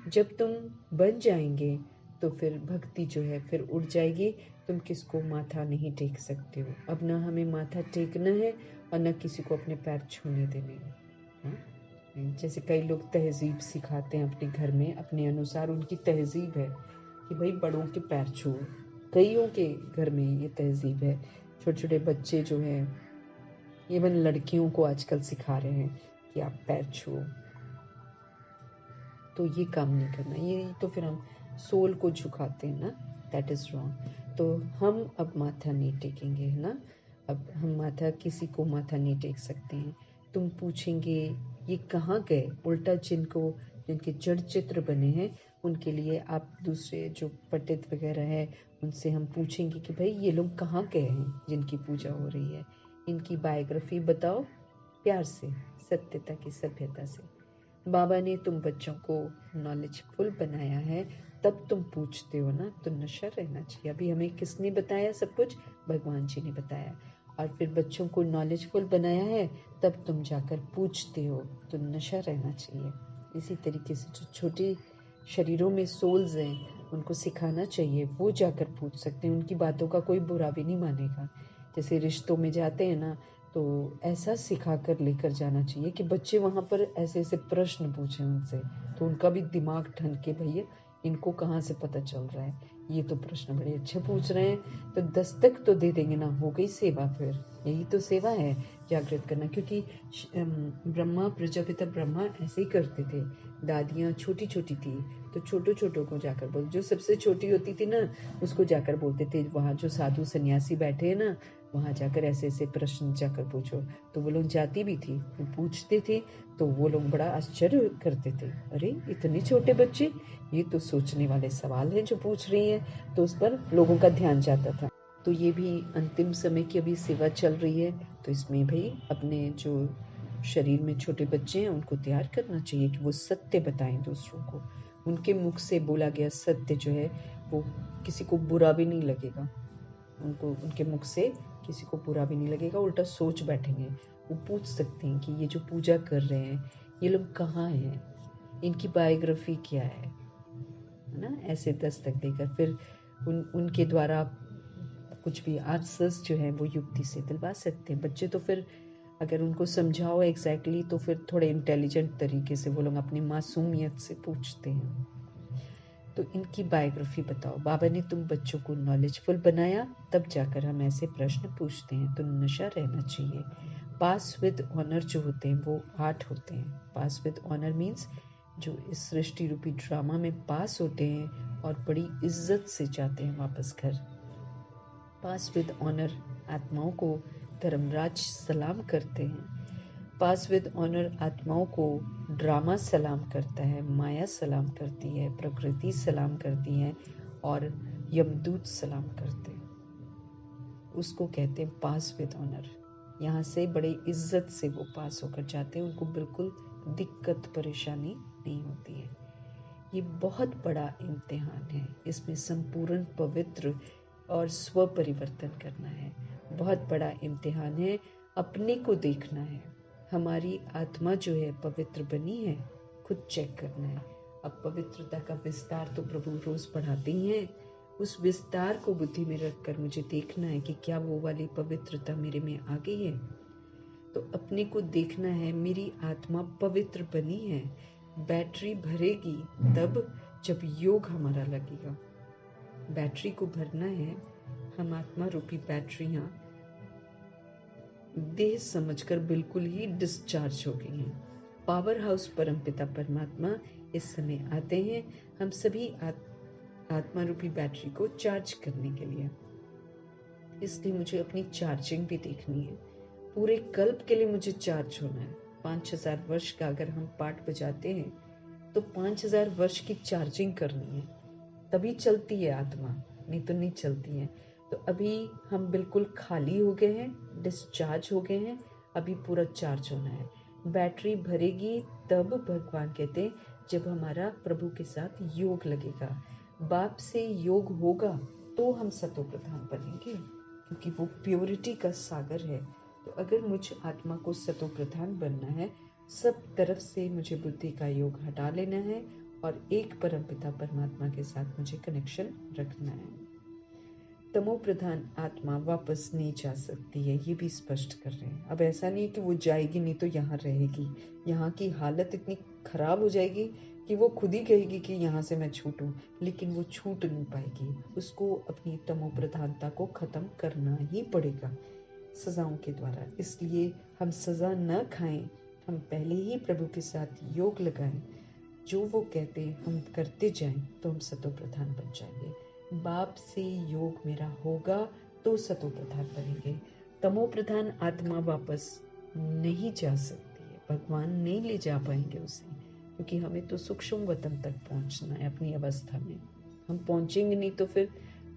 जब तुम बन जाएंगे तो फिर भक्ति जो है फिर उड़ जाएगी। तुम किसको माथा नहीं टेक सकते हो। अब ना हमें माथा टेकना है और न किसी को अपने पैर छूने देने हैं। हाँ? जैसे कई लोग तहजीब सिखाते हैं अपने घर में, अपने अनुसार उनकी तहजीब है कि भाई बड़ों के पैर छुओ। कईयों के घर में ये तहजीब है। छोटे छोटे बच्चे जो हैं, इवन लड़कियों को आजकल सिखा रहे हैं कि आप पैर छुओ। तो ये काम नहीं करना, ये तो फिर हम सोल को झुकाते हैं ना, दैट इज रॉन्ग। तो हम अब माथा नहीं टेकेंगे, है ना। अब हम माथा, किसी को माथा नहीं टेक सकते हैं। तुम पूछेंगे ये कहाँ गए, उल्टा जिनके जड़ चित्र बने हैं उनके लिए आप दूसरे जो पंडित वगैरह है उनसे हम पूछेंगे कि भाई ये लोग कहाँ गए हैं जिनकी पूजा हो रही है, इनकी बायोग्राफी बताओ प्यार से, सत्यता की सभ्यता से। बाबा ने तुम बच्चों को नॉलेजफुल बनाया है, तब तुम पूछते हो ना, तो नशा रहना चाहिए। अभी हमें किसने बताया सब कुछ? भगवान जी ने बताया। और फिर बच्चों को नॉलेजफुल बनाया है, तब तुम जाकर पूछते हो, तो नशा रहना चाहिए। इसी तरीके से जो छोटे शरीरों में सोल्स हैं उनको सिखाना चाहिए, वो जाकर पूछ सकते हैं। उनकी बातों का कोई बुरा भी नहीं मानेगा। जैसे रिश्तों में जाते हैं ना, तो ऐसा सिखा कर लेकर जाना चाहिए कि बच्चे वहाँ पर ऐसे ऐसे प्रश्न पूछें उनसे, तो उनका भी दिमाग ठन के भैया इनको कहाँ से पता चल रहा है, ये तो प्रश्न बड़े अच्छे पूछ रहे हैं, तो दस्तक तो दे देंगे ना, हो गई सेवा। फिर यही तो सेवा है, जागृत करना। क्योंकि ब्रह्मा, प्रजापिता ब्रह्मा ऐसे ही करते थे। दादियाँ छोटी छोटी थी तो छोटो छोटों को जाकर बोल, जो सबसे छोटी होती थी ना उसको जाकर बोलते थे, वहाँ जो साधु सन्यासी बैठे हैं ना वहाँ जाकर ऐसे ऐसे प्रश्न जाकर पूछो। तो वो लोग जाती भी थी, वो पूछते थे, तो वो लोग बड़ा आश्चर्य करते थे, अरे इतने छोटे बच्चे, ये तो सोचने वाले सवाल हैं जो पूछ रही हैं। तो उस पर लोगों का ध्यान जाता था। तो ये भी अंतिम समय की अभी सेवा चल रही है, तो इसमें भी अपने जो शरीर में छोटे बच्चे हैं उनको तैयार करना चाहिए कि वो सत्य बताएं दूसरों को। उनके मुख से बोला गया सत्य जो है वो किसी को बुरा भी नहीं लगेगा। उनके मुख से किसी को बुरा भी नहीं लगेगा, उल्टा सोच बैठेंगे। वो पूछ सकते हैं कि ये जो पूजा कर रहे हैं ये लोग कहाँ हैं, इनकी बायोग्राफी क्या है, है ना, ऐसे दस्तक देकर फिर उनके द्वारा कुछ भी आंसर्स जो है वो युक्ति से दिलवा सकते हैं। बच्चे तो फिर अगर उनको समझाओ एग्जैक्टली तो फिर थोड़े इंटेलिजेंट तरीके से वो लोग अपनी मासूमियत से पूछते हैं। तो इनकी बायोग्राफी बताओ। बाबा ने तुम बच्चों को नॉलेजफुल बनाया, तब जाकर हम ऐसे प्रश्न पूछते हैं। तो नशा रहना चाहिए। पास विद ऑनर जो होते हैं वो 8 होते हैं। पास विद ऑनर मीन्स जो इस सृष्टि रूपी ड्रामा में पास होते हैं और बड़ी इज्जत से जाते हैं वापस घर। पास विद ऑनर आत्माओं को धर्मराज सलाम करते हैं। पास विद ऑनर आत्माओं को ड्रामा सलाम करता है, माया सलाम करती है, प्रकृति सलाम करती है और यमदूत सलाम करते हैं। उसको कहते हैं पास विद ऑनर। यहाँ से बड़े इज्जत से वो पास होकर जाते हैं, उनको बिल्कुल दिक्कत परेशानी नहीं होती है। ये बहुत बड़ा इम्तिहान है, इसमें संपूर्ण पवित्र और स्व परिवर्तन करना है। बहुत बड़ा इम्तिहान है, अपने को देखना है। हमारी आत्मा जो है पवित्र बनी है, खुद चेक करना है। अब पवित्रता का विस्तार तो प्रभु रोज बढ़ाते ही हैं। उस विस्तार को बुद्धि में रखकर मुझे देखना है कि क्या वो वाली पवित्रता मेरे में आ गई है। तो अपने को देखना है, मेरी आत्मा पवित्र बनी है। बैटरी भरेगी तब जब योग हमारा लगेगा। बैटरी को भरना है। हम आत्मा रूपी बैटरियां देह समझकर बिल्कुल ही डिस्चार्ज हो गई हैं। पावर हाउस परमपिता परमात्मा इस समय आते हैं हम सभी आत्मा रूपी बैटरी को चार्ज करने के लिए। इसलिए मुझे अपनी चार्जिंग भी देखनी है। पूरे कल्प के लिए मुझे चार्ज होना है। 5000 वर्ष का अगर हम पाठ बजाते हैं तो 5000 वर्ष की चार्जिंग करनी है, तभी चलती है आत्मा, नहीं तो नहीं चलती है। तो अभी हम बिल्कुल खाली हो गए हैं, डिस्चार्ज हो गए हैं, अभी पूरा चार्ज होना है। बैटरी भरेगी तब भगवान कहते हैं जब हमारा प्रभु के साथ योग लगेगा। बाप से योग होगा तो हम सतो प्रधान बनेंगे, क्योंकि वो प्योरिटी का सागर है। तो अगर मुझ आत्मा को सतो प्रधान बनना है, सब तरफ से मुझे बुद्धि का योग हटा लेना है और एक परमपिता परमात्मा के साथ मुझे कनेक्शन रखना है। तमो प्रधान आत्मा वापस नहीं जा सकती है, ये भी स्पष्ट कर रहे हैं। अब ऐसा नहीं है कि वो जाएगी नहीं तो यहाँ रहेगी। यहाँ की हालत इतनी खराब हो जाएगी कि वो खुद ही कहेगी कि यहाँ से मैं छूटूं, लेकिन वो छूट नहीं पाएगी। उसको अपनी तमो प्रधानता को खत्म करना ही पड़ेगा सजाओं के द्वारा। इसलिए हम सजा न खाएं, हम पहले ही प्रभु के साथ योग लगाएं। जो वो कहते हम करते जाएं तो हम सतो प्रधान बन जाएंगे। बाप से योग मेरा होगा तो सतो प्रधान बनेंगे। तमो प्रधान आत्मा वापस नहीं जा सकती है, भगवान नहीं ले जा पाएंगे उसे, क्योंकि हमें तो सूक्ष्म वतन तक पहुंचना है अपनी अवस्था में। हम पहुंचेंगे नहीं तो फिर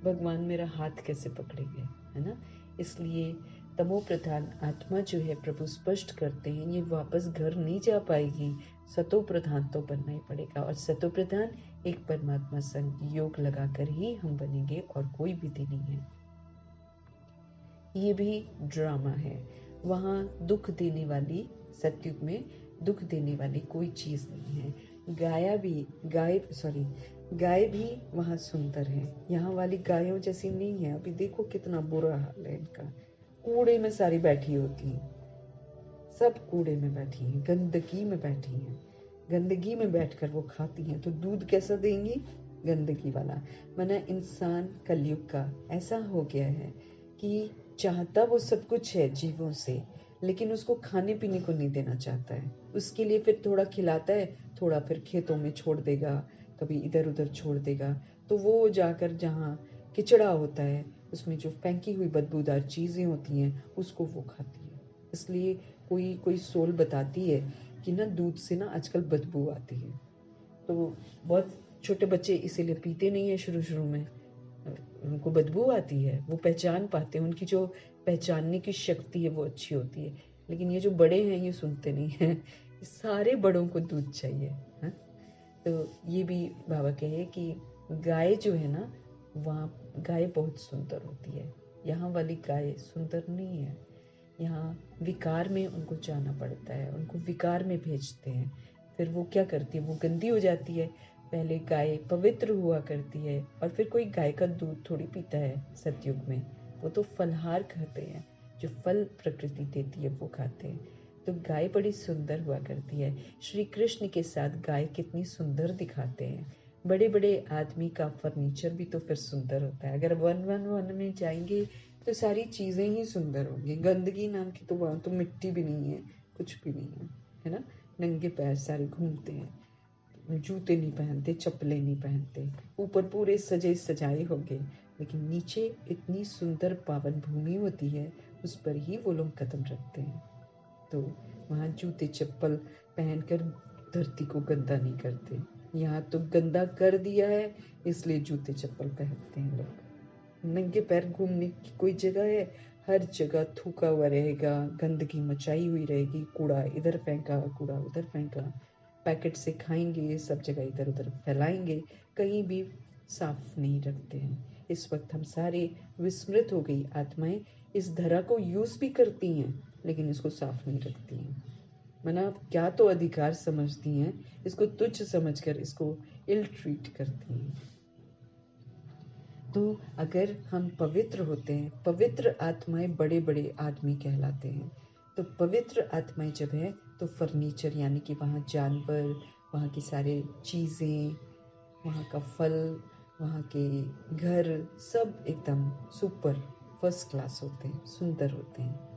भगवान मेरा हाथ कैसे पकड़ेंगे, है ना। इसलिए तमो प्रधान आत्मा जो है प्रभु स्पष्ट करते हैं ये वापस घर नहीं जा पाएगी। सतो प्रधान तो बनना ही पड़ेगा, और सतो प्रधान एक परमात्मा संग योग लगाकर ही हम बनेंगे और कोई विधि नहीं है। ये भी ड्रामा है। वहाँ दुख देने वाली, सतयुग में दुख देने वाली कोई चीज नहीं है। गाय भी वहाँ सुंदर है, यहाँ वाली गायों जैसी नहीं है। अभी देखो कितना बुरा हाल है इनका, कूड़े में सारी बैठी होती हैं, सब कूड़े में बैठी हैं, गंदगी में बैठी हैं। गंदगी में बैठकर वो खाती हैं, तो दूध कैसा देंगी, गंदगी वाला। माना इंसान कलयुग का ऐसा हो गया है कि चाहता वो सब कुछ है जीवों से, लेकिन उसको खाने पीने को नहीं देना चाहता है। उसके लिए फिर थोड़ा खिलाता है, थोड़ा फिर खेतों में छोड़ देगा, कभी इधर उधर छोड़ देगा, तो वो जाकर जहाँ किचड़ा होता है उसमें जो फेंकी हुई बदबूदार चीजें होती हैं उसको वो खाती है। इसलिए कोई सोल बताती है कि ना दूध से ना आजकल बदबू आती है, तो बहुत छोटे बच्चे इसीलिए पीते नहीं है शुरू शुरू में, उनको बदबू आती है, वो पहचान पाते हैं, उनकी जो पहचानने की शक्ति है वो अच्छी होती है। लेकिन ये जो बड़े हैं ये सुनते नहीं हैं, सारे बड़ों को दूध चाहिए, है? तो ये भी बाबा कहे कि गाय जो है ना, वहाँ गाय बहुत सुंदर होती है, यहाँ वाली गाय सुंदर नहीं है। यहाँ विकार में उनको जाना पड़ता है, उनको विकार में भेजते हैं, फिर वो क्या करती है, वो गंदी हो जाती है, पहले गाय पवित्र हुआ करती है और फिर कोई गाय का दूध थोड़ी पीता है सतयुग में। वो तो फलहार खाते हैं, जो फल प्रकृति देती है वो खाते हैं। तो गाय बड़ी सुंदर हुआ करती है। श्री कृष्ण के साथ गाय कितनी सुंदर दिखाते हैं। बड़े बड़े आदमी का फर्नीचर भी तो फिर सुंदर होता है। अगर वन वन वन में जाएंगे तो सारी चीजें ही सुंदर होंगी। गंदगी नाम की तो वहां तो मिट्टी भी नहीं है, कुछ भी नहीं है ना। नंगे पैर सारे घूमते हैं, जूते नहीं पहनते, चप्पलें नहीं पहनते, ऊपर पूरे सजे सजाए होंगे, लेकिन नीचे इतनी सुंदर पावन भूमि होती है, उस पर ही वो लोग कदम रखते हैं। तो वहाँ जूते चप्पल पहनकर धरती को गंदा नहीं करते। यहाँ तो गंदा कर दिया है, इसलिए जूते चप्पल पहनते हैं लोग। नंगे पैर घूमने की कोई जगह है? हर जगह थूका हुआ रहेगा, गंदगी मचाई हुई रहेगी, कूड़ा इधर फेंका, कूड़ा उधर फेंका, पैकेट से खाएंगे, सब जगह इधर उधर फैलाएंगे, कहीं भी साफ नहीं रखते हैं। इस वक्त हम सारे विस्मृत हो गई आत्माएं इस धरा को यूज भी करती हैं, लेकिन इसको साफ नहीं रखती हैं। मना क्या तो अधिकार समझती हैं, इसको तुच्छ समझकर इसको इल ट्रीट करती हैं। तो अगर हम पवित्र होते हैं, पवित्र आत्माएं बड़े बड़े आदमी कहलाते हैं। तो पवित्र आत्माएं जब है तो फर्नीचर यानी कि वहाँ जानवर, वहाँ की सारे चीज़ें, वहाँ का फल, वहाँ के घर सब एकदम सुपर फर्स्ट क्लास होते हैं, सुंदर होते हैं।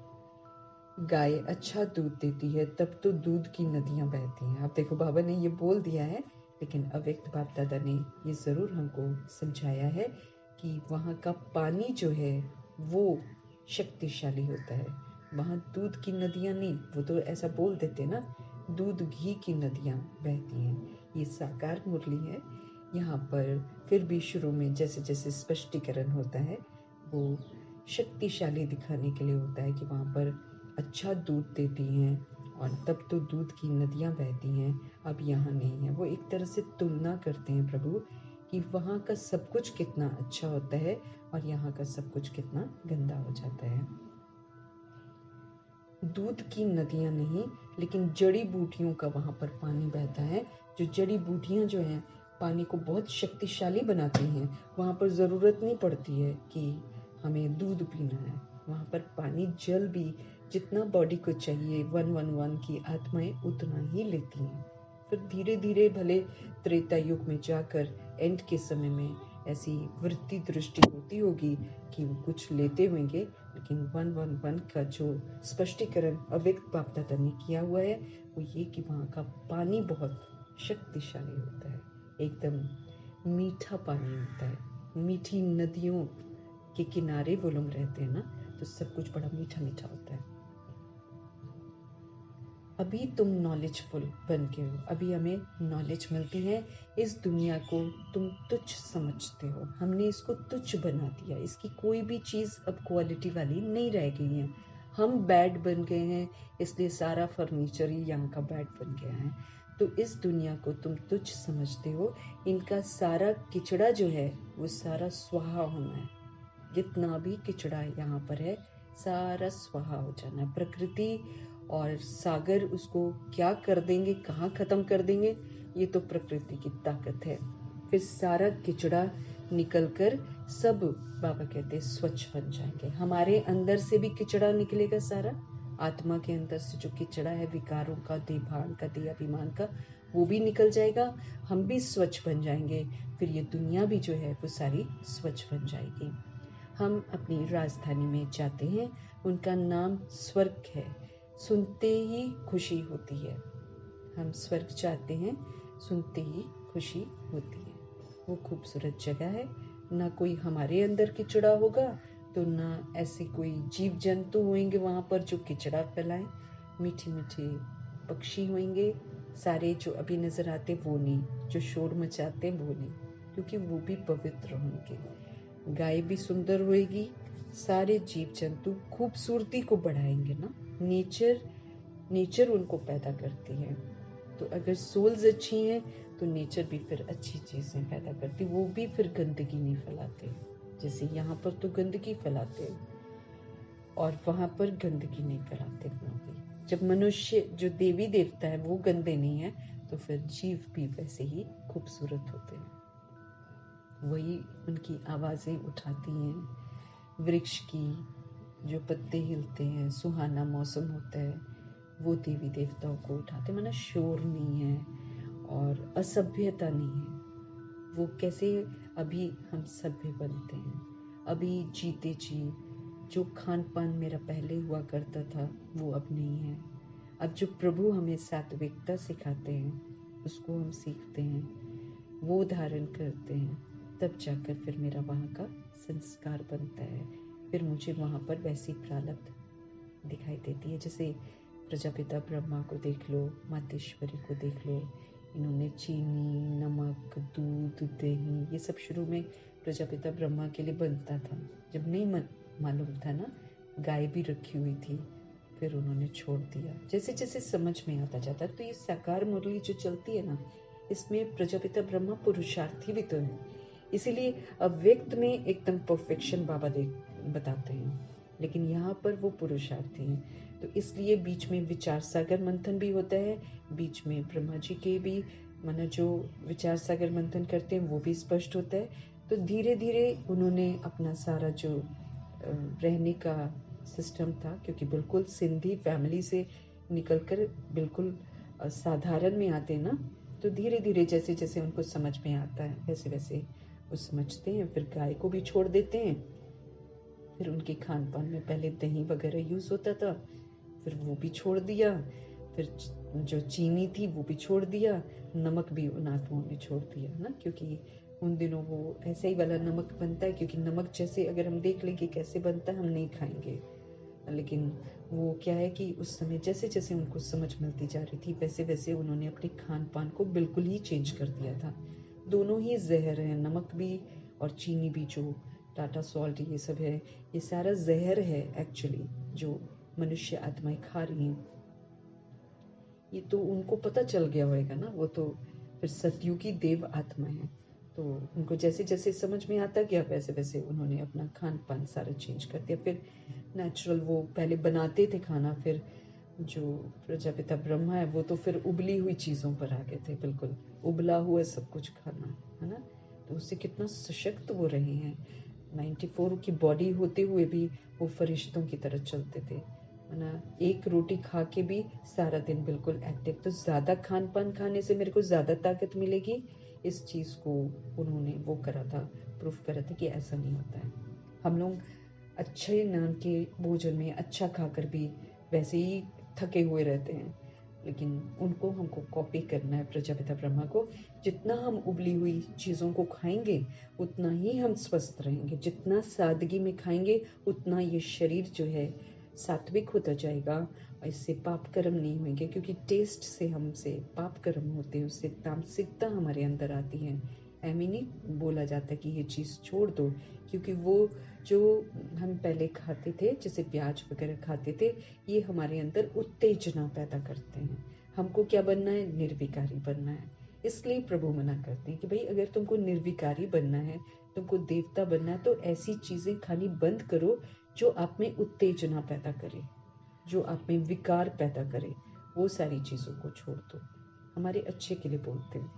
गाय अच्छा दूध देती है तब तो दूध की नदियाँ बहती हैं। अब देखो बाबा ने ये बोल दिया है, लेकिन अव्यक्त बाप दादा ने ये ज़रूर हमको समझाया है कि वहाँ का पानी जो है वो शक्तिशाली होता है। वहाँ दूध की नदियाँ नहीं, वो तो ऐसा बोल देते ना, दूध घी की नदियाँ बहती हैं। ये साकार मुरली है। यहाँ पर फिर भी शुरू में जैसे जैसे स्पष्टीकरण होता है वो शक्तिशाली दिखाने के लिए होता है कि वहाँ पर अच्छा दूध देती हैं और तब तो दूध की नदियाँ बहती हैं, अब यहाँ नहीं है। वो एक तरह से तुलना करते हैं प्रभु कि वहाँ का सब कुछ कितना अच्छा होता है और यहाँ का सब कुछ कितना गंदा हो जाता है। दूध की नदियाँ नहीं, लेकिन जड़ी बूटियों का वहाँ पर पानी बहता है। जो जड़ी बूटियाँ जो हैं पानी को बहुत शक्तिशाली बनाती हैं। वहाँ पर ज़रूरत नहीं पड़ती है कि हमें दूध पीना है। वहाँ पर पानी जल भी जितना बॉडी को चाहिए 111 की आत्माएं उतना ही लेती हैं। फिर धीरे धीरे भले त्रेता युग में जाकर एंड के समय में ऐसी वृत्ति दृष्टि होती होगी कि वो कुछ लेते होंगे, लेकिन 111 का जो स्पष्टीकरण अव्यक्त बाप दादा ने किया हुआ है वो ये कि वहाँ का पानी बहुत शक्तिशाली होता है, एकदम मीठा पानी होता है। मीठी नदियों के किनारे वो लोग रहते हैं ना, तो सब कुछ बड़ा मीठा मीठा होता है। अभी तुम नॉलेजफुल बन गए हो, अभी हमें नॉलेज मिलती है। इस दुनिया को तुम तुच्छ समझते हो, हमने इसको तुच्छ बना दिया। इसकी कोई भी चीज़ अब क्वालिटी वाली नहीं रह गई है। हम बैड बन गए हैं, इसलिए सारा फर्नीचर ही यहाँ का बैड बन गया है। तो इस दुनिया को तुम तुच्छ समझते हो। इनका सारा किचड़ा जो है वो सारा स्वाहा होना है। जितना भी किचड़ा यहाँ पर है सारा स्वाहा हो जाना है। प्रकृति और सागर उसको क्या कर देंगे, कहाँ खत्म कर देंगे, ये तो प्रकृति की ताकत है। फिर सारा किचड़ा निकलकर सब बाबा कहते स्वच्छ बन जाएंगे। हमारे अंदर से भी किचड़ा निकलेगा सारा, आत्मा के अंदर से जो किचड़ा है विकारों का, देभान का, देह अभिमान का, वो भी निकल जाएगा। हम भी स्वच्छ बन जाएंगे। फिर ये दुनिया भी जो है वो सारी स्वच्छ बन जाएगी। हम अपनी राजधानी में जाते हैं, उनका नाम स्वर्ग है। सुनते ही खुशी होती है। हम स्वर्ग जाते हैं, सुनते ही खुशी होती है। वो खूबसूरत जगह है। ना कोई हमारे अंदर किचड़ा होगा, तो ना ऐसे कोई जीव जंतु होंगे वहाँ पर जो किचड़ा फैलाएं। मीठे मीठे पक्षी होंगे, सारे जो अभी नजर आते वो नहीं, जो शोर मचाते वो नहीं, क्योंकि वो भी पवित्र होंगे। गाय भी सुंदर होएगी, सारे जीव जंतु खूबसूरती को बढ़ाएंगे ना। नेचर उनको पैदा करती है। तो अगर सोल्स अच्छी हैं तो नेचर भी फिर अच्छी चीजें पैदा करती, वो भी फिर गंदगी नहीं फैलाते। जैसे यहाँ पर तो गंदगी फैलाते और वहां पर गंदगी नहीं फैलाते। जब मनुष्य जो देवी देवता है वो गंदे नहीं है, तो फिर जीव भी वैसे ही खूबसूरत होते हैं। वही उनकी आवाज़ें उठाती हैं, वृक्ष की जो पत्ते हिलते हैं, सुहाना मौसम होता है, वो देवी देवताओं को उठाते, माना शोर नहीं है और असभ्यता नहीं है। वो कैसे अभी हम सभ्य बनते हैं, अभी जीते जी जो खान पान मेरा पहले हुआ करता था वो अब नहीं है। अब जो प्रभु हमें सात्विकता सिखाते हैं उसको हम सीखते हैं, वो धारण करते हैं, तब जाकर फिर मेरा वहाँ का संस्कार बनता है। फिर मुझे वहाँ पर वैसी प्रारब्ध दिखाई देती है। जैसे प्रजापिता ब्रह्मा को देख लो, मातेश्वरी को देख लो, इन्होंने चीनी, नमक, दूध, दही ये सब शुरू में प्रजापिता ब्रह्मा के लिए बनता था। जब नहीं मालूम था ना, गाय भी रखी हुई थी, फिर उन्होंने छोड़ दिया। जैसे जैसे समझ में आता जाता, तो ये साकार मुरली जो चलती है ना, इसमें प्रजापिता ब्रह्मा पुरुषार्थी भी तो है। इसीलिए अव्यक्त में एकदम परफेक्शन बाबा बताते हैं, लेकिन यहाँ पर वो पुरुषार्थी हैं। तो इसलिए बीच में विचार सागर मंथन भी होता है, बीच में ब्रह्मा जी के भी माना जो विचार सागर मंथन करते हैं वो भी स्पष्ट होता है। तो धीरे धीरे उन्होंने अपना सारा जो रहने का सिस्टम था, क्योंकि बिल्कुल सिंधी फैमिली से निकलकर बिल्कुल साधारण में आते ना, तो धीरे धीरे जैसे जैसे उनको समझ में आता है वैसे वैसे वो समझते हैं। फिर गाय को भी छोड़ देते हैं। फिर उनके खान पान में पहले दही वगैरह यूज़ होता था, फिर वो भी छोड़ दिया। फिर जो चीनी थी वो भी छोड़ दिया, नमक भी उन आत्माओं ने छोड़ दिया ना, क्योंकि उन दिनों वो ऐसे ही वाला नमक बनता है। क्योंकि नमक जैसे अगर हम देख लेंगे कैसे बनता है, हम नहीं खाएंगे, लेकिन वो क्या है कि उस समय जैसे जैसे उनको समझ मिलती जा रही थी वैसे वैसे उन्होंने अपने खान पान को बिल्कुल ही चेंज कर दिया था। दोनों ही जहर है, नमक भी और चीनी भी, जो टाटा सॉल्ट ये सब है, ये सारा जहर है एक्चुअली, जो मनुष्य आत्माएं खा रही हैं। ये तो उनको पता चल गया होगा ना, वो तो फिर सतयुगी देव आत्मा है। तो उनको जैसे जैसे समझ में आता गया वैसे वैसे उन्होंने अपना खान पान सारा चेंज कर दिया। फिर नेचुरल वो पहले बनाते थे खाना, फिर जो प्रजापिता ब्रह्मा है वो तो फिर उबली हुई चीज़ों पर आ गए थे, बिल्कुल उबला हुआ सब कुछ खाना, है ना। तो उससे कितना सशक्त वो रहे हैं। 94 की बॉडी होते हुए भी वो फरिश्तों की तरह चलते थे, है ना। एक रोटी खा के भी सारा दिन बिल्कुल एक्टिव। तो ज़्यादा खान पान खाने से मेरे को ज़्यादा ताकत मिलेगी, इस चीज़ को उन्होंने वो करा था, प्रूफ करा था कि ऐसा नहीं होता है। हम लोग अच्छे नाम के भोजन में अच्छा खाकर भी वैसे ही थके हुए रहते हैं, लेकिन उनको हमको कॉपी करना है प्रजापिता ब्रह्मा को। जितना हम उबली हुई चीज़ों को खाएंगे उतना ही हम स्वस्थ रहेंगे, जितना सादगी में खाएंगे उतना ये शरीर जो है सात्विक होता जाएगा, और इससे पाप कर्म नहीं होंगे। क्योंकि टेस्ट से हमसे पाप कर्म होते हैं, उससे तामसिकता हमारे अंदर आती है। ऐमें नहीं बोला जाता कि ये चीज़ छोड़ दो, क्योंकि वो जो हम पहले खाते थे, जैसे प्याज वगैरह खाते थे, ये हमारे अंदर उत्तेजना पैदा करते हैं। हमको क्या बनना है? निर्विकारी बनना है। इसलिए प्रभु मना करते हैं कि भाई अगर तुमको निर्विकारी बनना है, तुमको देवता बनना है, तो ऐसी चीज़ें खानी बंद करो जो आप में उत्तेजना पैदा करे, जो आप में विकार पैदा करे। वो सारी चीज़ों को छोड़ दो, हमारे अच्छे के लिए बोलते हैं।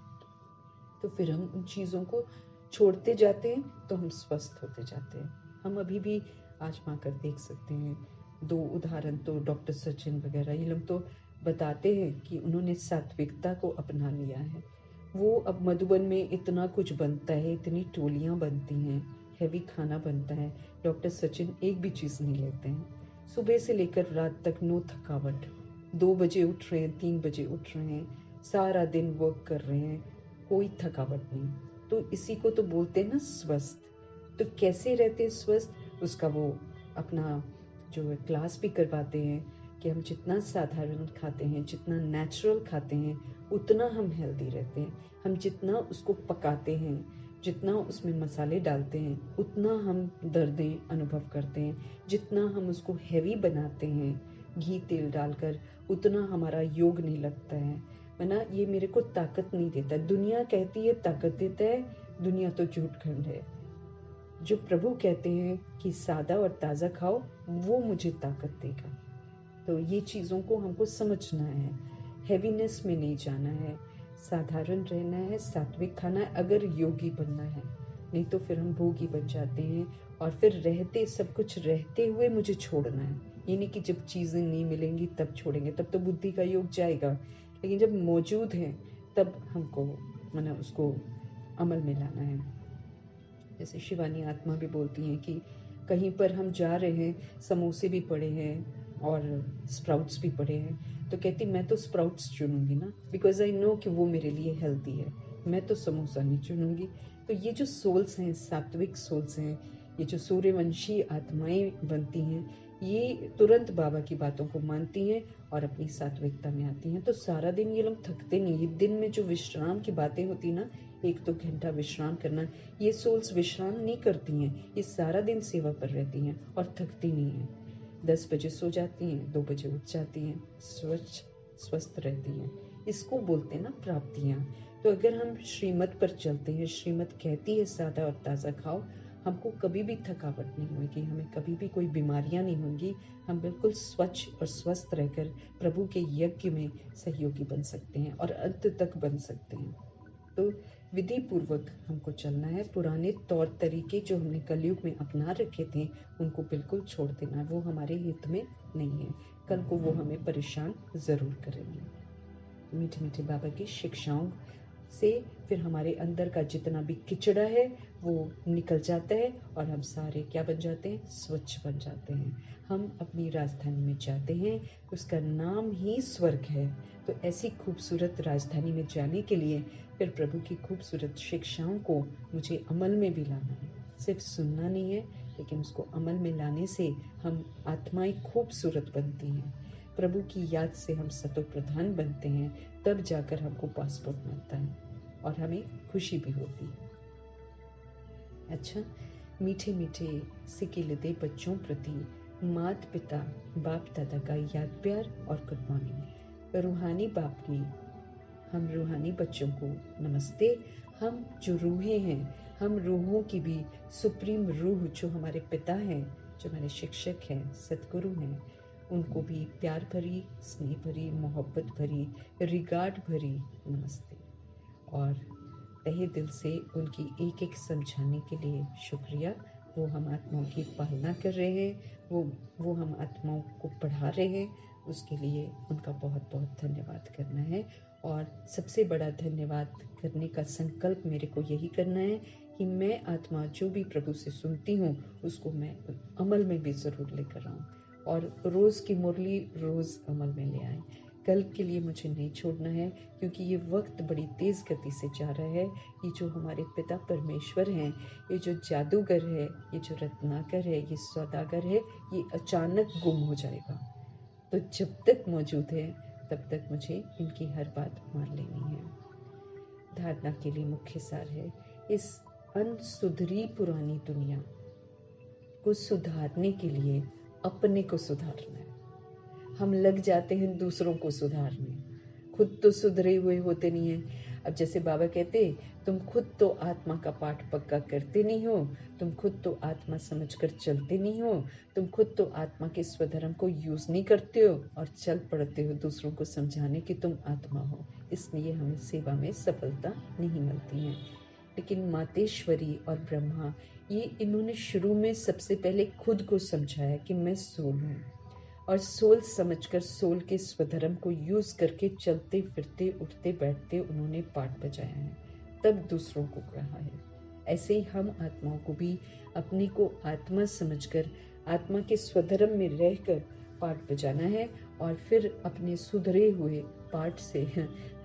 तो फिर हम उन चीज़ों को छोड़ते जाते हैं तो हम स्वस्थ होते जाते हैं। हम अभी भी आजमा कर देख सकते हैं। 2 उदाहरण तो डॉक्टर सचिन वगैरह ये लोग तो बताते हैं कि उन्होंने सात्विकता को अपना लिया है। वो अब मधुबन में इतना कुछ बनता है, इतनी टोलियाँ बनती हैं, हैवी खाना बनता है, डॉक्टर सचिन एक भी चीज़ नहीं लेते हैं। सुबह से लेकर रात तक नो थकावट, 2 बजे उठ रहे हैं, 3 बजे उठ रहे हैं, सारा दिन वर्क कर रहे हैं, कोई थकावट नहीं। तो इसी को तो बोलते हैं ना स्वस्थ। तो कैसे रहते हैं स्वस्थ, उसका वो अपना जो है क्लास भी करवाते हैं कि हम जितना साधारण खाते हैं, जितना नेचुरल खाते हैं, उतना हम हेल्दी रहते हैं। हम जितना उसको पकाते हैं, जितना उसमें मसाले डालते हैं, उतना हम दर्दें अनुभव करते हैं। जितना हम उसको हैवी बनाते हैं घी तेल डालकर, उतना हमारा योग नहीं लगता है ना। ये मेरे को ताकत नहीं देता। दुनिया कहती है ताकत देता है, दुनिया तो झूठ खंड है। जो प्रभु कहते हैं कि सादा और ताज़ा खाओ, वो मुझे ताकत देगा। तो ये चीज़ों को हमको समझना है, हैवीनेस में नहीं जाना है। साधारण रहना है, सात्विक खाना है, अगर योगी बनना है। नहीं तो फिर हम भोगी बन जाते हैं और फिर रहते सब कुछ रहते हुए मुझे छोड़ना है। ये नहीं कि जब चीज़ें नहीं मिलेंगी तब छोड़ेंगे, तब तो बुद्धि का योग जाएगा। लेकिन जब मौजूद है तब हमको माना उसको अमल में लाना है। जैसे शिवानी आत्मा भी बोलती हैं कि कहीं पर हम जा रहे हैं, समोसे भी पड़े हैं और स्प्राउट्स भी पड़े हैं, तो कहती मैं तो स्प्राउट्स चुनूंगी ना, बिकॉज आई नो कि वो मेरे लिए हेल्दी है, मैं तो समोसा नहीं चुनूंगी। तो ये जो सोल्स हैं, सात्विक सोल्स हैं, ये जो सूर्यवंशी आत्माएं बनती हैं, ये तुरंत बाबा की बातों को मानती हैं और अपनी सात्विकता में आती हैं। तो सारा दिन ये लोग थकते नहीं। ये दिन में जो विश्राम की बातें होती ना, 1-2 घंटा विश्राम करना, ये सोल्स विश्राम नहीं करती हैं। ये सारा दिन सेवा पर रहती हैं और थकती नहीं हैं। 10 बजे सो जाती हैं, 2 बजे उठ जाती हैं, स्वस्थ रहती हैं। इसको बोलते हैं ना प्राप्तियाँ। तो अगर हम श्रीमत पर चलते हैं, श्रीमत कहती है सादा और ताज़ा खाओ, हमको कभी भी थकावट नहीं होगी, हमें कभी भी कोई बीमारियां नहीं होंगी। हम बिल्कुल स्वच्छ और स्वस्थ रहकर प्रभु के यज्ञ में सहयोगी बन सकते हैं और अंत तक बन सकते हैं। तो विधि पूर्वक हमको चलना है। पुराने तौर तरीके जो हमने कलयुग में अपना रखे थे, उनको बिल्कुल छोड़ देना। वो हमारे हित में नहीं है, कल को वो हमें परेशान ज़रूर करेंगे। मीठे मीठे बाबा की शिक्षाओं से फिर हमारे अंदर का जितना भी किचड़ा है वो निकल जाता है और हम सारे क्या बन जाते हैं, स्वच्छ बन जाते हैं। हम अपनी राजधानी में जाते हैं, उसका नाम ही स्वर्ग है। तो ऐसी खूबसूरत राजधानी में जाने के लिए फिर प्रभु की खूबसूरत शिक्षाओं को मुझे अमल में भी लाना है। सिर्फ सुनना नहीं है, लेकिन उसको अमल में लाने से हम आत्माएं खूबसूरत बनती हैं। प्रभु की याद से हम सतो प्रधान बनते हैं, तब जाकर हमको पासपोर्ट मिलता है और हमें खुशी भी होती है। अच्छा, मीठे मीठे सिकिलदे बच्चों प्रति माता पिता बाप दादा का याद प्यार और गुड मॉर्निंग। रूहानी बाप की हम रूहानी बच्चों को नमस्ते। हम जो रूहें हैं, हम रूहों की भी सुप्रीम रूह जो हमारे पिता हैं, जो हमारे शिक्षक हैं, सतगुरु हैं, उनको भी प्यार भरी, स्नेह भरी, मोहब्बत भरी, रिगार्ड भरी नमस्ते। और तहे दिल से उनकी एक एक समझाने के लिए शुक्रिया। वो हम आत्माओं की पालना कर रहे हैं, वो हम आत्माओं को पढ़ा रहे हैं, उसके लिए उनका बहुत बहुत धन्यवाद करना है। और सबसे बड़ा धन्यवाद करने का संकल्प मेरे को यही करना है कि मैं आत्मा जो भी प्रभु से सुनती हूँ, उसको मैं अमल में भी ज़रूर लेकर आऊँ और रोज़ की मुरली रोज़ अमल में ले आए। कल के लिए मुझे नहीं छोड़ना है, क्योंकि ये वक्त बड़ी तेज़ गति से जा रहा है। ये जो हमारे पिता परमेश्वर हैं, ये जो जादूगर है, ये जो रत्नाकर है, ये सौदागर है, ये अचानक गुम हो जाएगा। तो जब तक मौजूद है तब तक मुझे इनकी हर बात मान लेनी है। धारणा के लिए मुख्य सार है, इस अनसुधरी पुरानी दुनिया को सुधारने के लिए अपने को सुधारना है। हम लग जाते हैं दूसरों को सुधारने, खुद तो सुधरे हुए होते नहीं हैं। अब जैसे बाबा कहते, तुम खुद तो आत्मा का पाठ पक्का करते नहीं हो, तुम खुद तो आत्मा समझकर चलते नहीं हो, तुम खुद तो आत्मा के स्वधर्म को यूज नहीं करते हो और चल पड़ते हो दूसरों को समझाने कि तुम आत्मा हो। इसलिए हमें सेवा में सफलता नहीं मिलती है। लेकिन मातेश्वरी और ब्रह्मा, ये इन्होंने शुरू में सबसे पहले खुद को समझाया कि मैं सोल हूँ, और सोल समझकर सोल के स्वधर्म को यूज करके चलते फिरते उठते बैठते उन्होंने पाठ बजाया है, तब दूसरों को कहा है। ऐसे ही हम आत्माओं को भी अपने को आत्मा समझकर आत्मा के स्वधर्म में रहकर पाठ बजाना है और फिर अपने सुधरे हुए पाठ से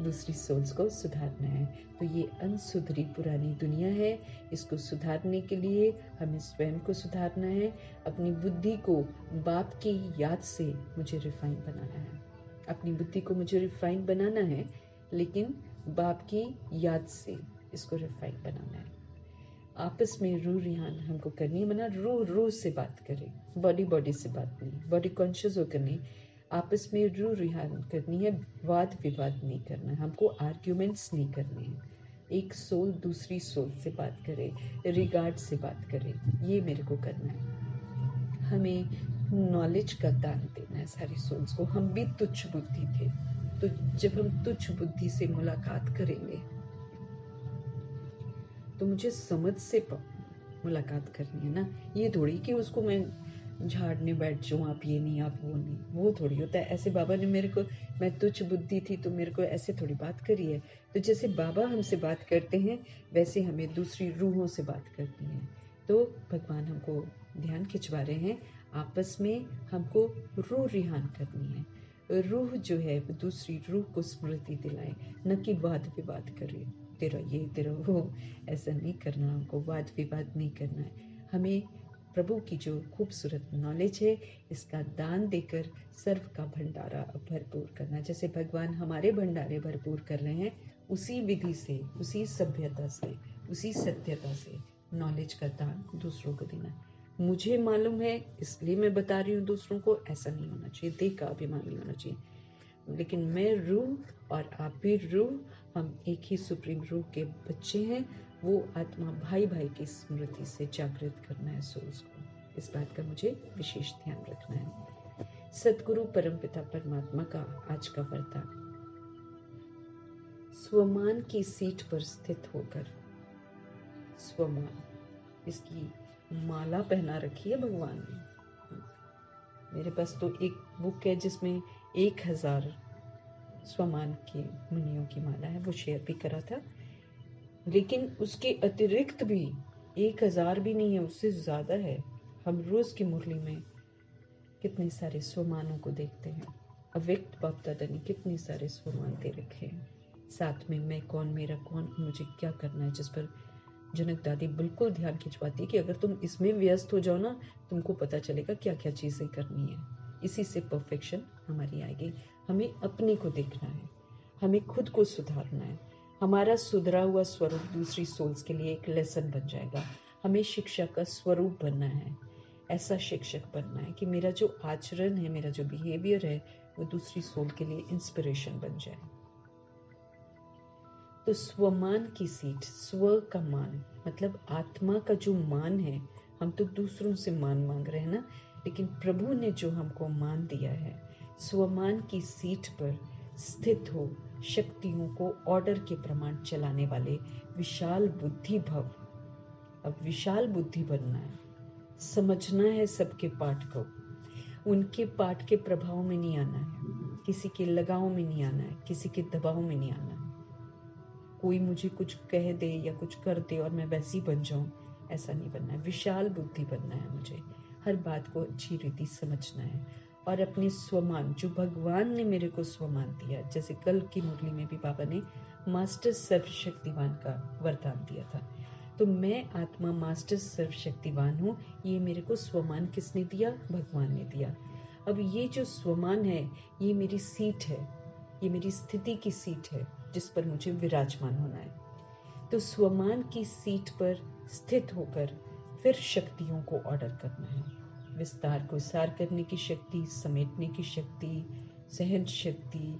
दूसरी सोल्स को सुधारना है। तो ये अनसुधरी पुरानी दुनिया है, इसको सुधारने के लिए हमें स्वयं को सुधारना है। अपनी बुद्धि को बाप की याद से मुझे रिफाइन बनाना है, अपनी बुद्धि को मुझे रिफाइन बनाना है, लेकिन बाप की याद से इसको रिफाइन बनाना है। आपस में रूह रिहान हमको करनी है, मना रूह से बात करें, बॉडी से बात नहीं, बॉडी कॉन्शियस होकर नहीं, आपस में रूह रिहान करनी है। वाद विवाद नहीं करना है, हमको आर्ग्यूमेंट्स नहीं करने हैं। एक सोल दूसरी सोल से बात करे, रिगार्ड से बात करे, ये मेरे को करना है। हमें नॉलेज का दान देना है सारी सोल्स को। हम भी तुच्छ बुद्धि थे, तो जब हम तुच्छ बुद्धि से मुलाकात करेंगे तो मुझे समझ से मुलाकात करनी है ना। ये थोड़ी कि उसको मैं झाड़ने बैठ जाऊँ, आप ये नहीं, आप वो नहीं, वो थोड़ी होता है। ऐसे बाबा ने मेरे को, मैं तुच्छ बुद्धि थी तो मेरे को ऐसे थोड़ी बात करी है। तो जैसे बाबा हमसे बात करते हैं वैसे हमें दूसरी रूहों से बात करनी है। तो भगवान हमको ध्यान खिंचवा रहे हैं, आपस में हमको रूह रिहान करनी है। रूह जो है वो दूसरी रूह को स्मृति दिलाए, न कि वाद विवाद करे, तेरा ये तेरा वो। ऐसा नहीं करना, हमको वाद विवाद नहीं करना है। हमें प्रभु की जो खूबसूरत नॉलेज है इसका दान देकर सर्व का भंडारा भरपूर करना। जैसे भगवान हमारे भंडारे भरपूर कर रहे हैं, उसी विधि से, उसी सभ्यता से, उसी सत्यता से नॉलेज का दान दूसरों को देना। मुझे मालूम है इसलिए मैं बता रही हूँ दूसरों को, ऐसा नहीं होना चाहिए। देह का अभिमान नहीं होना चाहिए। लेकिन मैं रूह और आप भी रूह, हम एक ही सुप्रीम रूह के बच्चे हैं। वो आत्मा भाई भाई की स्मृति से जागृत करना है सोल्स को। इस बात का मुझे विशेष ध्यान रखना है। सदगुरु परमपिता परमात्मा का आज का वरदान, स्वमान की सीट पर स्थित होकर, स्वमान, इसकी माला पहना रखी है भगवान ने। मेरे पास तो एक बुक है जिसमें 1000 स्वमान के मुनियों की माला है, वो शेयर भी करा था। लेकिन उसके अतिरिक्त भी 1000 भी नहीं है, उससे ज्यादा है। हम रोज की मुरली में कितने सारे स्वमानों को देखते हैं। अव्यक्त बाप दादा ने कितने सारे स्वमान दे रखे हैं। साथ में मैं कौन, मेरा कौन, मुझे क्या करना है, जिस पर जनक दादी बिल्कुल ध्यान खिंचवाती कि अगर तुम इसमें व्यस्त हो जाओ ना, तुमको पता चलेगा क्या क्या चीजें करनी है। इसी से परफेक्शन हमारी आएगी। हमें अपने को देखना है, हमें खुद को सुधारना है। हमारा सुधरा हुआ स्वरूप दूसरी सोल्स के लिए एक लेसन बन जाएगा। हमें शिक्षा का स्वरूप बनना है, ऐसा शिक्षक बनना है कि मेरा जो आचरण है, मेरा जो बिहेवियर है, वो दूसरी सोल के लिए इंस्पिरेशन बन जाए। तो स्वमान की सीट, स्व का मान मतलब आत्मा का जो मान है। हम तो दूसरों से मान मांग रहे हैं ना, लेकिन प्रभु ने जो हमको मान दिया है, स्वमान की सीट पर स्थित हो, शक्तियों को ऑर्डर के प्रमाण चलाने वाले विशाल बुद्धि भव। अब विशाल बुद्धि बनना है, समझना है सबके पाठ को, उनके पाठ के प्रभाव में नहीं आना है, किसी के लगाव में नहीं आना है, किसी के दबाव में नहीं आना है। कोई मुझे कुछ कह दे या कुछ कर दे और मैं वैसी बन जाऊं, ऐसा नहीं बनना है। विशाल बुद्धि बनना है मुझे, हर बात को अच्छी रीति समझना है और अपने स्वमान, जो भगवान ने मेरे को स्वमान दिया, जैसे कल की मुरली में भी बाबा ने मास्टर सर्वशक्तिवान का वरदान दिया था। तो मैं आत्मा मास्टर सर्वशक्तिवान हूँ, ये मेरे को स्वमान किसने दिया? भगवान ने दिया। अब ये जो स्वमान है, ये मेरी सीट है, ये मेरी स्थिति की सीट है जिस पर मुझे विराजमान होना है। तो स्वमान की सीट पर स्थित होकर फिर शक्तियों को ऑर्डर करना है। विस्तार को सार करने की शक्ति, समेटने की शक्ति, सहन शक्ति,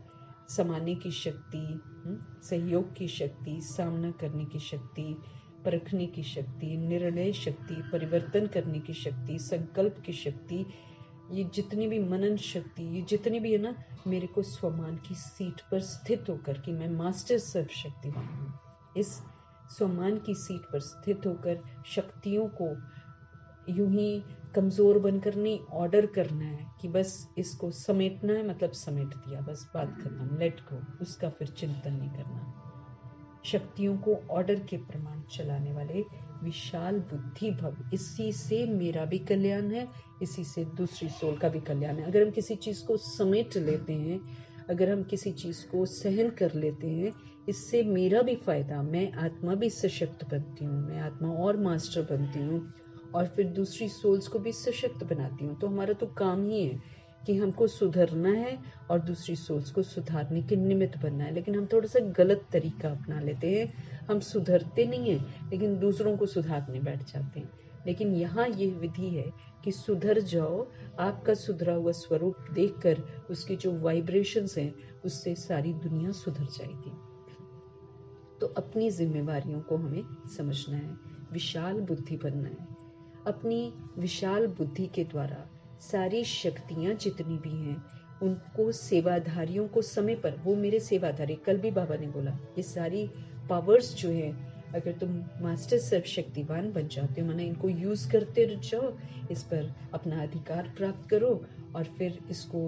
समाने की शक्ति, सहयोग की शक्ति, सामना करने की शक्ति, परखने की शक्ति, निर्णय शक्ति, परिवर्तन करने की शक्ति, संकल्प की शक्ति, ये जितनी भी मनन शक्ति, ये जितनी भी है ना, मेरे को स्वमान की सीट पर स्थित होकर कि मैं मास्टर सर्वशक्तिवान हूँ, इस स्वमान की सीट पर स्थित होकर शक्तियों को यूं ही कमजोर बनकर नहीं ऑर्डर करना है कि बस इसको समेटना है, मतलब समेट दिया, बस बात खत्म, लेट गो, उसका फिर चिंतन नहीं करना। शक्तियों को ऑर्डर के प्रमाण चलाने वाले विशाल बुद्धि भव, इसी से मेरा भी कल्याण है, इसी से दूसरी सोल का भी कल्याण है। अगर हम किसी चीज को समेट लेते हैं, अगर हम किसी चीज को सहन कर लेते हैं, इससे मेरा भी फायदा, मैं आत्मा भी सशक्त बनती हूँ, मैं आत्मा और मास्टर बनती हूँ और फिर दूसरी सोल्स को भी सशक्त बनाती हूँ। तो हमारा तो काम ही है कि हमको सुधरना है और दूसरी सोच को सुधारने के निमित्त बनना है। लेकिन हम थोड़ा सा गलत तरीका अपना लेते हैं, हम सुधरते नहीं हैं लेकिन दूसरों को सुधारने बैठ जाते हैं। लेकिन यहाँ ये विधि है कि सुधर जाओ, आपका सुधरा हुआ स्वरूप देखकर उसकी जो वाइब्रेशंस हैं उससे सारी दुनिया सुधर जाएगी। तो अपनी जिम्मेवारियों को हमें समझना है, विशाल बुद्धि बनना है। अपनी विशाल बुद्धि के द्वारा सारी शक्तियां जितनी भी हैं उनको सेवाधारियों को समय पर, वो मेरे सेवाधारी, कल भी बाबा ने बोला ये सारी पावर्स जो है, अगर तुम मास्टर सर्वशक्तिवान बन जाते हो, माना इनको यूज करते जाओ, इस पर अपना अधिकार प्राप्त करो और फिर इसको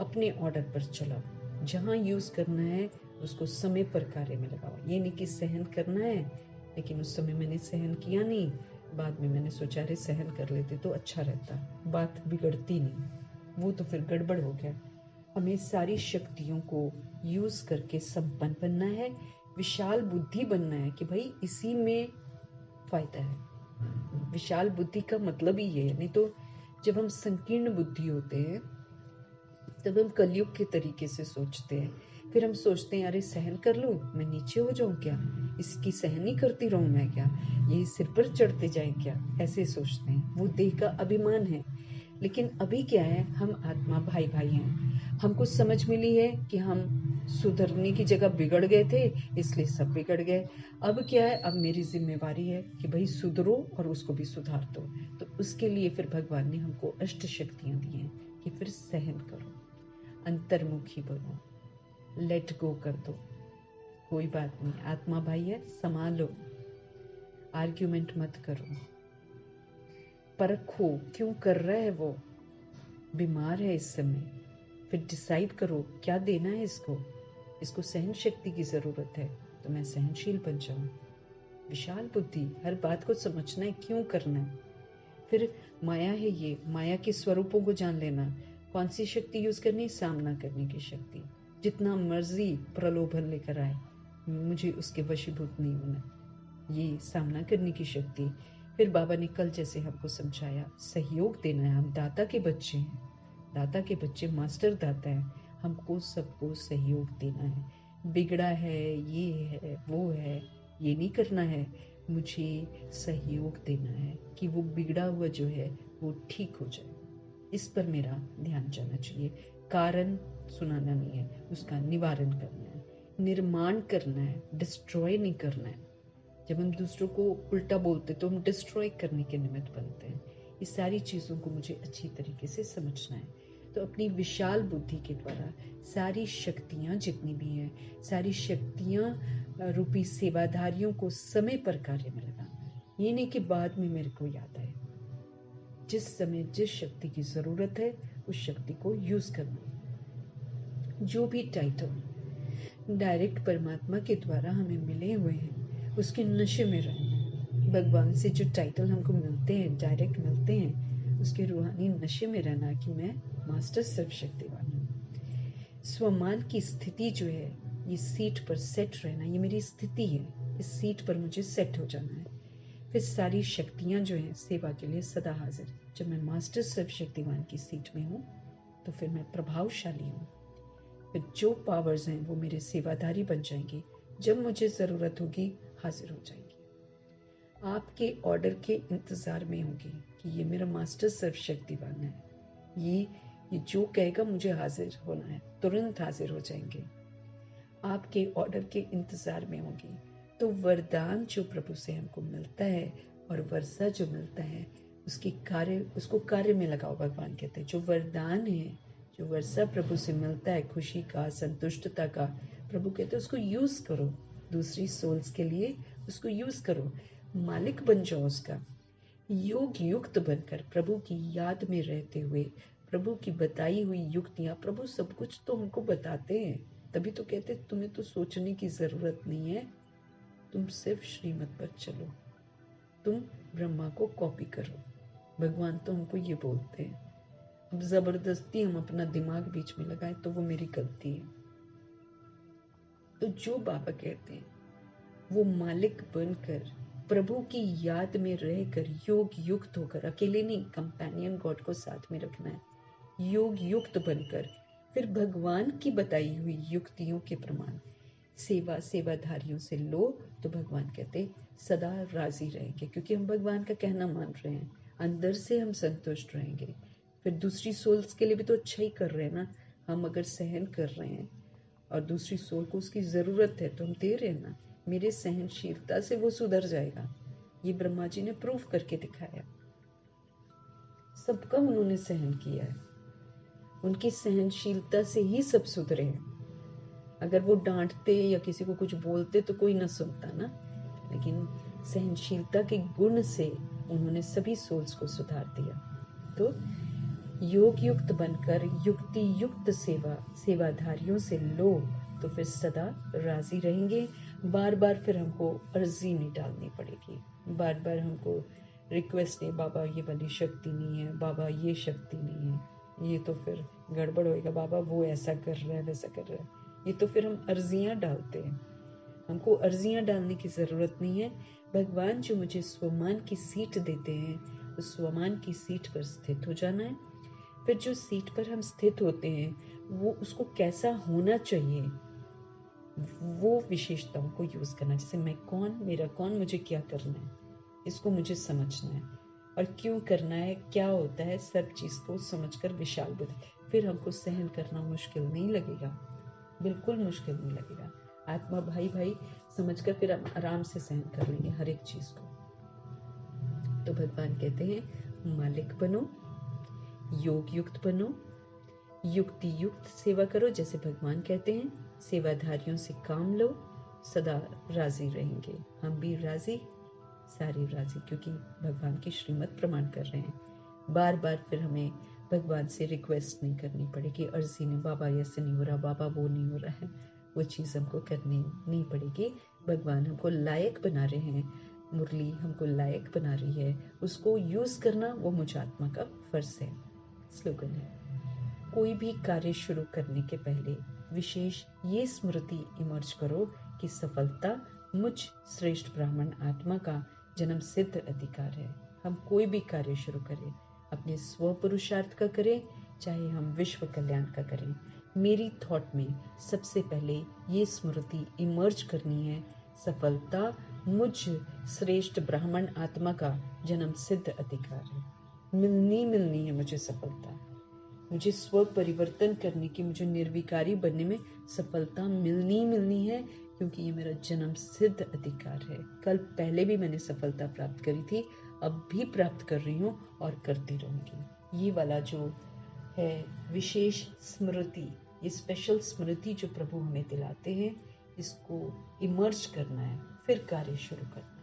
अपने ऑर्डर पर चलाओ। जहाँ यूज करना है उसको समय पर कार्य में लगाओ। ये नहीं कि सहन करना है, लेकिन उस समय मैंने सहन किया नहीं, बाद में मैंने सोचा अरे सहन कर लेते तो अच्छा रहता, बात बिगड़ती नहीं, वो तो फिर गड़बड़ हो गया। हमें सारी शक्तियों को यूज करके संपन्न बनना है, विशाल बुद्धि बनना है कि भाई इसी में फायदा है। विशाल बुद्धि का मतलब ही ये है। नहीं तो जब हम संकीर्ण बुद्धि होते हैं तब हम कलयुग के तरीके से सोचते हैं, फिर हम सोचते हैं अरे सहन कर लूं, मैं नीचे हो जाऊं क्या, इसकी सहन ही करती रहूं मैं क्या, ये सिर पर चढ़ते जाए क्या, ऐसे सोचते हैं। वो देह का अभिमान है। लेकिन अभी क्या है, हम आत्मा भाई भाई हैं। हमको समझ मिली है कि हम सुधरने की जगह बिगड़ गए थे, इसलिए सब बिगड़ गए। अब क्या है, अब मेरी जिम्मेवारी है कि भाई सुधरो और उसको भी सुधार दो। तो उसके लिए फिर भगवान ने हमको अष्ट शक्तियां दी हैं कि फिर सहन करो, अंतर्मुखी बनो, लेट गो कर दो, कोई बात नहीं, आत्मा भाई है, संभालो, आर्ग्यूमेंट मत करो, परखो क्यों कर रहा है, वो बीमार है इस समय, फिर डिसाइड करो क्या देना है इसको, इसको सहन शक्ति की जरूरत है तो मैं सहनशील बन जाऊं। विशाल बुद्धि, हर बात को समझना है, क्यों करना है। फिर माया है, ये माया के स्वरूपों को जान लेना, कौन सी शक्ति यूज करनी, सामना करने की शक्ति। जितना मर्जी प्रलोभन लेकर आए, मुझे उसके वशीभूत नहीं होना, ये सामना करने की शक्ति। फिर बाबा ने कल जैसे हमको समझाया, सहयोग देना है, हम दाता के बच्चे हैं, दाता के बच्चे मास्टर दाता है, हमको सबको सहयोग देना है। बिगड़ा है, ये है, वो है, ये नहीं करना है, मुझे सहयोग देना है कि वो बिगड़ा हुआ जो है वो ठीक हो जाए। इस पर मेरा ध्यान जाना चाहिए। कारण सुनाना नहीं है, उसका निवारण करना है, निर्माण करना है, डिस्ट्रॉय नहीं करना है। जब हम दूसरों को उल्टा बोलते तो हम डिस्ट्रॉय करने के निमित्त बनते हैं। इस सारी चीजों को मुझे अच्छी तरीके से समझना है। तो अपनी विशाल बुद्धि के द्वारा सारी शक्तियां जितनी भी हैं, सारी शक्तियां रूपी सेवाधारियों को समय पर कार्य में लगाना है। ये नहीं कि बाद में मेरे को याद आए, जिस समय जिस शक्ति की जरूरत है उस शक्ति को यूज करना। जो भी टाइटल डायरेक्ट परमात्मा के द्वारा हमें मिले हुए हैं उसके नशे में रहना। भगवान से जो टाइटल हमको मिलते हैं, डायरेक्ट मिलते हैं, उसके रूहानी नशे में रहना कि मैं मास्टर सर्वशक्तिवान हूँ। स्वमान की स्थिति जो है, ये सीट पर सेट रहना, ये मेरी स्थिति है, इस सीट पर मुझे सेट हो जाना है। फिर सारी शक्तियां जो हैं सेवा के लिए सदा हाजिर। जब मैं मास्टर सर्वशक्तिवान की सीट में हूँ तो फिर मैं प्रभावशाली हूँ। फिर जो पावर्स हैं वो मेरे सेवाधारी बन जाएंगे, जब मुझे जरूरत होगी हाजिर हो जाएंगे। आपके ऑर्डर के इंतजार में होगी कि ये मेरा मास्टर सर्वशक्तिवान है, ये जो कहेगा मुझे हाजिर होना है, तुरंत हाजिर हो जाएंगे। आपके ऑर्डर के इंतजार में होगी। तो वरदान जो प्रभु से हमको मिलता है और वर्षा जो मिलता है उसको कार्य में लगाओ। भगवान कहते हैं जो वरदान है, जो वर्षा प्रभु से मिलता है, खुशी का, संतुष्टता का, प्रभु कहते हैं उसको यूज करो, दूसरी सोल्स के लिए उसको यूज करो, मालिक बन जाओ उसका। योग युक्त बनकर प्रभु की याद में रहते हुए, प्रभु की बताई हुई युक्तियां, प्रभु सब कुछ तो हमको बताते हैं, तभी तो कहते तुम्हें तो सोचने की जरूरत नहीं है, तुम सिर्फ श्रीमत पर चलो, तुम ब्रह्मा को कॉपी करो। भगवान तो हमको ये बोलते हैं। अब जबरदस्ती हम अपना दिमाग बीच में लगाए तो वो मेरी गलती है। तो जो बाबा कहते हैं वो मालिक बनकर, प्रभु की याद में रहकर, योग युक्त होकर, अकेले नहीं, कंपेनियन गॉड को साथ में रखना है, योग युक्त बनकर फिर भगवान की बताई हुई युक्तियों के प्रमाण सेवाधारियों से लो, तो भगवान कहते सदा राजी रहेंगे, क्योंकि हम भगवान का कहना मान रहे हैं, अंदर से हम संतुष्ट रहेंगे। फिर दूसरी सोल्स के लिए भी तो अच्छा ही कर रहे हैं ना। हम अगर सहन कर रहे हैं और दूसरी सोल को उसकी जरूरत है तो हम दे रहे हैं ना। मेरे सहनशीलता से वो सुधर जाएगा, ये ब्रह्मा जी ने प्रूफ करके दिखाया। सबका उन्होंने सहन किया है। उनकी सहनशीलता से ही सब सुधरे हैं। अगर वो डांटते या किसी को कुछ बोलते तो कोई ना सुनता ना, लेकिन सहनशीलता के गुण से उन्होंने सभी सोल्स को सुधार दिया। तो योग युक्त बनकर युक्ति युक्त सेवाधारियों से लो, तो फिर सदा राजी रहेंगे। बार बार फिर हमको अर्जी नहीं डालनी पड़ेगी, बार बार हमको रिक्वेस्ट नहीं, बाबा ये वाली शक्ति नहीं है, बाबा ये शक्ति नहीं है, ये तो फिर गड़बड़ होएगा, बाबा वो ऐसा कर रहा है वैसा कर रहा है। ये तो फिर हम अर्जियां डालते हैं। हमको अर्जियां डालने की जरूरत नहीं है। भगवान जो मुझे स्वमान की सीट देते हैं, उस स्वमान की सीट पर स्थित हो जाना है। फिर जो सीट पर हम स्थित होते हैं वो उसको कैसा होना चाहिए, वो विशेषताओं को यूज करना। जैसे मैं कौन, मेरा कौन, मुझे क्या करना है, इसको मुझे समझना है और क्यों करना है, क्या होता है, सब चीज को समझकर विशाल बुद्धि, फिर हमको सहन करना मुश्किल नहीं लगेगा, बिल्कुल मुश्किल नहीं लगेगा। आत्मा भाई भाई समझकर फिर हम आराम से सहन कर लेंगे हर एक चीज को। तो भगवान कहते हैं मालिक बनो, योग युक्त बनो, युक्ति युक्त सेवा करो, जैसे भगवान कहते हैं, सेवाधारियों से काम लो, सदा राजी रहेंगे। हम भी राजी, सारे राजी, क्योंकि भगवान की श्रीमत प्रमाण कर रहे हैं। बार बार फिर हमें भगवान से रिक्वेस्ट नहीं करनी पड़ेगी, अर्जी नहीं, बाबा ऐसे नहीं हो रहा, बाबा वो नहीं हो रहा है, वो चीज़ हमको करनी नहीं पड़ेगी। भगवान हमको लायक बना रहे हैं, मुरली हमको लायक बना रही है, उसको यूज करना वो मुझ आत्मा का फर्ज है। स्लोगन है, कोई भी कार्य शुरू करने के पहले विशेष ये स्मृति इमर्ज करो कि सफलता मुझ श्रेष्ठ ब्राह्मण आत्मा का जन्म सिद्ध अधिकार है। हम कोई भी कार्य शुरू करें, अपने स्व पुरुषार्थ का करें, चाहे हम विश्व कल्याण का करें, मेरी थॉट में सबसे पहले ये स्मृति इमर्ज करनी है, सफलता मुझ श्रेष्ठ ब्राह्मण आत्मा का जन्म सिद्ध अधिकार है। मिलनी है मुझे सफलता, मुझे स्व परिवर्तन करने की, मुझे निर्विकारी बनने में सफलता मिलनी है, क्योंकि ये मेरा जन्म सिद्ध अधिकार है। कल पहले भी मैंने सफलता प्राप्त करी थी, अब भी प्राप्त कर रही हूँ और करती रहूंगी। ये वाला जो है विशेष स्मृति, ये स्पेशल स्मृति जो प्रभु हमें दिलाते हैं, इसको इमर्ज करना है, फिर कार्य शुरू करना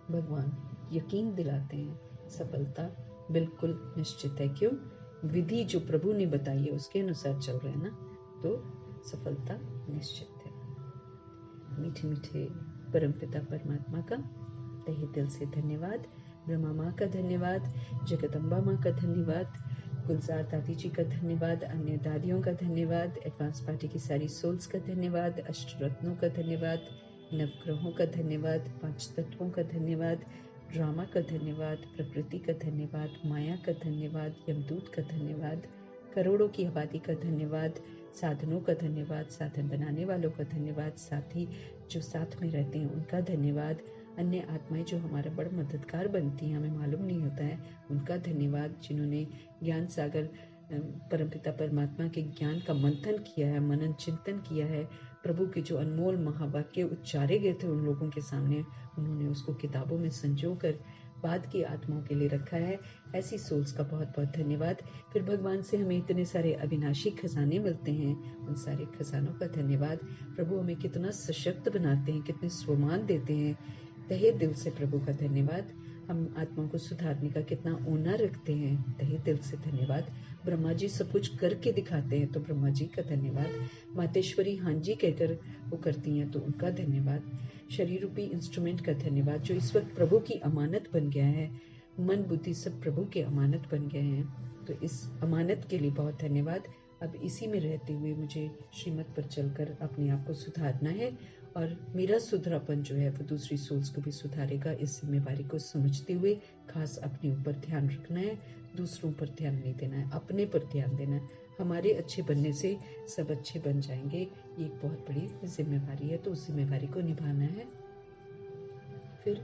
है। भगवान यकीन दिलाते हैं सफलता बिल्कुल निश्चित है। क्यों? विधि जो प्रभु ने बताई है उसके अनुसार चल रहे हैं ना, तो सफलता निश्चित है। मीठे मीठे परमपिता परमात्मा का तहे दिल से धन्यवाद, ब्रह्मा माँ का धन्यवाद, जगदम्बा माँ का धन्यवाद, गुलजार दादी जी का धन्यवाद, अन्य दादियों का धन्यवाद, एडवांस पार्टी की सारी सोल्स का धन्यवाद, अष्टरत्नों का धन्यवाद, नवग्रहों का धन्यवाद, 5 तत्वों का धन्यवाद, ड्रामा का धन्यवाद, प्रकृति का धन्यवाद, माया का धन्यवाद, यमदूत का धन्यवाद, करोड़ों की आबादी का धन्यवाद, साधनों का धन्यवाद, साधन बनाने वालों का धन्यवाद, साथी जो साथ में रहते हैं उनका धन्यवाद, अन्य आत्माएं जो हमारा बड़ा मददगार बनती हैं, हमें मालूम नहीं होता है, उनका धन्यवाद, जिन्होंने ज्ञान सागर परमपिता परमात्मा के ज्ञान का मंथन किया है, मनन चिंतन किया है, प्रभु के जो अनमोल महावाक्य उच्चारे गए थे उन लोगों के सामने, उन्होंने उसको किताबों में संजोकर बाद की आत्माओं के लिए रखा है। ऐसी सोल्स का बहुत बहुत धन्यवाद। फिर भगवान से हमें इतने सारे अविनाशी खजाने मिलते हैं, उन सारे खजानों का धन्यवाद। प्रभु हमें कितना सशक्त बनाते हैं, कितने स्वमान देते हैं, तहे दिल से प्रभु का धन्यवाद। हम आत्मा को सुधारने का कितना ऊना रखते हैं, तहे दिल से धन्यवाद। ब्रह्मा जी सब कुछ करके दिखाते हैं, तो ब्रह्मा जी का धन्यवाद। मातेश्वरी हाँ जी कहकर वो करती हैं, तो उनका धन्यवाद। शरीर रूपी इंस्ट्रूमेंट का धन्यवाद, जो इस वक्त प्रभु की अमानत बन गया है, मन बुद्धि सब प्रभु के अमानत बन गए हैं, तो इस अमानत के लिए बहुत धन्यवाद। अब इसी में रहते हुए मुझे श्रीमत पर चलकर अपने आप को सुधारना है, और मेरा सुधरापन जो है वो दूसरी सोल्स को भी सुधारेगा। इस जिम्मेवारी को समझते हुए खास अपने ऊपर ध्यान रखना है, दूसरों पर ध्यान नहीं देना है, अपने पर ध्यान देना है। हमारे अच्छे बनने से सब अच्छे बन जाएंगे, ये एक बहुत बड़ी जिम्मेवारी है, तो उस जिम्मेवारी को निभाना है। फिर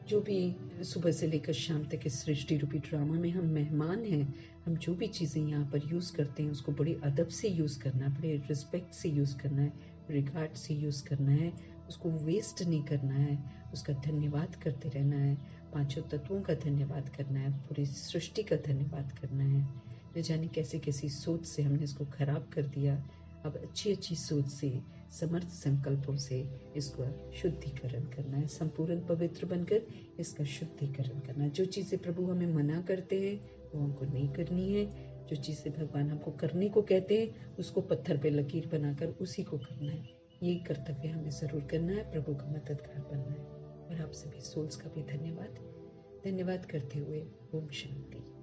जो भी सुबह से लेकर शाम तक इस सृष्टि रूपी ड्रामा में हम मेहमान हैं, हम जो भी चीज़ें यहाँ पर यूज़ करते हैं उसको बड़े अदब से यूज़ करना है, बड़े रिस्पेक्ट से यूज़ करना है, रिगार्ड से यूज़ करना है, उसको वेस्ट नहीं करना है, उसका धन्यवाद करते रहना है, 5 तत्वों का धन्यवाद करना है, पूरी सृष्टि का धन्यवाद करना है। न जाने कैसी कैसी सोच से हमने इसको खराब कर दिया। अब अच्छी अच्छी सोच से, समर्थ संकल्पों से इसका शुद्धिकरण करना है, संपूर्ण पवित्र बनकर इसका शुद्धिकरण करना है। जो चीज़ें प्रभु हमें मना करते हैं वो हमको नहीं करनी है। जो चीज़ें भगवान हमको करने को कहते हैं उसको पत्थर पे लकीर बनाकर उसी को करना है। यही कर्तव्य हमें ज़रूर करना है, प्रभु का मददगार बनना है। और आप सभी सोल्स का भी धन्यवाद करते हुए ओम शांति।